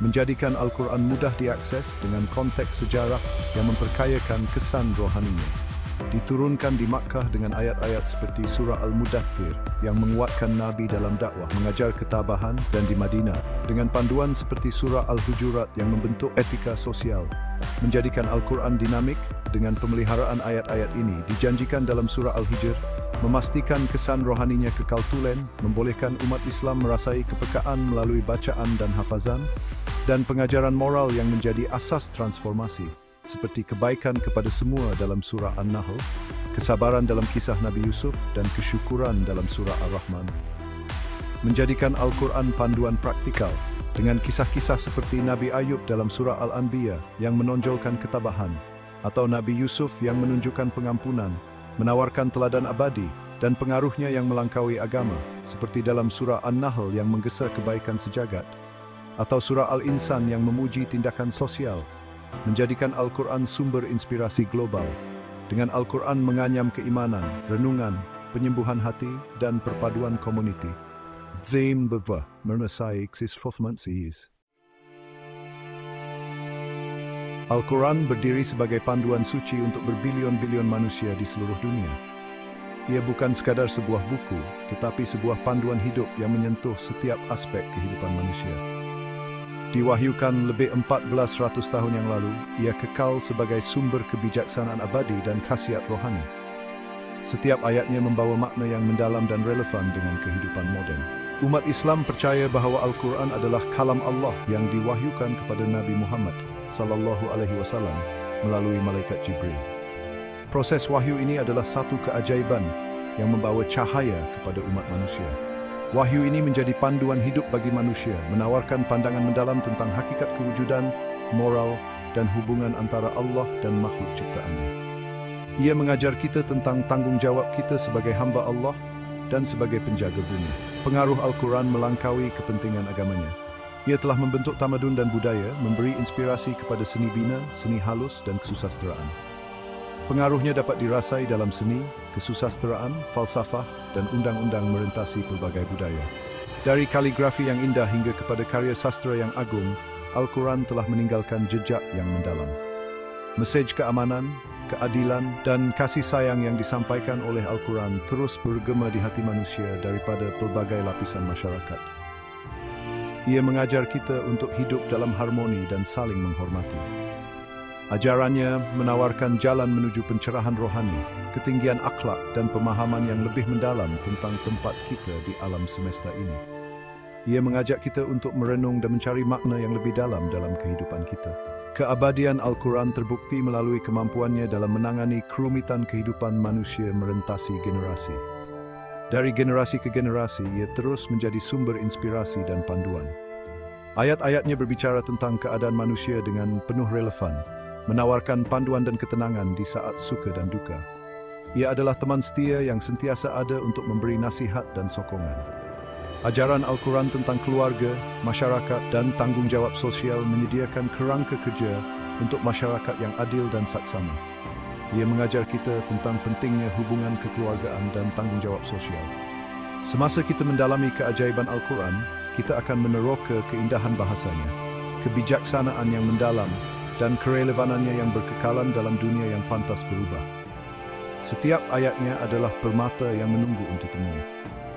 menjadikan Al-Quran mudah diakses dengan konteks sejarah yang memperkayakan kesan rohaninya. Diturunkan di Makkah dengan ayat-ayat seperti surah Al-Mudaththir yang menguatkan Nabi dalam dakwah, mengajar ketabahan, dan di Madinah dengan panduan seperti surah Al-Hujurat yang membentuk etika sosial, menjadikan Al-Quran dinamik dengan pemeliharaan ayat-ayat ini, dijanjikan dalam surah Al-Hijr, memastikan kesan rohaninya kekal tulen, membolehkan umat Islam merasai kepekaan melalui bacaan dan hafazan, dan pengajaran moral yang menjadi asas transformasi, seperti kebaikan kepada semua dalam surah An-Nahl, kesabaran dalam kisah Nabi Yusuf, dan kesyukuran dalam surah Ar-Rahman. Menjadikan Al-Quran panduan praktikal, dengan kisah-kisah seperti Nabi Ayub dalam surah Al-Anbiya yang menonjolkan ketabahan, atau Nabi Yusuf yang menunjukkan pengampunan, menawarkan teladan abadi, dan pengaruhnya yang melampaui agama, seperti dalam surah An-Nahl yang menggesa kebaikan sejagat, atau surah Al-Insan yang memuji tindakan sosial, menjadikan Al-Quran sumber inspirasi global, dengan Al-Quran menganyam keimanan, renungan, penyembuhan hati, dan perpaduan komuniti. Zim beva mermesai eksis formansis. Al-Quran berdiri sebagai panduan suci untuk berbilion-bilion manusia di seluruh dunia. Ia bukan sekadar sebuah buku, tetapi sebuah panduan hidup yang menyentuh setiap aspek kehidupan manusia. Diwahyukan lebih 1400 tahun yang lalu, ia kekal sebagai sumber kebijaksanaan abadi dan khasiat rohani. Setiap ayatnya membawa makna yang mendalam dan relevan dengan kehidupan moden. Umat Islam percaya bahawa Al-Quran adalah kalam Allah yang diwahyukan kepada Nabi Muhammad SAW melalui malaikat Jibril. Proses wahyu ini adalah satu keajaiban yang membawa cahaya kepada umat manusia. Wahyu ini menjadi panduan hidup bagi manusia, menawarkan pandangan mendalam tentang hakikat kewujudan, moral, dan hubungan antara Allah dan makhluk ciptaannya. Ia mengajar kita tentang tanggung jawab kita sebagai hamba Allah dan sebagai penjaga bumi. Pengaruh Al-Quran melangkaui kepentingan agamanya. Ia telah membentuk tamadun dan budaya, memberi inspirasi kepada seni bina, seni halus, dan kesusasteraan. Pengaruhnya dapat dirasai dalam seni, kesusasteraan, falsafah, dan undang-undang merentasi pelbagai budaya. Dari kaligrafi yang indah hingga kepada karya sastra yang agung, Al-Quran telah meninggalkan jejak yang mendalam. Mesej keamanan, keadilan, dan kasih sayang yang disampaikan oleh Al-Quran terus bergema di hati manusia daripada pelbagai lapisan masyarakat. Ia mengajar kita untuk hidup dalam harmoni dan saling menghormati. Ajarannya menawarkan jalan menuju pencerahan rohani, ketinggian akhlak, dan pemahaman yang lebih mendalam tentang tempat kita di alam semesta ini. Ia mengajak kita untuk merenung dan mencari makna yang lebih dalam kehidupan kita. Keabadian Al-Quran terbukti melalui kemampuannya dalam menangani kerumitan kehidupan manusia merentasi generasi. Dari generasi ke generasi, ia terus menjadi sumber inspirasi dan panduan. Ayat-ayatnya berbicara tentang keadaan manusia dengan penuh relevan, menawarkan panduan dan ketenangan di saat suka dan duka. Ia adalah teman setia yang sentiasa ada untuk memberi nasihat dan sokongan. Ajaran Al-Quran tentang keluarga, masyarakat, dan tanggung jawab sosial menyediakan kerangka kerja untuk masyarakat yang adil dan saksama. Ia mengajar kita tentang pentingnya hubungan kekeluargaan dan tanggung jawab sosial. Semasa kita mendalami keajaiban Al-Quran, kita akan meneroka keindahan bahasanya, kebijaksanaan yang mendalam, dan kerelevanannya yang berkekalan dalam dunia yang pantas berubah. Setiap ayatnya adalah permata yang menunggu untuk temui.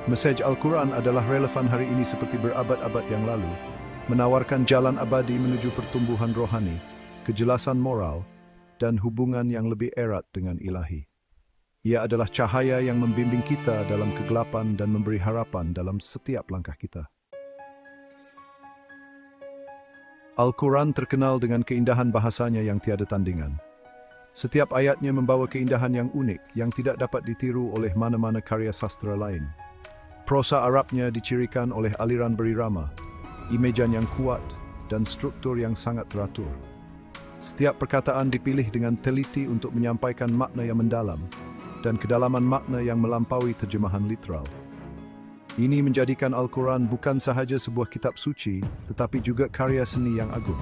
Mesej Al-Quran adalah relevan hari ini seperti berabad-abad yang lalu, menawarkan jalan abadi menuju pertumbuhan rohani, kejelasan moral, dan hubungan yang lebih erat dengan ilahi. Ia adalah cahaya yang membimbing kita dalam kegelapan dan memberi harapan dalam setiap langkah kita. Al-Quran terkenal dengan keindahan bahasanya yang tiada tandingan. Setiap ayatnya membawa keindahan yang unik yang tidak dapat ditiru oleh mana-mana karya sastra lain. Prosa Arabnya dicirikan oleh aliran berirama, imejan yang kuat, dan struktur yang sangat teratur. Setiap perkataan dipilih dengan teliti untuk menyampaikan makna yang mendalam, dan kedalaman makna yang melampaui terjemahan literal. Ini menjadikan Al-Quran bukan sahaja sebuah kitab suci, tetapi juga karya seni yang agung.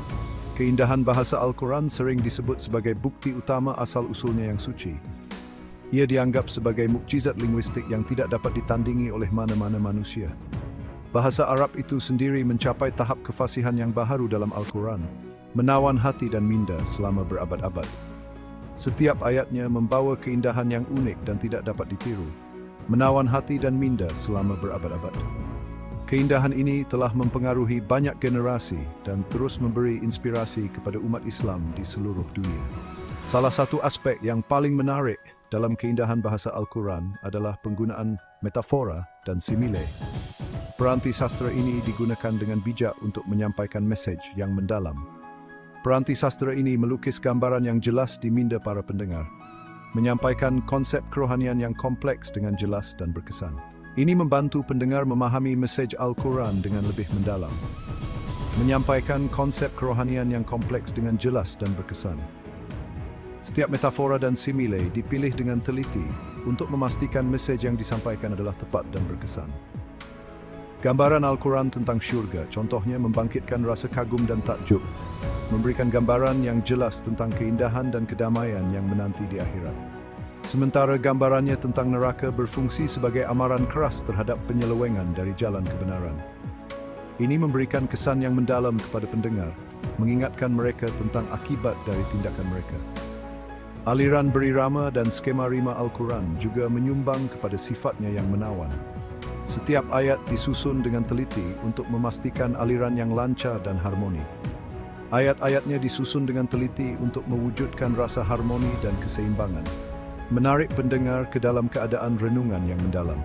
Keindahan bahasa Al-Quran sering disebut sebagai bukti utama asal-usulnya yang suci. Ia dianggap sebagai mukjizat linguistik yang tidak dapat ditandingi oleh mana-mana manusia. Bahasa Arab itu sendiri mencapai tahap kefasihan yang baharu dalam Al-Quran, menawan hati dan minda selama berabad-abad. Setiap ayatnya membawa keindahan yang unik dan tidak dapat ditiru, menawan hati dan minda selama berabad-abad. Keindahan ini telah mempengaruhi banyak generasi dan terus memberi inspirasi kepada umat Islam di seluruh dunia. Salah satu aspek yang paling menarik dalam keindahan bahasa Al-Quran adalah penggunaan metafora dan simile. Peranti sastra ini digunakan dengan bijak untuk menyampaikan mesej yang mendalam. Peranti sastra ini melukis gambaran yang jelas di minda para pendengar, menyampaikan konsep kerohanian yang kompleks dengan jelas dan berkesan. Ini membantu pendengar memahami mesej Al-Quran dengan lebih mendalam, menyampaikan konsep kerohanian yang kompleks dengan jelas dan berkesan. Setiap metafora dan simile dipilih dengan teliti untuk memastikan mesej yang disampaikan adalah tepat dan berkesan. Gambaran Al-Quran tentang syurga, contohnya membangkitkan rasa kagum dan takjub, memberikan gambaran yang jelas tentang keindahan dan kedamaian yang menanti di akhirat. Sementara gambarannya tentang neraka berfungsi sebagai amaran keras terhadap penyelewengan dari jalan kebenaran. Ini memberikan kesan yang mendalam kepada pendengar, mengingatkan mereka tentang akibat dari tindakan mereka. Aliran berirama dan skema rima Al-Quran juga menyumbang kepada sifatnya yang menawan. Setiap ayat disusun dengan teliti untuk memastikan aliran yang lancar dan harmoni. Ayat-ayatnya disusun dengan teliti untuk mewujudkan rasa harmoni dan keseimbangan. menarik pendengar ke dalam keadaan renungan yang mendalam.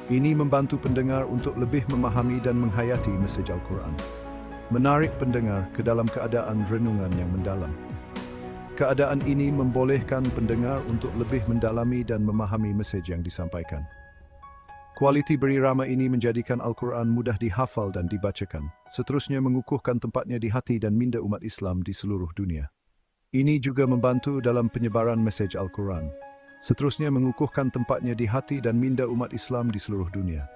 Ini membantu pendengar untuk lebih memahami dan menghayati mesej Al-Quran. Menarik pendengar ke dalam keadaan renungan yang mendalam. Keadaan ini membolehkan pendengar untuk lebih mendalami dan memahami mesej yang disampaikan. Kualiti berirama ini menjadikan Al-Quran mudah dihafal dan dibacakan, seterusnya mengukuhkan tempatnya di hati dan minda umat Islam di seluruh dunia. Ini juga membantu dalam penyebaran mesej Al-Quran, seterusnya mengukuhkan tempatnya di hati dan minda umat Islam di seluruh dunia.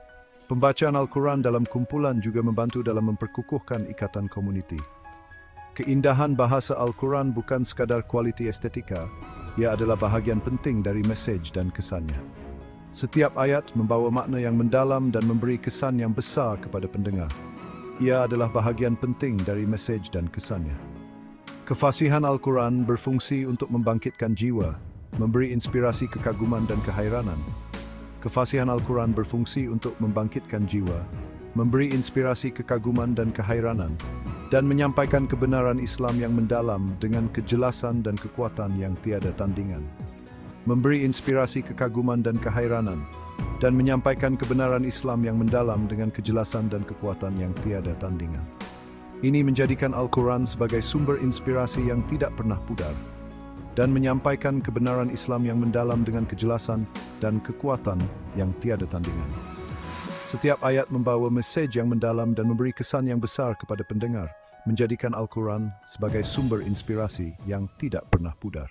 Pembacaan Al-Quran dalam kumpulan juga membantu dalam memperkukuhkan ikatan komuniti. Keindahan bahasa Al-Quran bukan sekadar kualiti estetika, ia adalah bahagian penting dari mesej dan kesannya. Setiap ayat membawa makna yang mendalam dan memberi kesan yang besar kepada pendengar. Ia adalah bahagian penting dari mesej dan kesannya. Kefasihan Al-Quran berfungsi untuk membangkitkan jiwa, memberi inspirasi kekaguman dan kehairanan. Kefasihan Al-Quran berfungsi untuk membangkitkan jiwa, memberi inspirasi kekaguman dan kehairanan, dan menyampaikan kebenaran Islam yang mendalam dengan kejelasan dan kekuatan yang tiada tandingan. Memberi inspirasi kekaguman dan kehairanan, dan menyampaikan kebenaran Islam yang mendalam dengan kejelasan dan kekuatan yang tiada tandingan. Ini menjadikan Al-Quran sebagai sumber inspirasi yang tidak pernah pudar, dan menyampaikan kebenaran Islam yang mendalam dengan kejelasan dan kekuatan yang tiada tandingan. Setiap ayat membawa mesej yang mendalam dan memberi kesan yang besar kepada pendengar, menjadikan Al-Quran sebagai sumber inspirasi yang tidak pernah pudar.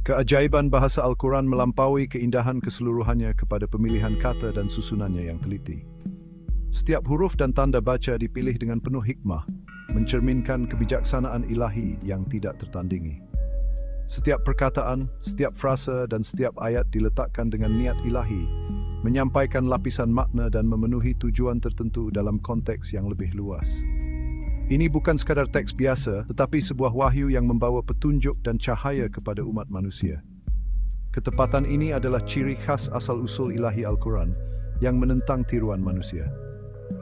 Keajaiban bahasa Al-Quran melampaui keindahan keseluruhannya kepada pemilihan kata dan susunannya yang teliti. Setiap huruf dan tanda baca dipilih dengan penuh hikmah, mencerminkan kebijaksanaan ilahi yang tidak tertandingi. Setiap perkataan, setiap frasa dan setiap ayat diletakkan dengan niat ilahi, menyampaikan lapisan makna dan memenuhi tujuan tertentu dalam konteks yang lebih luas. Ini bukan sekadar teks biasa, tetapi sebuah wahyu yang membawa petunjuk dan cahaya kepada umat manusia. Ketepatan ini adalah ciri khas asal-usul ilahi Al-Quran yang menentang tiruan manusia.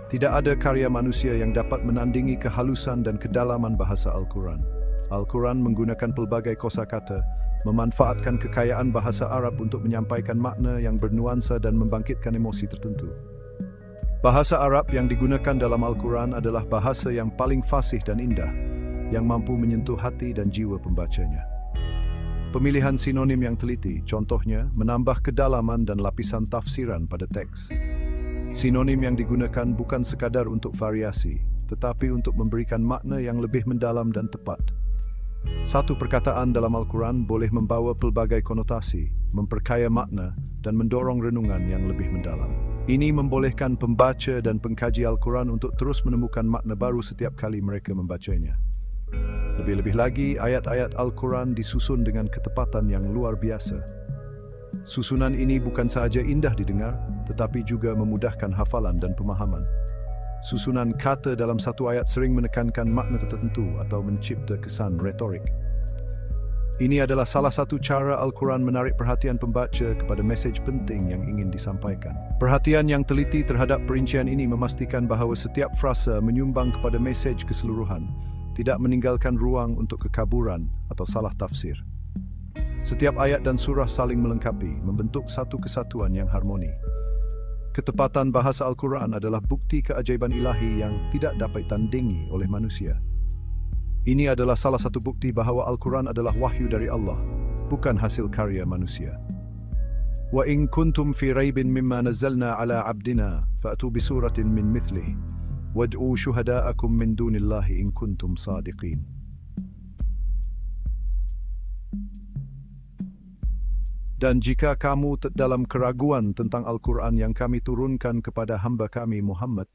Tidak ada karya manusia yang dapat menandingi kehalusan dan kedalaman bahasa Al-Quran. Al-Quran menggunakan pelbagai kosakata, memanfaatkan kekayaan bahasa Arab untuk menyampaikan makna yang bernuansa dan membangkitkan emosi tertentu. Bahasa Arab yang digunakan dalam Al-Quran adalah bahasa yang paling fasih dan indah, yang mampu menyentuh hati dan jiwa pembacanya. Pemilihan sinonim yang teliti, contohnya, menambah kedalaman dan lapisan tafsiran pada teks. Sinonim yang digunakan bukan sekadar untuk variasi, tetapi untuk memberikan makna yang lebih mendalam dan tepat. Satu perkataan dalam Al-Quran boleh membawa pelbagai konotasi, memperkaya makna, dan mendorong renungan yang lebih mendalam. Ini membolehkan pembaca dan pengkaji Al-Quran untuk terus menemukan makna baru setiap kali mereka membacanya. Lebih-lebih lagi, ayat-ayat Al-Quran disusun dengan ketepatan yang luar biasa. Susunan ini bukan sahaja indah didengar, tetapi juga memudahkan hafalan dan pemahaman. Susunan kata dalam satu ayat sering menekankan makna tertentu atau mencipta kesan retorik. Ini adalah salah satu cara Al-Quran menarik perhatian pembaca kepada mesej penting yang ingin disampaikan. Perhatian yang teliti terhadap perincian ini memastikan bahawa setiap frasa menyumbang kepada mesej keseluruhan, tidak meninggalkan ruang untuk kekaburan atau salah tafsir. Setiap ayat dan surah saling melengkapi, membentuk satu kesatuan yang harmoni. Ketepatan bahasa Al-Quran adalah bukti keajaiban ilahi yang tidak dapat ditandingi oleh manusia. Ini adalah salah satu bukti bahawa Al-Quran adalah wahyu dari Allah, bukan hasil karya manusia. Wa in kuntum fi raibin mimma nazzalna ala abdina fa'tu bi suratin min mithlih wad'u syuhada'akum min dunillahi in kuntum sadiqin. Dan jika kamu dalam keraguan tentang Al-Quran yang kami turunkan kepada hamba kami Muhammad,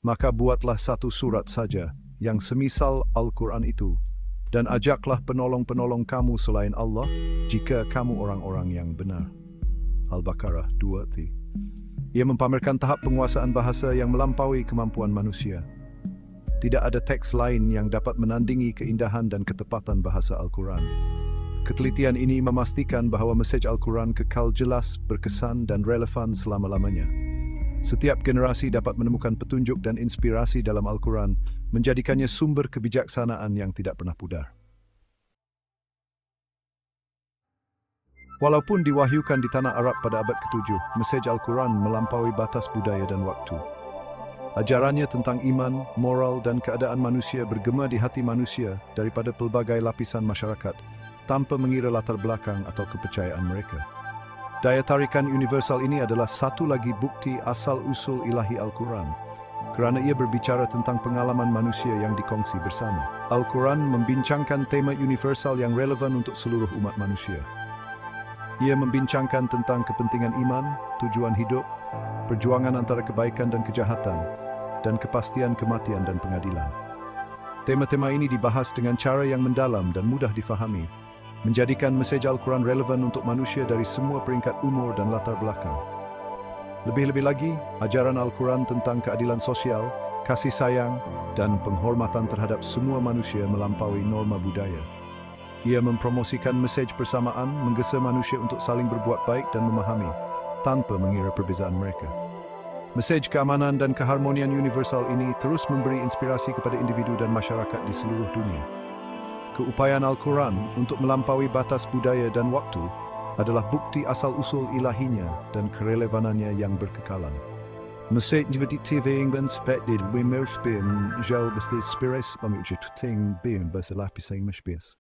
maka buatlah satu surat saja yang semisal Al-Quran itu, dan ajaklah penolong-penolong kamu selain Allah, jika kamu orang-orang yang benar. Al-Baqarah 2. Ia mempamerkan tahap penguasaan bahasa yang melampaui kemampuan manusia. Tidak ada teks lain yang dapat menandingi keindahan dan ketepatan bahasa Al-Quran. Ketelitian ini memastikan bahawa mesej Al-Quran kekal jelas, berkesan dan relevan selama-lamanya. Setiap generasi dapat menemukan petunjuk dan inspirasi dalam Al-Quran, menjadikannya sumber kebijaksanaan yang tidak pernah pudar. Walaupun diwahyukan di tanah Arab pada abad ke-7, mesej Al-Quran melampaui batas budaya dan waktu. Ajarannya tentang iman, moral dan keadaan manusia bergema di hati manusia daripada pelbagai lapisan masyarakat, tanpa mengira latar belakang atau kepercayaan mereka. Daya tarikan universal ini adalah satu lagi bukti asal-usul ilahi Al-Quran, kerana ia berbicara tentang pengalaman manusia yang dikongsi bersama. Al-Quran membincangkan tema universal yang relevan untuk seluruh umat manusia. Ia membincangkan tentang kepentingan iman, tujuan hidup, perjuangan antara kebaikan dan kejahatan, dan kepastian kematian dan pengadilan. Tema-tema ini dibahas dengan cara yang mendalam dan mudah difahami, menjadikan mesej Al-Quran relevan untuk manusia dari semua peringkat umur dan latar belakang. Lebih-lebih lagi, ajaran Al-Quran tentang keadilan sosial, kasih sayang, dan penghormatan terhadap semua manusia melampaui norma budaya. Ia mempromosikan mesej persamaan, menggesa manusia untuk saling berbuat baik dan memahami, tanpa mengira perbezaan mereka. Mesej keamanan dan keharmonian universal ini terus memberi inspirasi kepada individu dan masyarakat di seluruh dunia. Keupayaan Al-Quran untuk melampaui batas budaya dan waktu adalah bukti asal-usul ilahinya dan kerelevanannya yang berkekalan. Mesej diveditif yang sepatid wimerspin jauh bersih spiris memuji tuting bin berselah pisang mesbias.